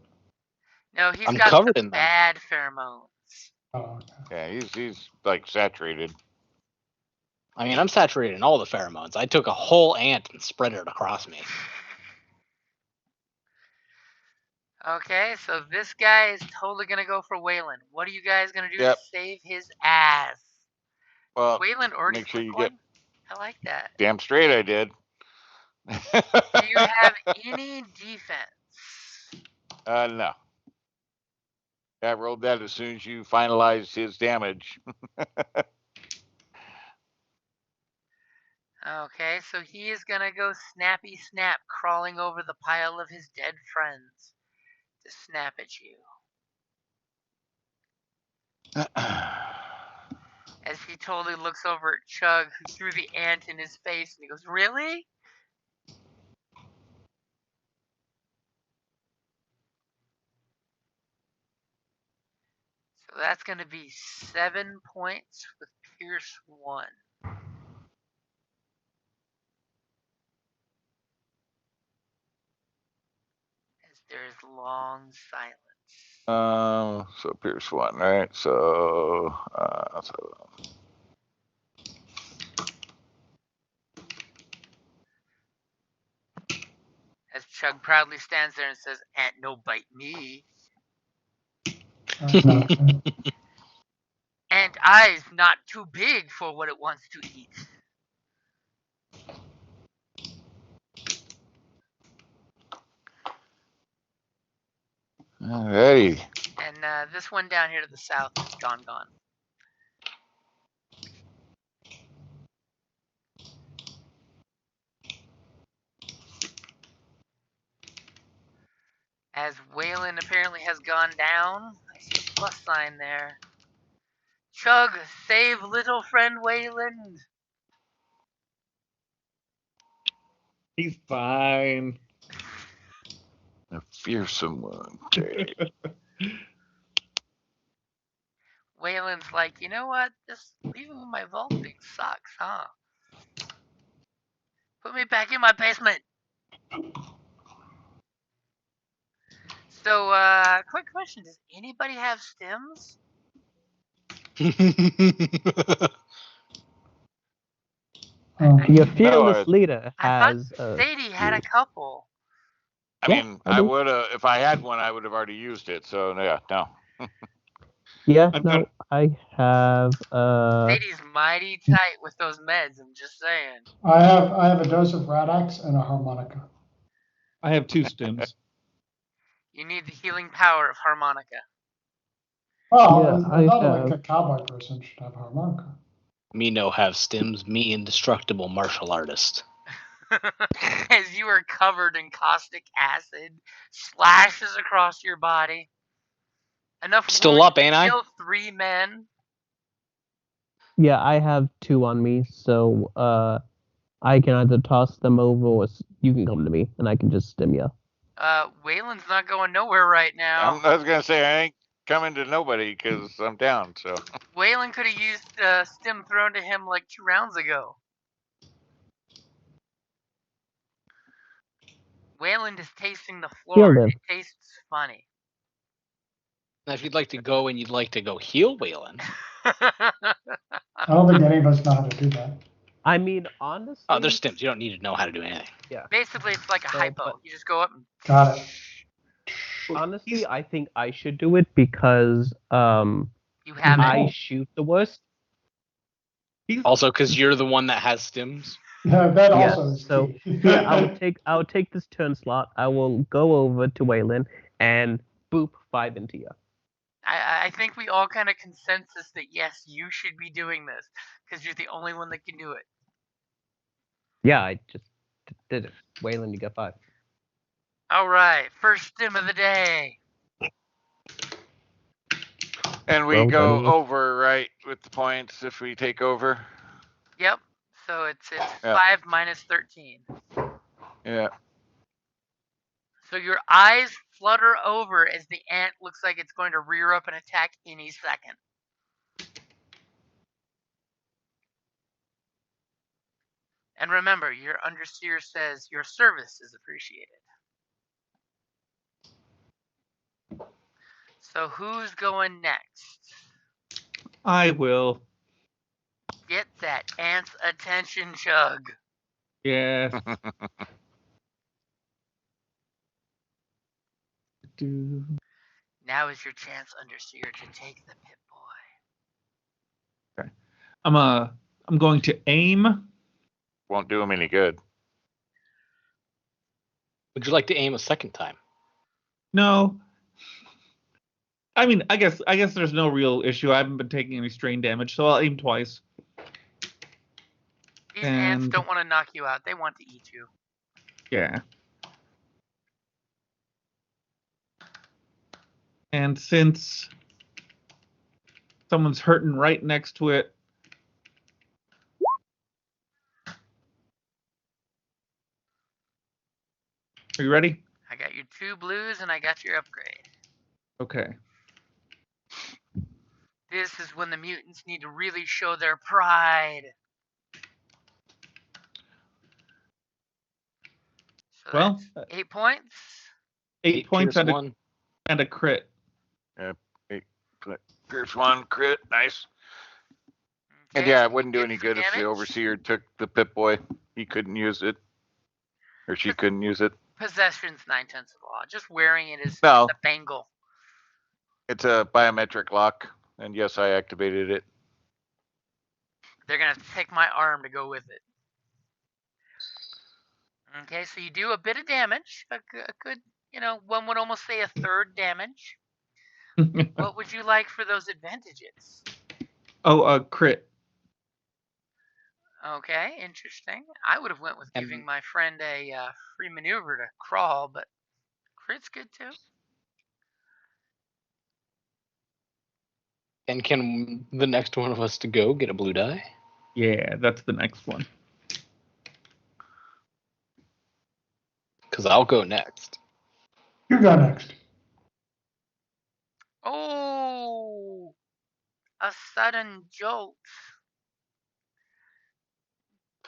No, he's I'm got covered the in them. bad pheromones. Oh, okay. Yeah, he's like saturated. I mean, I'm saturated in all the pheromones. I took a whole ant and spread it across me. Okay, so this guy is totally gonna go for Waylon. What are you guys gonna do Yep. to save his ass? Well, Waylon already make sure took you one? get I like that. damn straight I did. Do you have any defense? No. I rolled that as soon as you finalized his damage. Okay, so he is gonna go snappy snap, crawling over the pile of his dead friends to snap at you. As he totally looks over at Chug, who threw the ant in his face, and he goes, "Really?" So that's going to be 7 points with Pierce 1. As there is long silence. So Pierce 1, right? So As Chug proudly stands there and says, "Ant no bite me." No. Ant eyes not too big for what it wants to eat. alrighty. And this one down here to the south is gone. As Waylon apparently has gone down, I see a plus sign there. Chug, save little friend Wayland. He's fine. A fearsome one. Wayland's like, you know what? This leaving my vault thing sucks, huh? Put me back in my basement. So, quick question: does anybody have stims? Your No, fearless leader I thought has. Sadie had a couple. I Yeah, mean, I I do. would have, if I had one, I would have already used it. So yeah, no. Yeah, I've no, got- I have. Sadie's mighty tight with those meds. I'm just saying. I have a dose of Radax and a harmonica. I have 2 stims. You need the healing power of harmonica. Well, Yeah, I thought have. like a cowboy person should have a harmonica. Me no have stims. Me indestructible martial artist. As you are covered in caustic acid, slashes across your body. Enough Still wounds up, to ain't I? kill 3 men. Yeah, I have 2 on me, so I can either toss them over or you can come to me and I can just stim you. Wayland's not going nowhere right now. I was gonna say I ain't coming to nobody because I'm down. So Wayland could have used stim thrown to him like 2 rounds ago. Wayland is tasting the floor. Heal him. It tastes funny. Now, if you'd like to go and you'd like to go heal Waylon. I don't think any of us know how to do that. I mean, honestly. Oh, there's stims. You don't need to know how to do anything. Yeah. Basically, it's like a So, hypo. but- You just go up and. Got it. Honestly, I think I should do it because You have I it. shoot the worst. Also, because you're the one that has stims. Yeah, that Yeah, also is so key. yeah, I'll take this turn slot. I will go over to Waylon and boop 5 into you. I think we all kind of consensus that yes, you should be doing this because you're the only one that can do it. Yeah, I just did it. Waylon, you got 5. All right, first stim of the day. and we Well, go then- over right with the points if we take over. Yep. So it's Yeah. 5 minus 13. Yeah. So your eyes flutter over as the ant looks like it's going to rear up and attack any second. And remember, your underseer says your service is appreciated. So who's going next? I will. Get that ant's attention, Chug. Yes. Now is your chance, underseer, to take the pit boy. Okay. I'm going to aim. Won't do him any good. Would you like to aim a second time? No. I mean, I guess there's no real issue. I haven't been taking any strain damage, so I'll aim twice. These ants And- don't want to knock you out. They want to eat you. Yeah. And since someone's hurting right next to it, are you ready? I got your 2 blues and I got your upgrade. Okay. This is when the mutants need to really show their pride. So Well, that's 8 points. 8 points Pierce and one. a crit. Pierce 1, crit, nice. Okay, And yeah, so it wouldn't do get any some good if the damage. overseer took the Pip-Boy. He couldn't use it. Or she couldn't use it. Possession's 9/10 of the law. Just wearing it is No. a bangle. It's a biometric lock. And yes, I activated it. They're going to have to take my arm to go with it. Okay, so you do a bit of damage. A good, one would almost say a third damage. What would you like for those advantages? Oh, crit. Okay, interesting. I would have went with giving my friend a free maneuver to crawl, but crit's good too. And can the next one of us to go get a blue die? Yeah, that's the next one. Because I'll go next. You go next. Oh, a sudden jolt.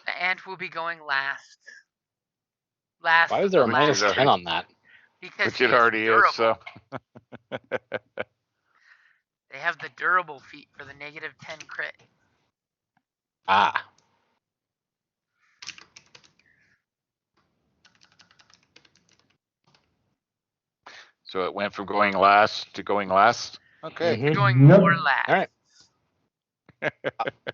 The ant will be going last. Last. Why is there a the minus last. 10 on that? Because Which he it already durable. is, so. They have the durable feat for the -10 crit. Ah. So it went from going last to going last? Okay. Mhm. Going Yep. more last. All right.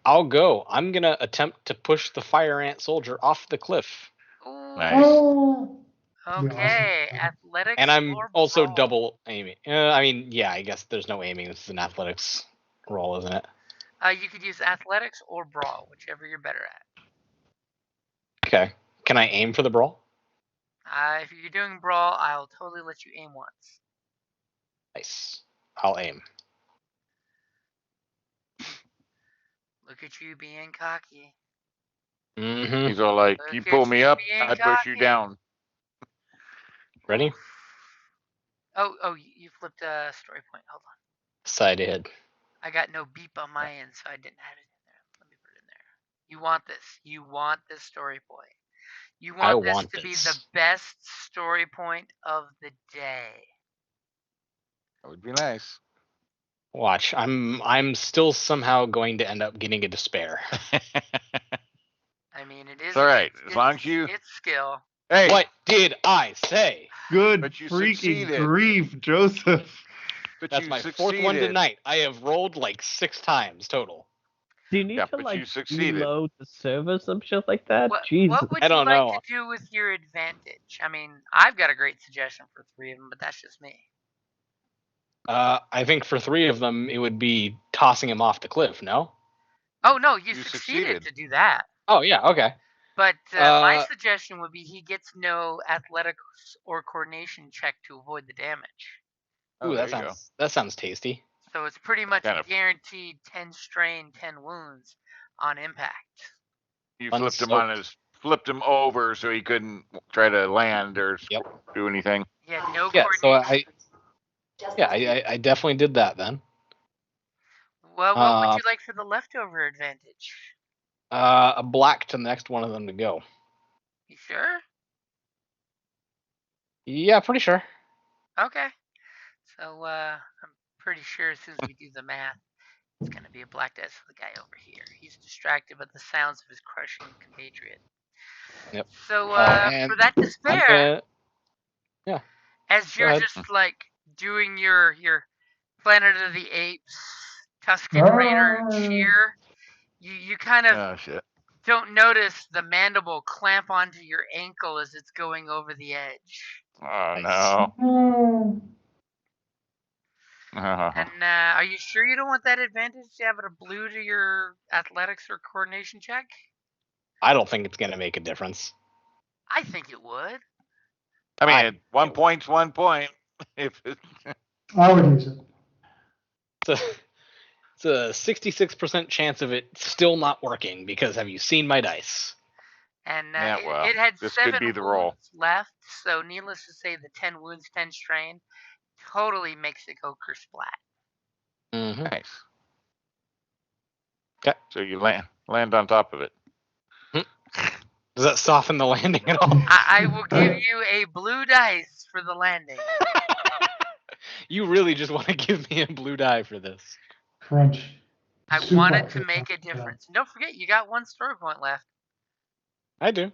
I'll go. I'm going to attempt to push the fire ant soldier off the cliff. Ooh. Nice. Oh. Okay, Awesome. athletics And I'm or also brawl? double aiming. I mean, yeah, I guess there's no aiming. This is an athletics roll, isn't it? You could use athletics or brawl, whichever you're better at. Okay. Can I aim for the brawl? If you're doing brawl, I'll totally let you aim once. Nice. I'll aim. Look at you being cocky. Mm-hmm. He's all like, Look you at pull me you up, being I push you cocky. down. Ready? Oh, you flipped a story point. Hold on. Side ahead. I got no beep on my end, so I didn't have it in there. Let me put it in there. You want this. You want this story point. You I want this want to be this. the best story point of the day. That would be nice. Watch. I'm still somehow going to end up getting a despair. I mean, it is. It's all right. As long as you. It's skill. Hey, What did I say? Good But you freaking succeeded. grief, Joseph. but That's you my succeeded. fourth one tonight. I have rolled like 6 times total. Do you need Yeah, to but like you succeeded. reload the server, some shit like that? What Jesus. would I you don't like know. to do with your advantage? I mean, I've got a great suggestion for 3 of them, but that's just me. I think for 3 of them, it would be tossing him off the cliff. No? Oh no, you You succeeded succeeded. to do that. Oh yeah. Okay. But my suggestion would be he gets no athletics or coordination check to avoid the damage. Oh, Ooh, there that sounds tasty. So it's pretty much Kind of. guaranteed 10 strain, 10 wounds on impact. You Unsoaked. flipped him over so he couldn't try to land or do anything. He had no Yeah. So coordination. I definitely did that then. Well, what would you like for the leftover advantage? A black to the next one of them to go. You sure? Yeah, pretty sure. Okay. So I'm pretty sure as soon as we do the math, it's going to be a black dice for the guy over here. He's distracted by the sounds of his crushing compatriot. Yep. So And for that despair, yeah. as you're just like doing your Planet of the Apes, Tusken Raider cheer, you kind of Oh, shit. don't notice the mandible clamp onto your ankle as it's going over the edge. Oh, Nice. no. And are you sure you don't want that advantage to have a blue to your athletics or coordination check? I don't think it's gonna make a difference. I think it would. I mean, 1 point's 1 point. If it, I would use it. It's a 66% chance of it still not working because have you seen my dice? And Yeah, well, it had this could 7 be the wounds roll. left, so needless to say, the 10 wounds, 10 strain totally makes it go kersplat. Mm-hmm. Nice. Okay. So you land on top of it. Does that soften the landing at all? I will give you a blue dice for the landing. You really just want to give me a blue die for this. Crunch. I Suplex wanted to it. make a difference. And don't forget, you got 1 story point left. I do.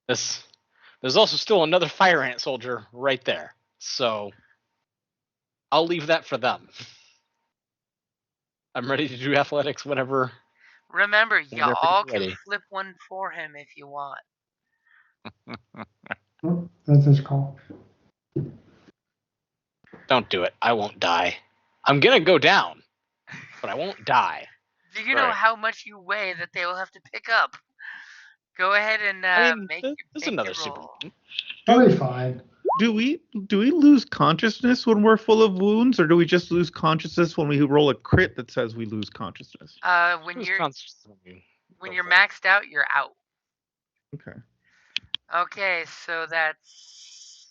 There's also still another fire ant soldier right there. So I'll leave that for them. I'm ready to do athletics whenever. Remember, you Whenever all you're can ready. flip one for him if you want. Oh, that's his call. Don't do it. I won't die. I'm gonna go down, but I won't die. Do you know Right. how much you weigh that they will have to pick up? Go ahead and I mean, make there's your another super. roll. That'll be fine. Do we lose consciousness when we're full of wounds, or do we just lose consciousness when we roll a crit that says we lose consciousness? When Who's you're conscious of you? maxed out, you're out. Okay. Okay, so that's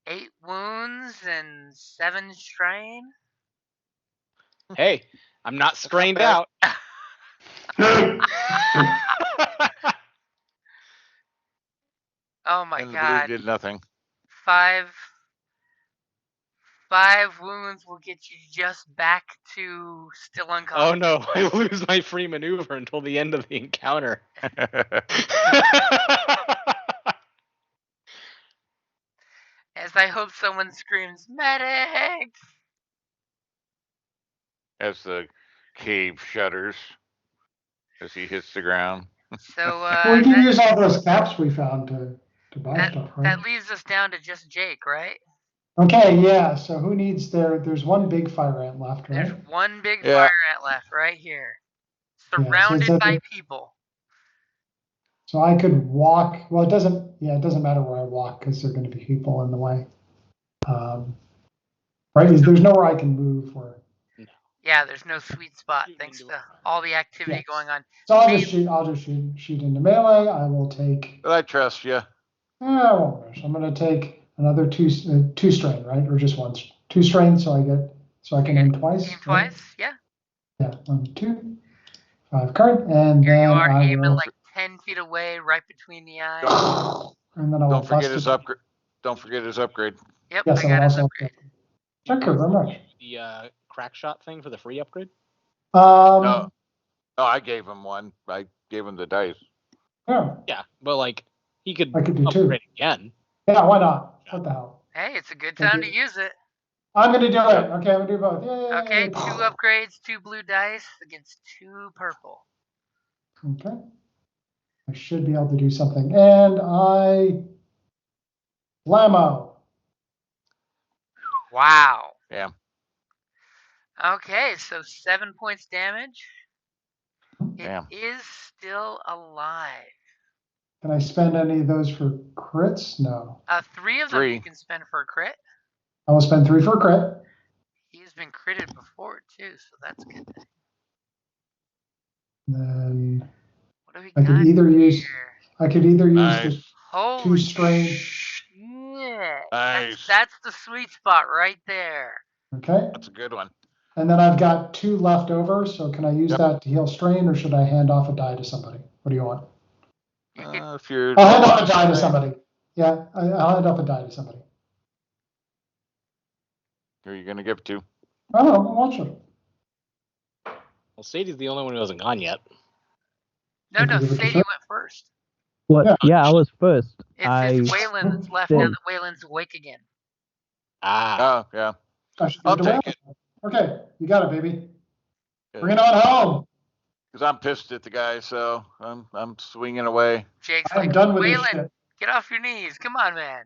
8 wounds and 7 strain. Hey, I'm not strained bad. out. Oh my And the god. blue did nothing. 5 wounds will get you just back to still unconscious. Oh no, I lose my free maneuver until the end of the encounter. As I hope someone screams, medic! As the cave shudders as he hits the ground. So We can use all those caps we found to buy that, stuff, right? that leaves us down to just Jake, right? Okay, yeah. So who needs there's one big fire ant left, right? There's one big Yeah. fire ant left right here. Surrounded so by people. So I could walk. Well, it doesn't matter where I walk because there are going to be people in the way. Right? There's nowhere I can move for. Yeah, there's no sweet spot thanks to all the activity Yes. going on. So I'll just shoot into melee. I will take. But I trust you. I won't rush. I'm going to take another two strain, right? Or just one, 2 strain, so I can aim twice. Aim right? twice, yeah. Yeah, 1, 2, 5 card, and Here then you are I aiming will. like 10 feet away, right between the eyes. And then I will Don't forget bust his it. upgrade. Don't forget his upgrade. Yep, Yes, I I got will his also. upgrade. Thank you very much. The crack shot thing for the free upgrade? No, I gave him one. I gave him the dice. Yeah, Yeah, but like he could I could do 2. upgrade again. Yeah, why not? What the hell? Hey, it's a good time to Okay. use it. I'm gonna do it. Okay, I'm gonna do both. Yay! Okay, 2 upgrades, 2 blue dice against 2 purple. Okay. I should be able to do something. And I blammo. Wow. Yeah. Okay, so 7 points damage. It Damn. is still alive. Can I spend any of those for crits? No. 3 of them 3. you can spend for a crit. I will spend 3 for a crit. He's been critted before too, so that's a good thing. Then What do we I could got either here? use Nice. the Holy 2 strain. shit! Nice. That's the sweet spot right there. Okay. That's a good one. And then I've got 2 left over. So can I use Yep. that to heal strain, or should I hand off a die to somebody? What do you want? If you're I'll hand low off on a die to strain, somebody. Yeah, I'll hand off a die to somebody. who are you going to give it to? I don't know. Watch it. Well, Sadie's the only one who hasn't gone yet. No, I can give it to Sadie Fred. went first. What? Yeah. Yeah, I was first. It's Waylon that's left now that Waylon's awake again. Ah. Oh, yeah. I should I'll give it take away. it. Okay, you got it, baby. Bring it on home. Because I'm pissed at the guy, so I'm swinging away. Jake's I'm like, done with this Waylon, shit. get off your knees. Come on, man.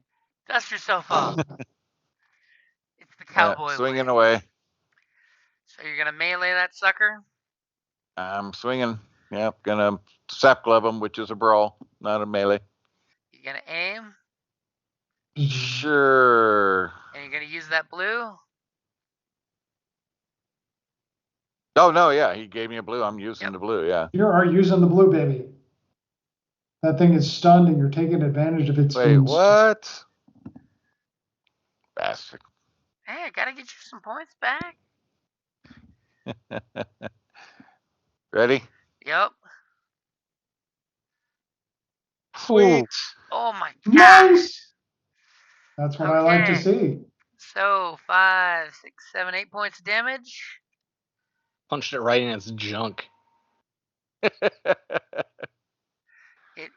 Dust yourself off. It's the cowboy way. Swinging away. So you're going to melee that sucker? I'm swinging. Yep, gonna sap glove him, which is a brawl, not a melee. You gonna aim? Sure. And you're gonna use that blue? Oh no, yeah, he gave me a blue. I'm using the blue. Yeah. You are using the blue, baby. That thing is stunned, and you're taking advantage of its Wait, wounds. what? Bastard. Hey, I gotta get you some points back. Ready? Yep. Sweet. Oh my god. Nice. That's what I like to Okay. see. So 5, 6, 7, 8 points of damage. Punched it right in its junk. It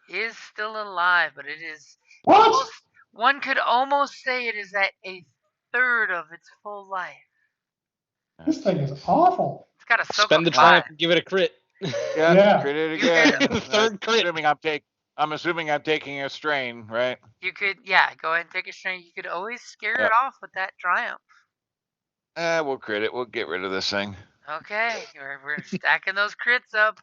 is still alive, but it is What? one could almost say it is at a third of its full life. This thing is awful. It's got a soak Spend the of 5. triumph and give it a crit. Yeah. Crit it You again. could- Third crit. I'm assuming I'm taking a strain, right? You could, yeah, go ahead and take a strain. You could always scare it off with that triumph. We'll crit it. We'll get rid of this thing. Okay, we're stacking those crits up.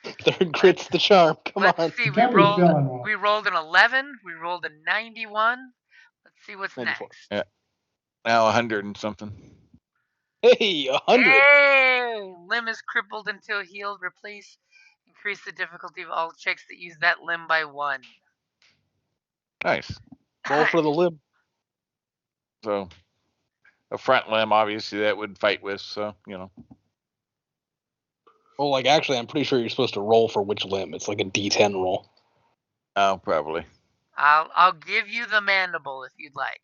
Third crit's the charm. Come on. Let's see, You can't be feeling well. we rolled an 11, we rolled a 91. Let's see what's 94. next. Yeah. Now 100 and something. Hey, 100. Hey! Limb is crippled until healed. Increase the difficulty of all checks that use that limb by 1. Nice. Roll for the limb. So a front limb, obviously, that would fight with. So Oh, like actually, I'm pretty sure you're supposed to roll for which limb. It's like a D10 roll. Oh, probably. I'll give you the mandible if you'd like.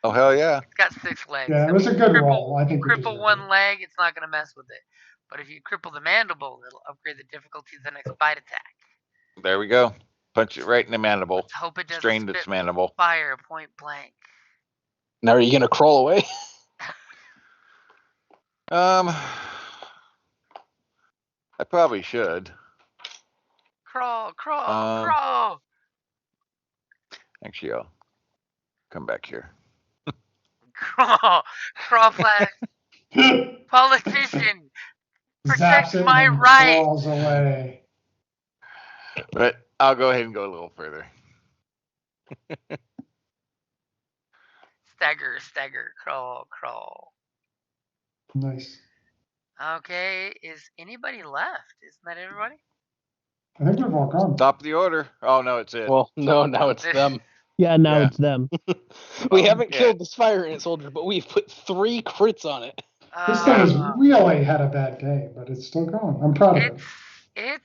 Oh hell yeah. It's got 6 legs. Yeah, it was a good roll. I think we cripple deserve one it. leg, it's not gonna mess with it. But if you cripple the mandible, it'll upgrade the difficulty of the next bite attack. There we go. Punch it right in the mandible. Let's hope it doesn't Strained spit its mandible. fire point blank. Now, are you gonna crawl away? I probably should. Crawl, crawl. Actually, I'll come back here. Crawl, politician, protect Zaps it my and right. crawls away. But I'll go ahead and go a little further. Stagger, crawl. Nice. Okay, is anybody left? Isn't that everybody? I think we've all gone. Top of the order. Oh no, it's it. Well, no, now it's them. Yeah, now Yeah. it's them. We haven't yeah. killed this fire ant soldier, but we've put 3 crits on it. This thing has really had a bad day, but it's still going. I'm proud of it.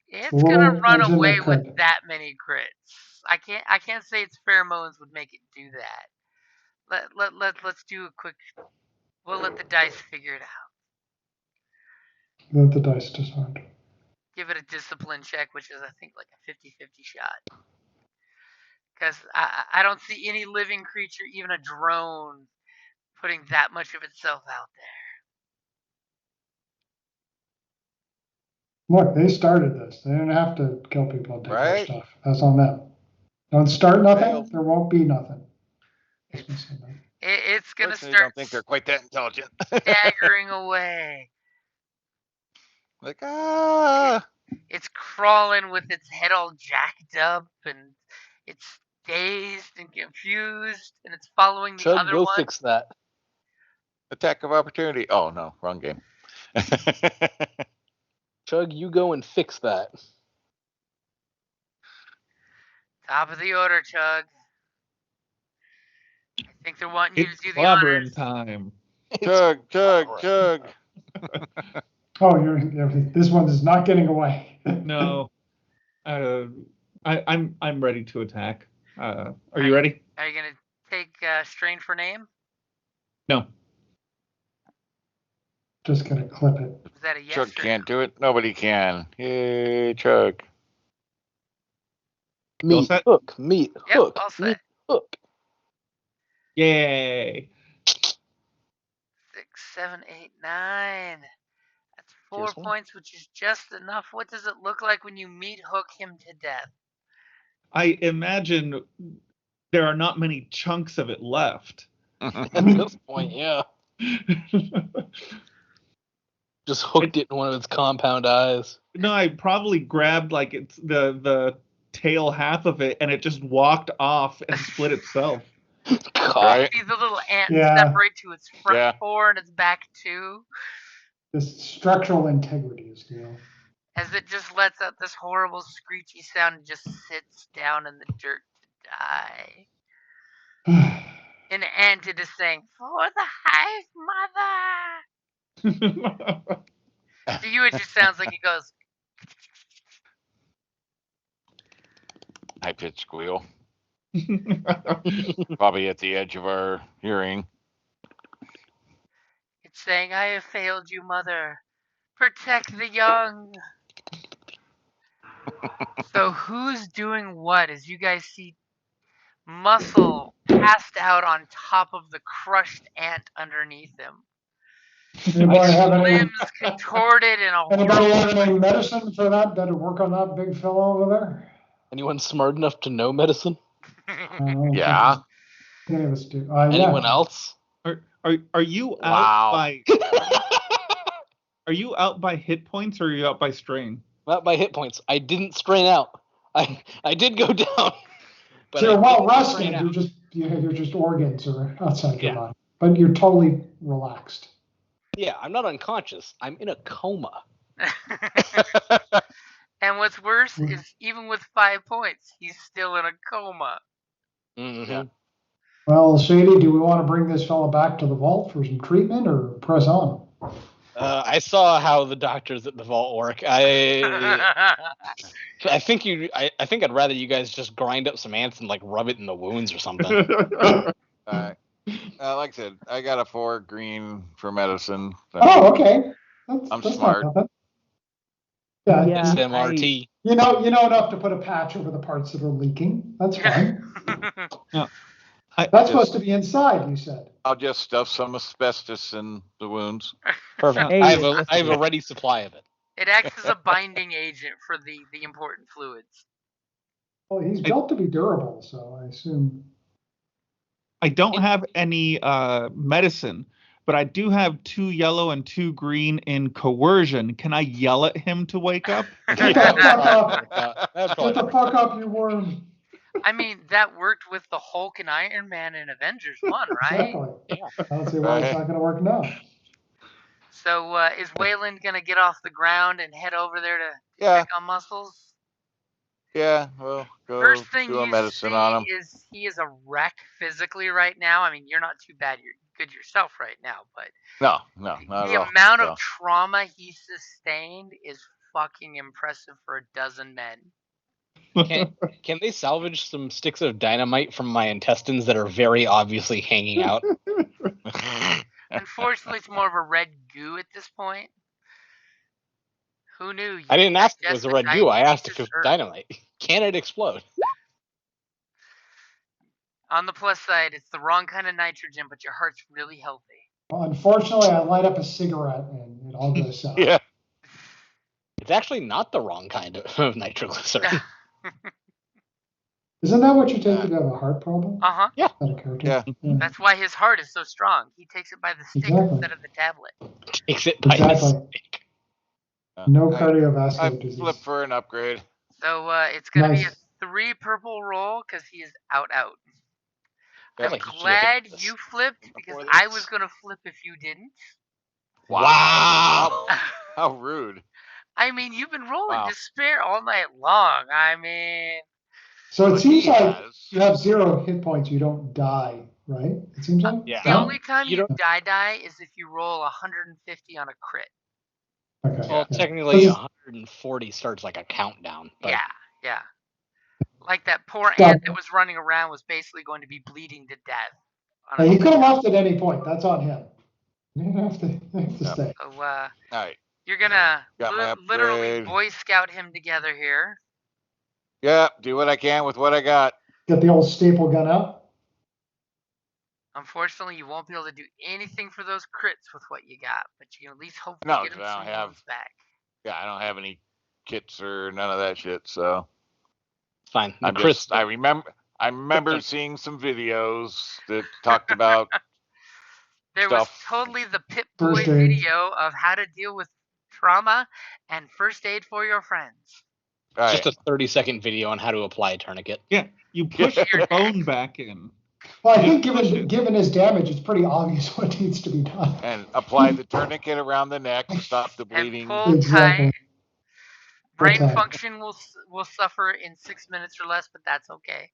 It's a little gonna run engine away that with could. that many crits. I can't say its pheromones would make it do that. Let's do a quick. We'll let the dice figure it out. Let the dice decide. Give it a discipline check, which is I think like a 50-50 shot. Because I don't see any living creature, even a drone, putting that much of itself out there. Look, they started this. They didn't have to kill people and take their Right. stuff. That's on them. Don't start nothing, Failed. there won't be nothing. It's gonna Personally, start don't think they're quite that intelligent. staggering away. Like It's crawling with its head all jacked up, and it's dazed and confused, and it's following the Chug, other go one. fix that. attack of opportunity. Oh no, wrong game. Chug, you go and fix that. Top of the order, Chug. I think they're wanting you It's to do the honors. clobbering time. Chug. Oh, this one is not getting away. No, I'm ready to attack. Are you ready? Are you gonna take strain for name? No. Just gonna clip it. Is that a yes? Chug or can't no? do it. Nobody can. Yay, Chug. Meat, set? hook, meat, Yep, hook, all set. meat, hook. Yay! 6, 7, 8, 9. That's 4 Just one. points, which is just enough. What does it look like when you meat hook him to death? I imagine there are not many chunks of it left. At this point, yeah. Just hooked it in one of its compound eyes. No, I probably grabbed like it's the tail half of it, and it just walked off and split itself. God. Right? See the little ant Yeah. separate to its front Yeah. 4 and its back 2, This structural integrity is real. as it just lets out this horrible screechy sound and just sits down in the dirt to die. An ant it is saying, "For the hive mother." To you, it just sounds like it goes. High pitched squeal. Probably at the edge of our hearing. It's saying, "I have failed you, mother. Protect the young." So who's doing what? As you guys see, Muscle passed out on top of the crushed ant underneath him. Anybody have any? Limbs contorted in a Anybody horrible. have any medicine for that? That'd work on that big fellow over there? Anyone smart enough to know medicine? I don't Yeah. think any of us do. Anyone Yeah. else? Are you out Wow. by? Are you out by hit points or are you out by strain? Not by hit points. I didn't strain out. I did go down. But So you're I well didn't rested. strain You're out. Just organs are outside your Yeah. body, but you're totally relaxed. Yeah, I'm not unconscious. I'm in a coma. And what's worse is, even with 5 points, he's still in a coma. Mm-hmm. Yeah. Well, Shady, do we want to bring this fella back to the vault for some treatment or press on? I saw how the doctors at the vault work. I think I think I'd rather you guys just grind up some ants and like rub it in the wounds or something. Like I said, I got a 4 green for medicine. So Oh, okay. I'm That's smart. Not bad. Yeah, Yeah. SMRT. you know enough to put a patch over the parts that are leaking. That's fine. That's supposed to be inside, you said. I'll just stuff some asbestos in the wounds. Perfect. Hey, I have a ready supply of it. It acts as a binding agent for the important fluids. Well, he's built to be durable, so I assume. I don't have any medicine, but I do have 2 yellow and 2 green in coercion. Can I yell at him to wake up? Get the fuck up! That's Get the fuck up, you worm! I mean, that worked with the Hulk and Iron Man in Avengers 1, right? Exactly. I don't see why it's not going to work now. So is Wayland going to get off the ground and head over there to check on Muscles? Yeah, well, go First thing do a you medicine see on him. is he is a wreck physically right now. I mean, you're not too bad. You're good yourself right now, but No, not at the all. amount So, of trauma he sustained is fucking impressive for a dozen men. Can they salvage some sticks of dynamite from my intestines that are very obviously hanging out? Unfortunately, it's more of a red goo at this point. Who knew? I didn't ask if it digest was a the red goo. I asked if diastasis it was earth. dynamite. Can it explode? On the plus side, it's the wrong kind of nitrogen, but your heart's really healthy. Unfortunately, I light up a cigarette and it all goes south. yeah. It's actually not the wrong kind of nitroglycerin. Isn't that what you take if you have a heart problem? Uh-huh. Yeah. Is that a character? Yeah. That's why his heart is so strong. He takes it by the stick Exactly. instead of the tablet. Takes it by the Exactly. stick. No I cardiovascular disease. flip for an upgrade. So it's going to Nice. be a 3 purple roll because he is out. Feel I'm like you should've glad hit this you flipped because before I this. was going to flip if you didn't. Wow. How rude. I mean, you've been rolling Wow. despair all night long. I mean, So it Well, seems he like has. you have 0 hit points, you don't die, right? It seems like? Yeah. the No? only time You you don't- die is if you roll 150 on a crit. Okay. Well, yeah. technically, This is- 140 starts like a countdown. But Yeah. Like that poor Stop. ant that was running around was basically going to be bleeding to death. Hey, he could have left at any point. That's on him. You didn't have to Yeah. stay. So All right. you're gonna Got my literally upgrade. Boy Scout him together here. Yeah, do what I can with what I got. Get the old staple gun out. Unfortunately, you won't be able to do anything for those crits with what you got, but you can at least hopefully No, get him 'cause I some don't have- wounds back. Yeah, I don't have any kits or none of that shit, so it's fine. The I'm Chris, just I remember seeing some videos that talked about There was stuff. totally the Pip Boy First aid. video of how to deal with trauma and first aid for your friends. Right. Just a 30-second video on how to apply a tourniquet. Yeah, you push Your the neck. bone back in. Well, I Just think push it. given his damage, it's pretty obvious what needs to be done. And apply the tourniquet around the neck to stop the And bleeding. pull Exactly. tight. Brain Pull tight. function will suffer in 6 minutes or less, but that's okay.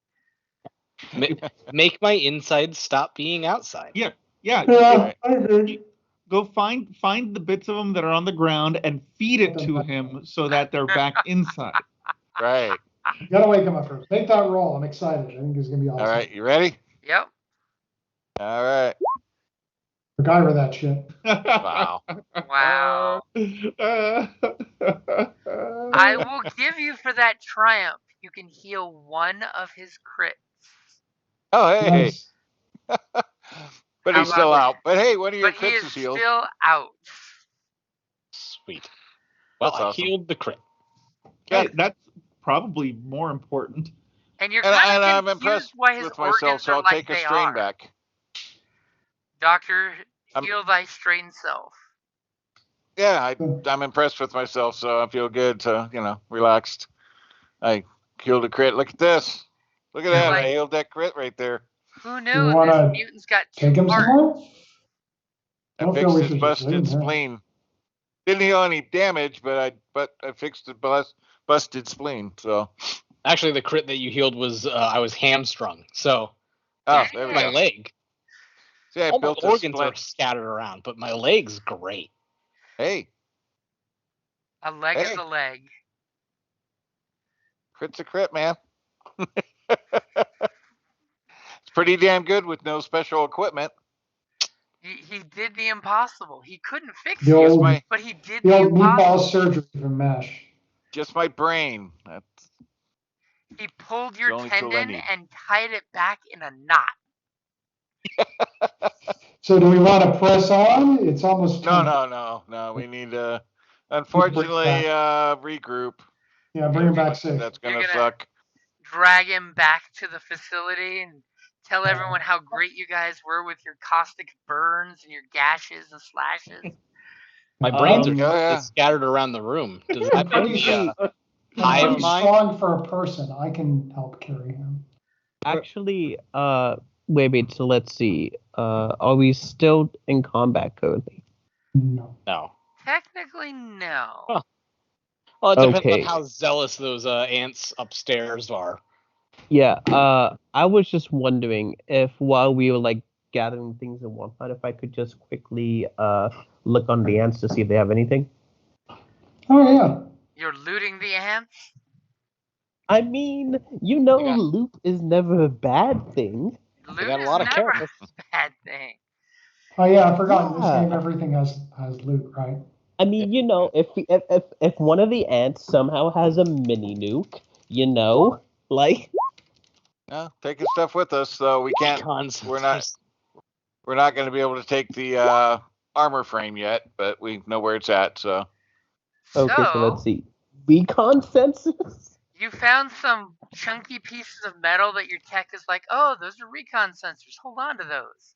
Make my insides stop being outside. Yeah, Yeah, I agree. go find the bits of them that are on the ground and feed it to him so that they're back inside. Right. You gotta wake him up first. Make that roll. I'm excited. I think it's gonna be awesome. All right. You ready? Yep. All right. MacGyver that shit. Wow. Wow. I will give you for that triumph. You can heal one of his crits. Oh, hey. Nice. But How he's still about out. But hey, one of your But he crits is is healed. still out. Sweet. Well, That's I awesome. healed the crit. Hey, that's probably more important. And you're And kind I'm of impressed confused why his with myself, organs so are I'll like take a they strain are. back. Doctor, I'm- heal thy strained self. Yeah, I'm impressed with myself, so I feel good. Relaxed. I killed a crit. Look at this. Look at You're that. like, I healed that crit right there. who You knew this wanna mutant's got take two him parts? somewhere? I Don't feel fixed we his should just leave busted him here. spleen. Didn't heal any damage, but I fixed the busted spleen. So Actually, the crit that you healed was I was hamstrung. So there we my go. leg. See, I All my built a organs are splint. scattered around, but my leg's great. Hey, A leg is Hey. a leg. crit's a crit, man. It's pretty damn good with no special equipment. He did the impossible. He couldn't fix The you, old, but he did the the old meatball impossible. surgery from MASH. Just my brain. That's He pulled the your only tool I tendon need. and tied it back in a knot. So do we want to press on? It's almost No. 10. We need to, unfortunately, regroup. Yeah, bring him back safe. That's You're gonna gonna suck. drag him back to the facility and tell everyone how great you guys were with your caustic burns and your gashes and slashes. My brains are yeah. scattered around the room. Does I'm that pretty make sure. hive I'm pretty mind? strong for a person. I can help carry him. Actually, wait, so let's see. Are we still in combat currently? No. No. Technically, no. Huh. Well, it depends Okay. on how zealous those ants upstairs are. Yeah, I was just wondering if while we were like gathering things and whatnot, if I could just quickly look on the ants to see if they have anything. Oh yeah. You're looting the ants? I mean, They got- loot is never a bad thing. Loot got a is lot of never carrots. a bad thing. Oh yeah. I forgot. In this Yeah. game, everything has loot, right? I mean, if one of the ants somehow has a mini nuke, like No, taking stuff with us, so we can't. Cons. We're not going to be able to take the armor frame yet, but we know where it's at. So okay, so let's see. Recon sensors? You found some chunky pieces of metal that your tech is like, oh, those are recon sensors. Hold on to those.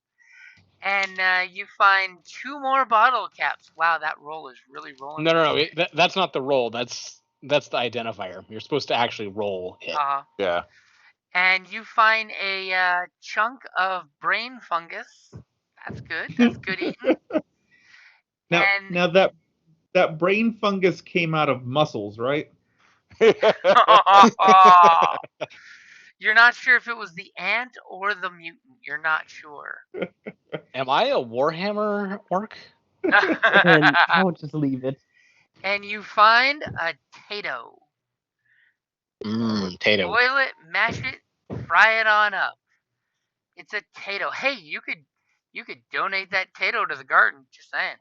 And you find 2 more bottle caps. Wow, that roll is really rolling. No. That's not the roll. That's the identifier. You're supposed to actually roll it. yeah. And you find a chunk of brain fungus. That's good. That's good eating. Now that brain fungus came out of muscles, right? You're not sure if it was the ant or the mutant. You're not sure. Am I a Warhammer orc? And I'll just leave it. And you find a tato. Tato. Boil it, mash it, fry it on up. It's a tato. Hey, you could donate that tato to the garden. Just saying.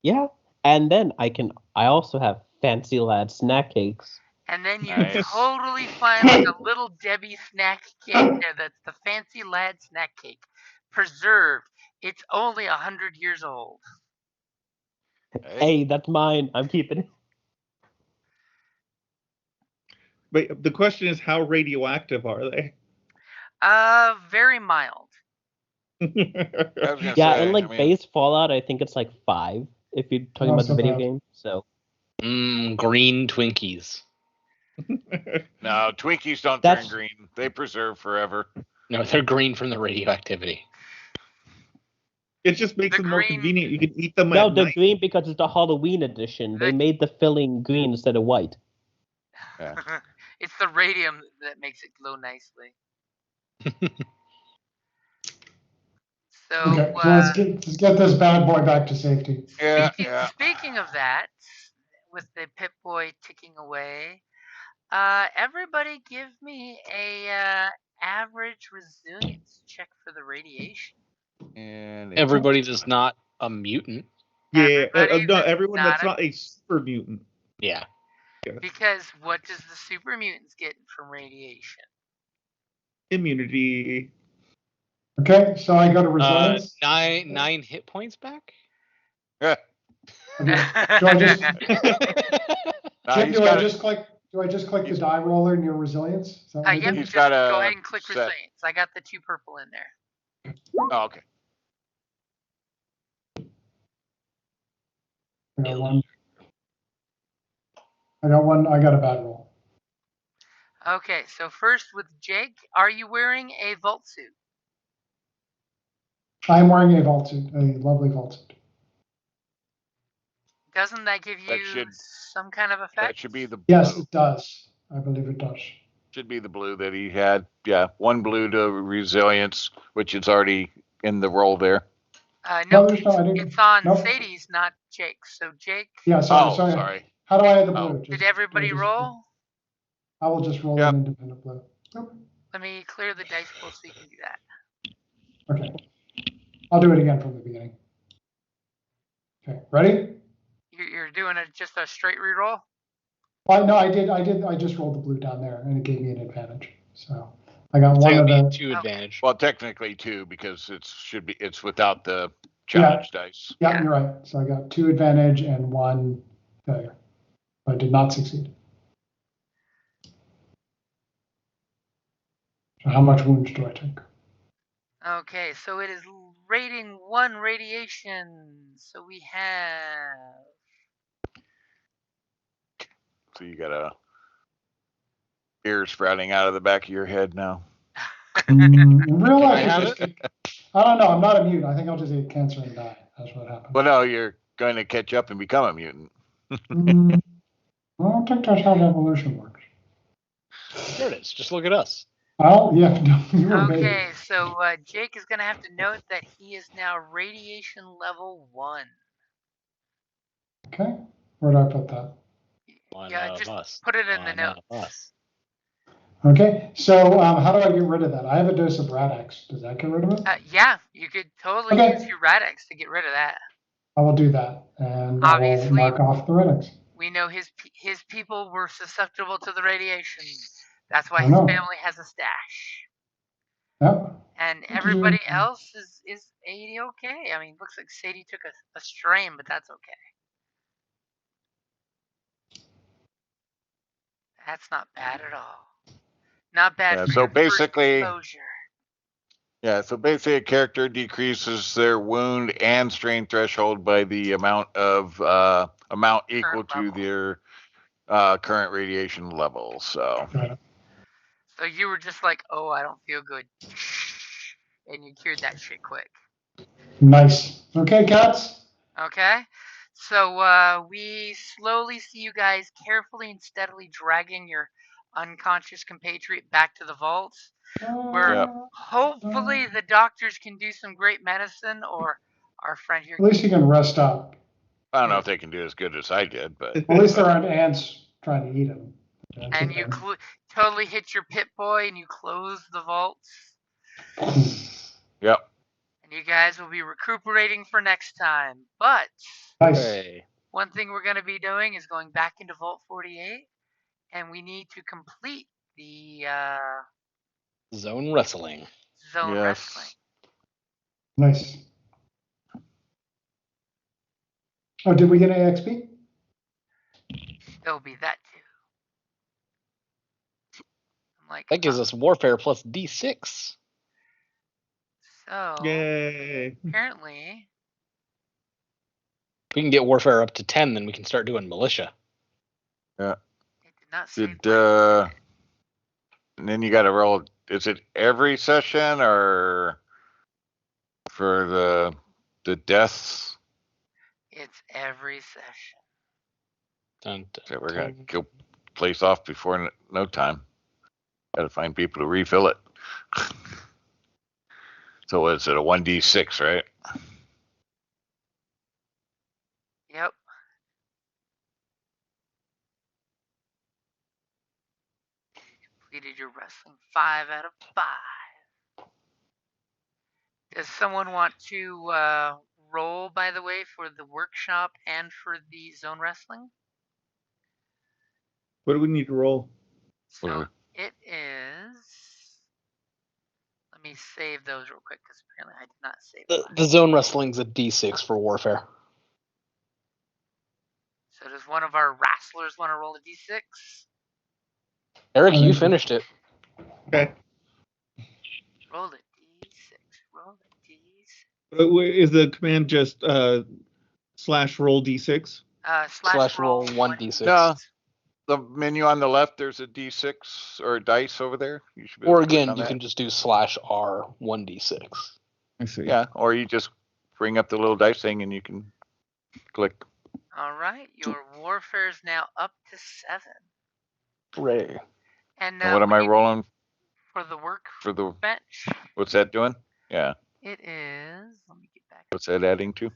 Yeah, and then I also have fancy lad snack cakes. And then you Nice. totally find like a little Debbie snack cake there. That's the fancy lad snack cake, preserved. It's only 100 years old. Hey, that's mine. I'm keeping it. But the question is, how radioactive are they? Very mild. I was gonna Yeah, say, and like I mean, base Fallout, I think it's like 5 if you're talking Not about so the video bad. game. So Green Twinkies. no, Twinkies don't That's- turn green. They preserve forever. No, they're green from the radioactivity. It just makes The it more green- convenient. You can eat them no, at they're night. green because it's the Halloween edition. They made the filling green instead of white. Yeah. It's the radium that makes it glow nicely. So, Okay, so let's get this bad boy back to safety. speaking of that, with the Pip-Boy ticking away, everybody give me a average resilience check for the radiation. And Everybody that's not a mutant. Yeah, Everybody no, that's everyone not that's a- not a super mutant. Yeah. Because what does the super mutants get from radiation? Immunity. Okay, so I go to resilience. 9 hit points back. Okay. Do I just Jim, he's do I got just click the die roller in your resilience? Is that what I Yep, do? He's just got go a ahead and click set. resilience. I got the 2 purple in there. Oh, okay. I got one. I got a bad roll. Okay, so first with Jake, are you wearing a vault suit? I'm wearing a vault suit, a lovely vault suit. Doesn't that give you some kind of effect? That should be the blue. Yes, it does. I believe it does. Should be the blue that he had. Yeah, 1 blue to resilience, which is already in the roll there. No, there's no, I didn't. it's on Nope. Sadie's, not Jake's. So Jake. Yeah, sorry. How do I add the blue? Did everybody roll? I will just roll an independent blue. Nope. Let me clear the dice pool so you can do that. Okay. I'll do it again from the beginning. Okay, ready? You're doing just a straight reroll? No, I did. I just rolled the blue down there, and it gave me an advantage. So I got one of the 2 advantage. Well, technically 2 because it's without the challenge dice. Yeah, you're right. So I got 2 advantage and 1 failure. I did not succeed. So how much wounds do I take? Okay, so it is rating 1 radiation. So we have. So you got a ear sprouting out of the back of your head now. In real life, I have I don't know. I'm not a mutant. I think I'll just get cancer and die. That's what happens. Well, no, you're going to catch up and become a mutant. I don't think that's how evolution works. There it is. Just look at us. Oh, yeah. You were made. Okay, so Jake is going to have to note that he is now radiation level 1. Okay. Where do I put that? Just put it in the notes. Okay. So how do I get rid of that? I have a dose of Rad-X. Does that get rid of it? Yeah, you could totally use your Rad-X to get rid of that. I will do that, and Obviously, I will mark off the Rad-X. We know his people were susceptible to the radiation. That's why his family has a stash. Yep. And everybody else is A-okay. I mean, looks like Sadie took a strain, but that's okay. That's not bad at all. Not bad for so your basically, first exposure. Yeah, so basically a character decreases their wound and strain threshold by the amount equal to their current radiation level. So you were just like, oh, I don't feel good. And you cured that shit quick. Nice. Okay, cats. Okay. So we slowly see you guys carefully and steadily dragging your unconscious compatriot back to the vaults, where hopefully the doctors can do some great medicine, or our friend here. At least you can rest up. I don't know if they can do as good as I did, but at least there aren't ants trying to eat him. And you totally hit your Pip-Boy and you close the vaults. Yep. And you guys will be recuperating for next time. But one thing we're going to be doing is going back into Vault 48, and we need to complete the zone wrestling. Wrestling. Nice. Oh, did we get an XP? There'll be that too. That gives us warfare plus D6. So Yay. apparently, If we can get warfare up to 10, then we can start doing militia. Yeah. it did not say. And then you got to roll. Is it every session or for the deaths? It's every session. Dun, dun, So we're gonna dun. kill place off before no time. Got to find people to refill it. So is it a 1d6, right? Yep. Completed your wrestling 5 out of 5. Does someone want to roll, by the way, for the workshop and for the zone wrestling? What do we need to roll? So it is. Let me save those real quick because apparently I did not save The zone wrestling's a d6 for warfare. So does one of our wrestlers want to roll a d6? Eric, you finished it. Okay. Roll a d6. Roll a d6. Is the command just slash roll d6? Slash roll 1d6. No, the menu on the left, there's a d6 or a dice over there. You should be able Or to click again, on you that. can just do slash r 1d6. I see. Yeah, or you just bring up the little dice thing and you can click. All right, your warfare is now up to 7. Hooray. And what am I rolling for the work for the? bench? What's that doing? Yeah. It is. Let me get back. What's that adding to?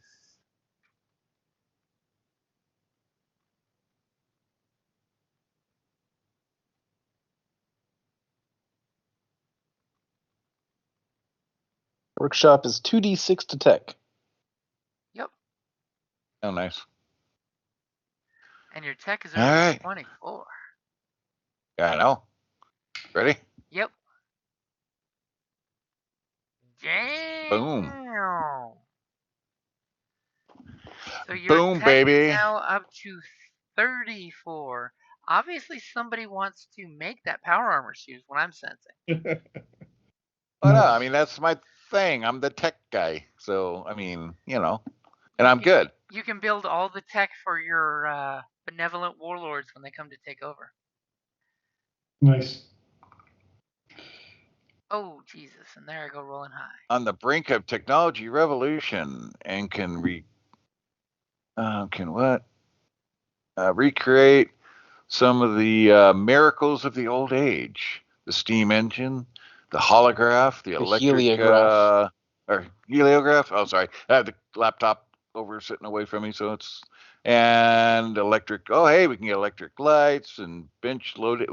Workshop is 2d6 to tech. Yep. Oh, nice. And your tech is All already right. 24. Yeah, I know. Ready? Yep. Damn. Boom. So your Boom, tech baby. is now up to 34. Obviously, somebody wants to make that power armor suit. Is what I'm sensing. Oh, no, I mean, that's my thing. I'm the tech guy. So, I mean, and I'm good. You can build all the tech for your benevolent warlords when they come to take over. Nice. Oh, Jesus. And there I go rolling high. On the brink of technology revolution and can recreate some of the miracles of the old age. The steam engine, the holograph, the electric heliograph. or heliograph. Oh, sorry. I have the laptop over sitting away from me, so it's and electric. Oh, hey, we can get electric lights and bench loaded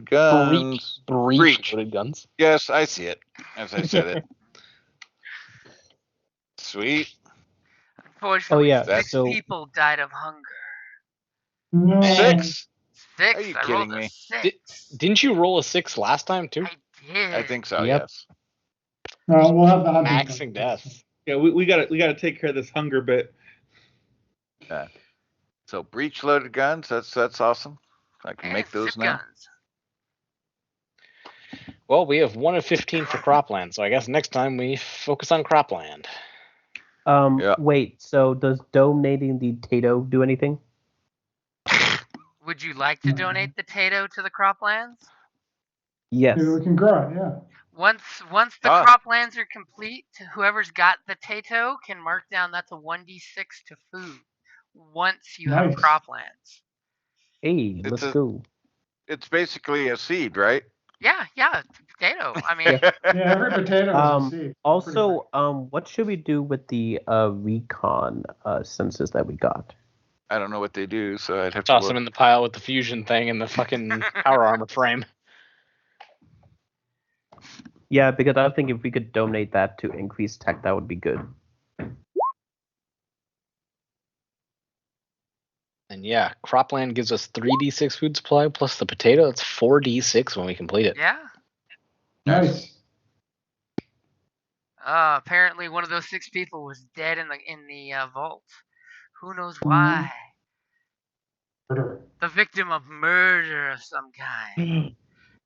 guns. Breech loaded guns. Yes, I see it as I said it. Sweet. Unfortunately, yeah, 6 so- people died of hunger. No. 6? 6? Are you I kidding rolled a me? 6. Didn't you roll a 6 last time, too? I did. I think so, Yep. yes. We'll have the hunting. Maxing deaths. Yeah, we gotta take care of this hunger bit. Yeah. So breech loaded guns, that's awesome. I can make those zip now. guns. Well, we have 1 of 15 for cropland, so I guess next time we focus on cropland. Yeah. Wait, so does donating the Tato do anything? Would you like to donate the Tato to the croplands? Yes. Maybe we can grow it, yeah. Once the croplands are complete, whoever's got the Tato can mark down that's a 1d6 to food. Once you have Nice. croplands. Hey, let's go. It's basically a seed, right? Yeah, potato. I mean, Yeah, every potato is a seed. Also, what should we do with the recon census that we got? I don't know what they do, so I'd have to Toss look. them in the pile with the fusion thing and the fucking power armor frame. Yeah, because I think if we could donate that to increase tech, that would be good. And yeah, cropland gives us 3d6 food supply plus the potato. That's 4d6 when we complete it. yeah. Nice. Apparently one of those 6 people was dead in the vault. Who knows why? Murder. The victim of murder of some kind.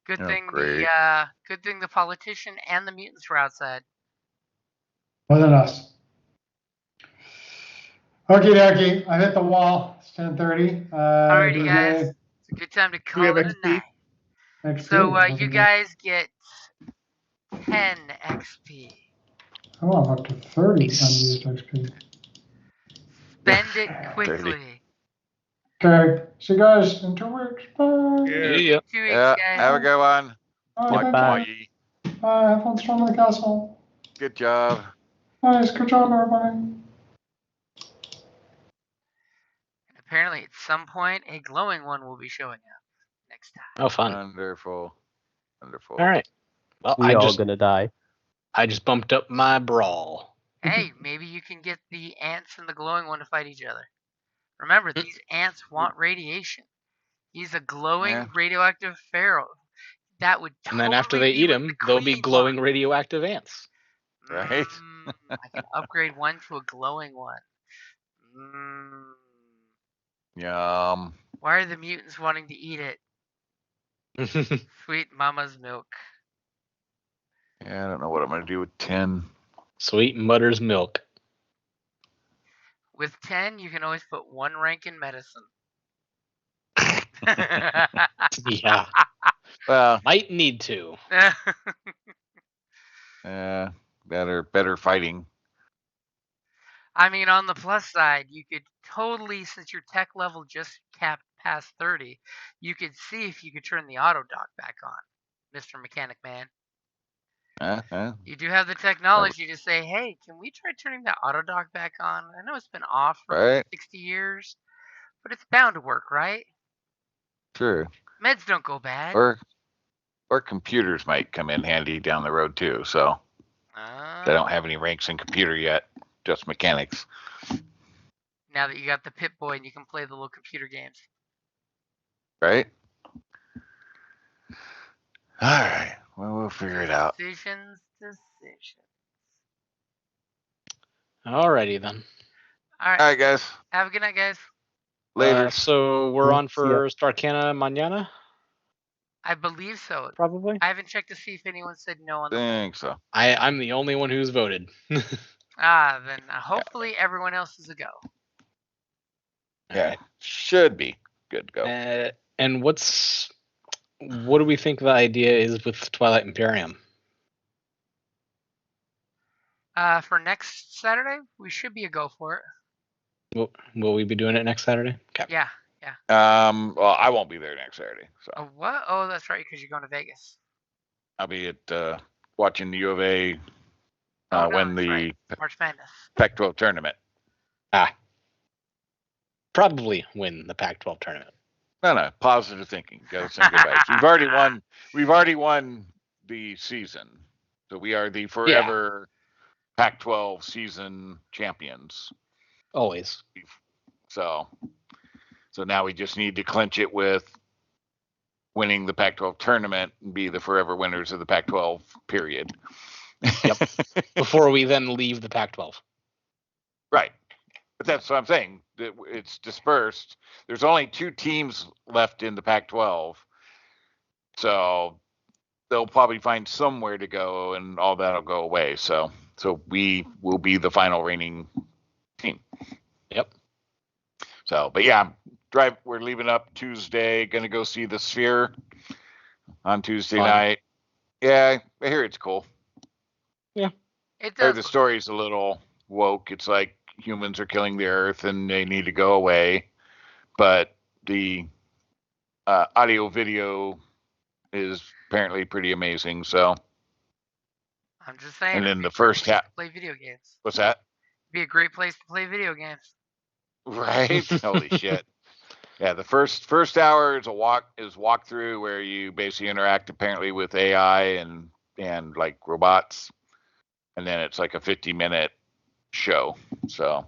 Good thing great. the politician and the mutants were outside. Wasn't us. Okie dokie. I hit the wall. It's 10:30. Alrighty, Who's guys. gonna It's a good time to Do we call have it a XP? night. XP? So How's you it guys get 10 XP. go? Oh, I'm up to 30 Nice. unused XP. Spend it 30. quickly. Okay. See you guys in 2 weeks. Bye. Yeah. 2 weeks, Yeah, guys. have a good one. Bye. Thank Bye. you. Bye. Have fun storming the castle. Good job. Nice. Good job, everybody. Apparently, at some point, a glowing one will be showing up next time. Oh, fun. Wonderful. Wonderful. All right. Well, We all gonna die. I just bumped up my brawl. Hey, maybe you can get the ants and the glowing one to fight each other. Remember, these ants want radiation. He's a glowing Yeah. radioactive pharaoh. That would And totally then after they be eat what him, the they'll be queen glowing wants. radioactive ants. Right? I can upgrade one to a glowing one. Yum. Why are the mutants wanting to eat it? Sweet mama's milk. Yeah, I don't know what I'm going to do with 10. Sweet mother's milk. With 10, you can always put one rank in medicine. Yeah. Well, Might need to. better fighting. I mean, on the plus side, you could totally, since your tech level just capped past 30, you could see if you could turn the auto dock back on, Mr. Mechanic Man. You do have the technology to say, hey, can we try turning that auto dock back on? I know it's been off for Right? 60 years, but it's bound to work, right? Sure. Meds don't go bad. Or computers might come in handy down the road too. So they don't have any ranks in computer yet, just mechanics. Now that you got the Pip-Boy and you can play the little computer games. Right? All right. Well, we'll figure it out. Decisions. Alrighty then. All All right, guys. Have a good night, guys. Later. So we're Yeah, on see ya. for Starcana Mañana, I believe so. probably. I haven't checked to see if anyone said no on the poll. Think so. I'm the only one who's voted. Then hopefully everyone else is a go. Yeah, should be good to go. And what do we think the idea is with Twilight Imperium? For next Saturday, we should be a go for it. Will we be doing it next Saturday? Okay. Yeah. Well, I won't be there next Saturday, so Oh, what? Oh, that's right, because you're going to Vegas. I'll be at watching the U of A Oh, no, win that's the right. March Madness. Pac-12 tournament. Probably win the Pac-12 tournament. No, positive thinking. Got to think about it. We've already won the season, so we are the forever Pac-12 season champions. Always. So now we just need to clinch it with winning the Pac-12 tournament and be the forever winners of the Pac-12 period. Yep. Before we then leave the Pac-12. Right. But that's what I'm saying. It's dispersed. There's only 2 teams left in the Pac-12. So they'll probably find somewhere to go and all that'll go away. So we will be the final reigning team. Yep. So, but yeah, we're leaving up Tuesday, going to go see the Sphere on Tuesday night. Yeah, I hear it's cool. Yeah. It does. The story's a little woke. It's like humans are killing the earth and they need to go away. But the audio video is apparently pretty amazing. So I'm just saying. And then the first half. Play video games. What's that? Be a great place to play video games. Right? Holy shit. Yeah, the first hour is walkthrough where you basically interact apparently with AI and like robots. And then it's like a 50-minute show. So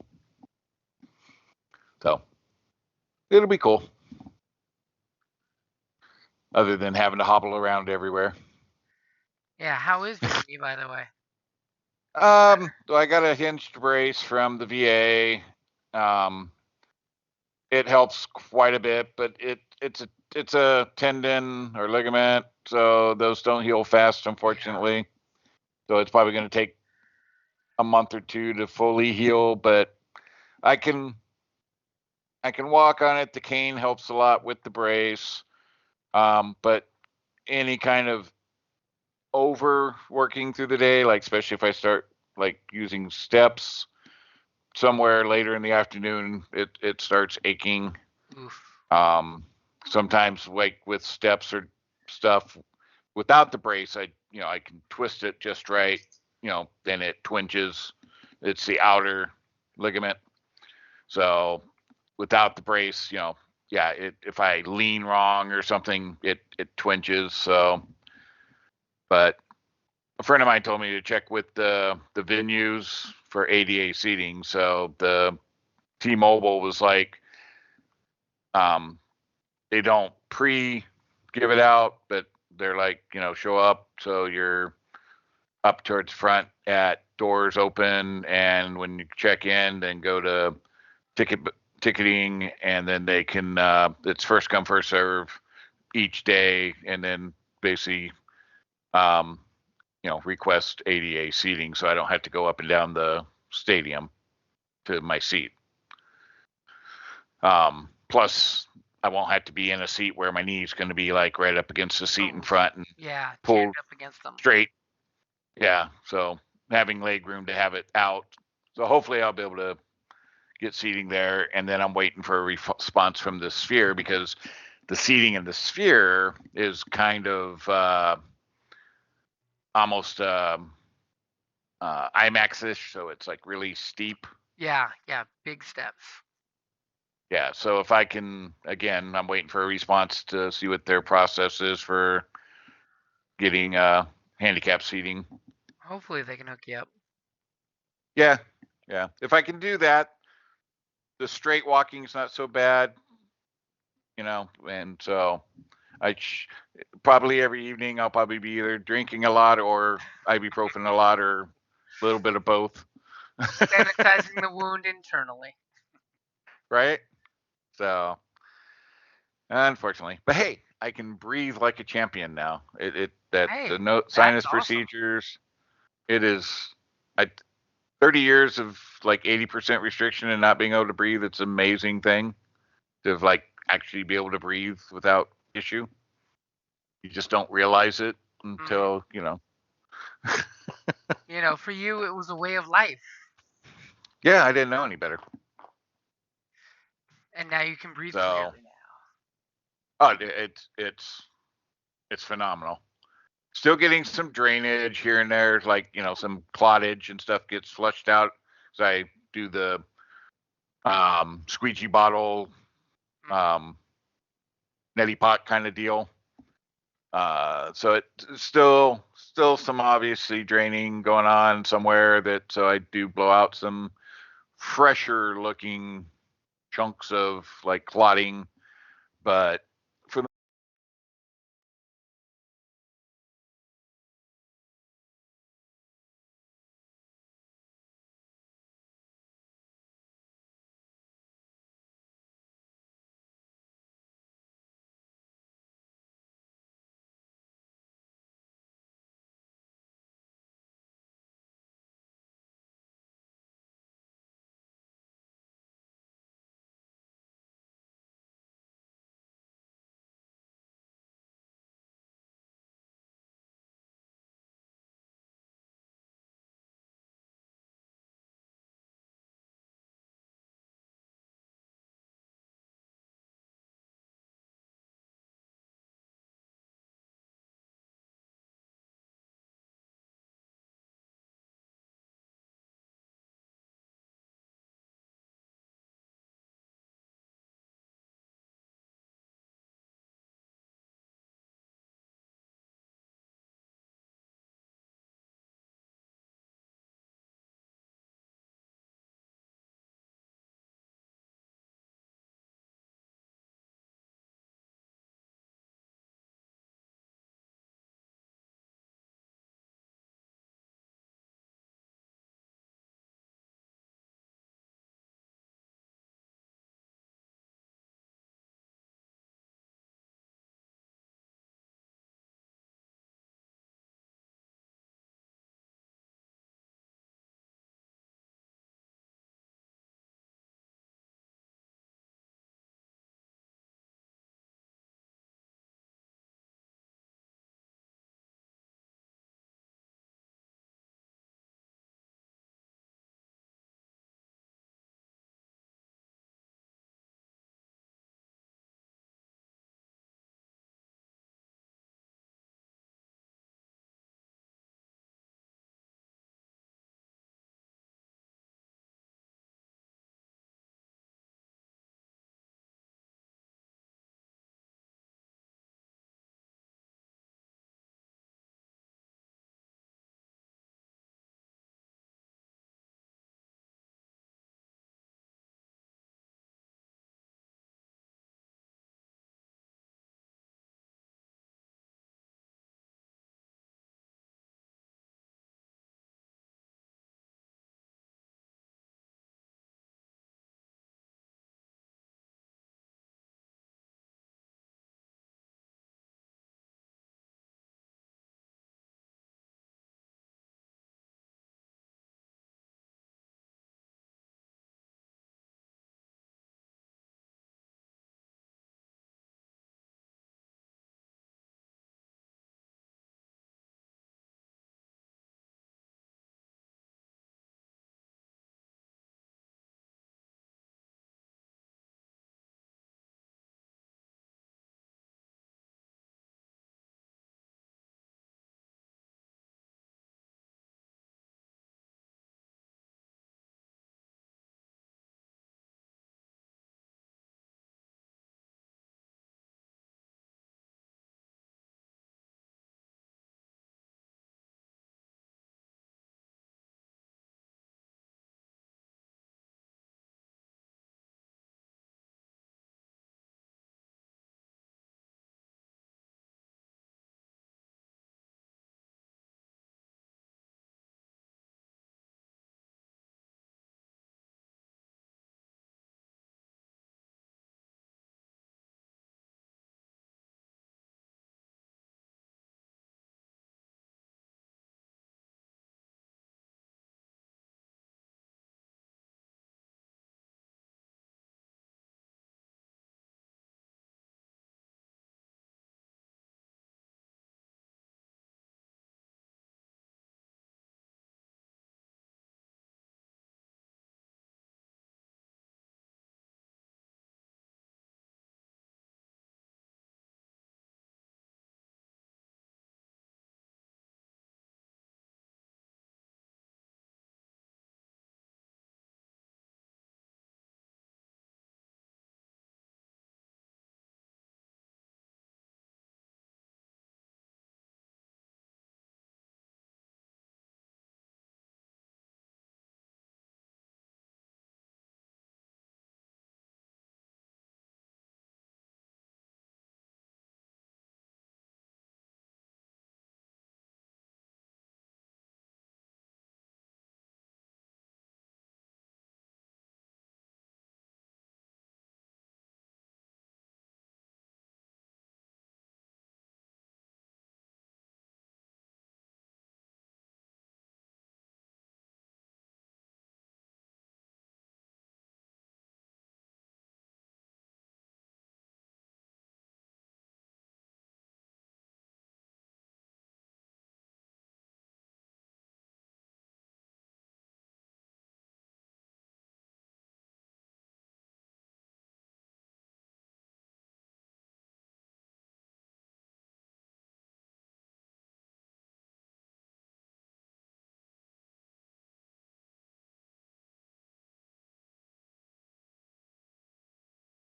it'll be cool. Other than having to hobble around everywhere. Yeah, how is your knee, by the way? I got a hinged brace from the VA. It helps quite a bit, but it's a tendon or ligament, so those don't heal fast, unfortunately. Yeah. So it's probably going to take a month or two to fully heal, but I can walk on it. The cane helps a lot with the brace. But any kind of overworking through the day, like especially if I start like using steps somewhere later in the afternoon, it starts aching. Oof. Sometimes like with steps or stuff without the brace, I can twist it just right, then it twinges. It's the outer ligament. So without the brace, if I lean wrong or something, it twinges. So, but a friend of mine told me to check with the venues for ADA seating. So the T-Mobile was like, they don't give it out, but they're like, show up so you're up towards front at doors open, and when you check in, then go to ticketing, and then they can it's first come first serve each day, and then basically request ADA seating, so I don't have to go up and down the stadium to my seat. Plus, I won't have to be in a seat where my knee's going to be like right up against the seat in front and pulled up against them straight. Yeah, so having leg room to have it out. So hopefully I'll be able to get seating there, and then I'm waiting for a response from the Sphere, because the seating in the Sphere is kind of almost IMAX-ish, so it's like really steep. Yeah, big steps. Yeah, so if I can, again, I'm waiting for a response to see what their process is for getting handicap seating. Hopefully they can hook you up. Yeah. If I can do that, the straight walking is not so bad, and so probably every evening I'll probably be either drinking a lot or ibuprofen a lot, or a little bit of both. Sanitizing the wound internally. Right? So, unfortunately, but hey, I can breathe like a champion now. The sinus procedures. It is, 30 years of like 80% restriction and not being able to breathe. It's an amazing thing to like actually be able to breathe without issue. You just don't realize it until for you it was a way of life. Yeah, I didn't know any better. And now you can breathe clearly now. Oh, it's phenomenal. Still getting some drainage here and there, like some clottage and stuff gets flushed out. So I do the squeegee bottle, neti pot kind of deal. So it's still some obviously draining going on somewhere, so I do blow out some fresher looking chunks of like clotting, but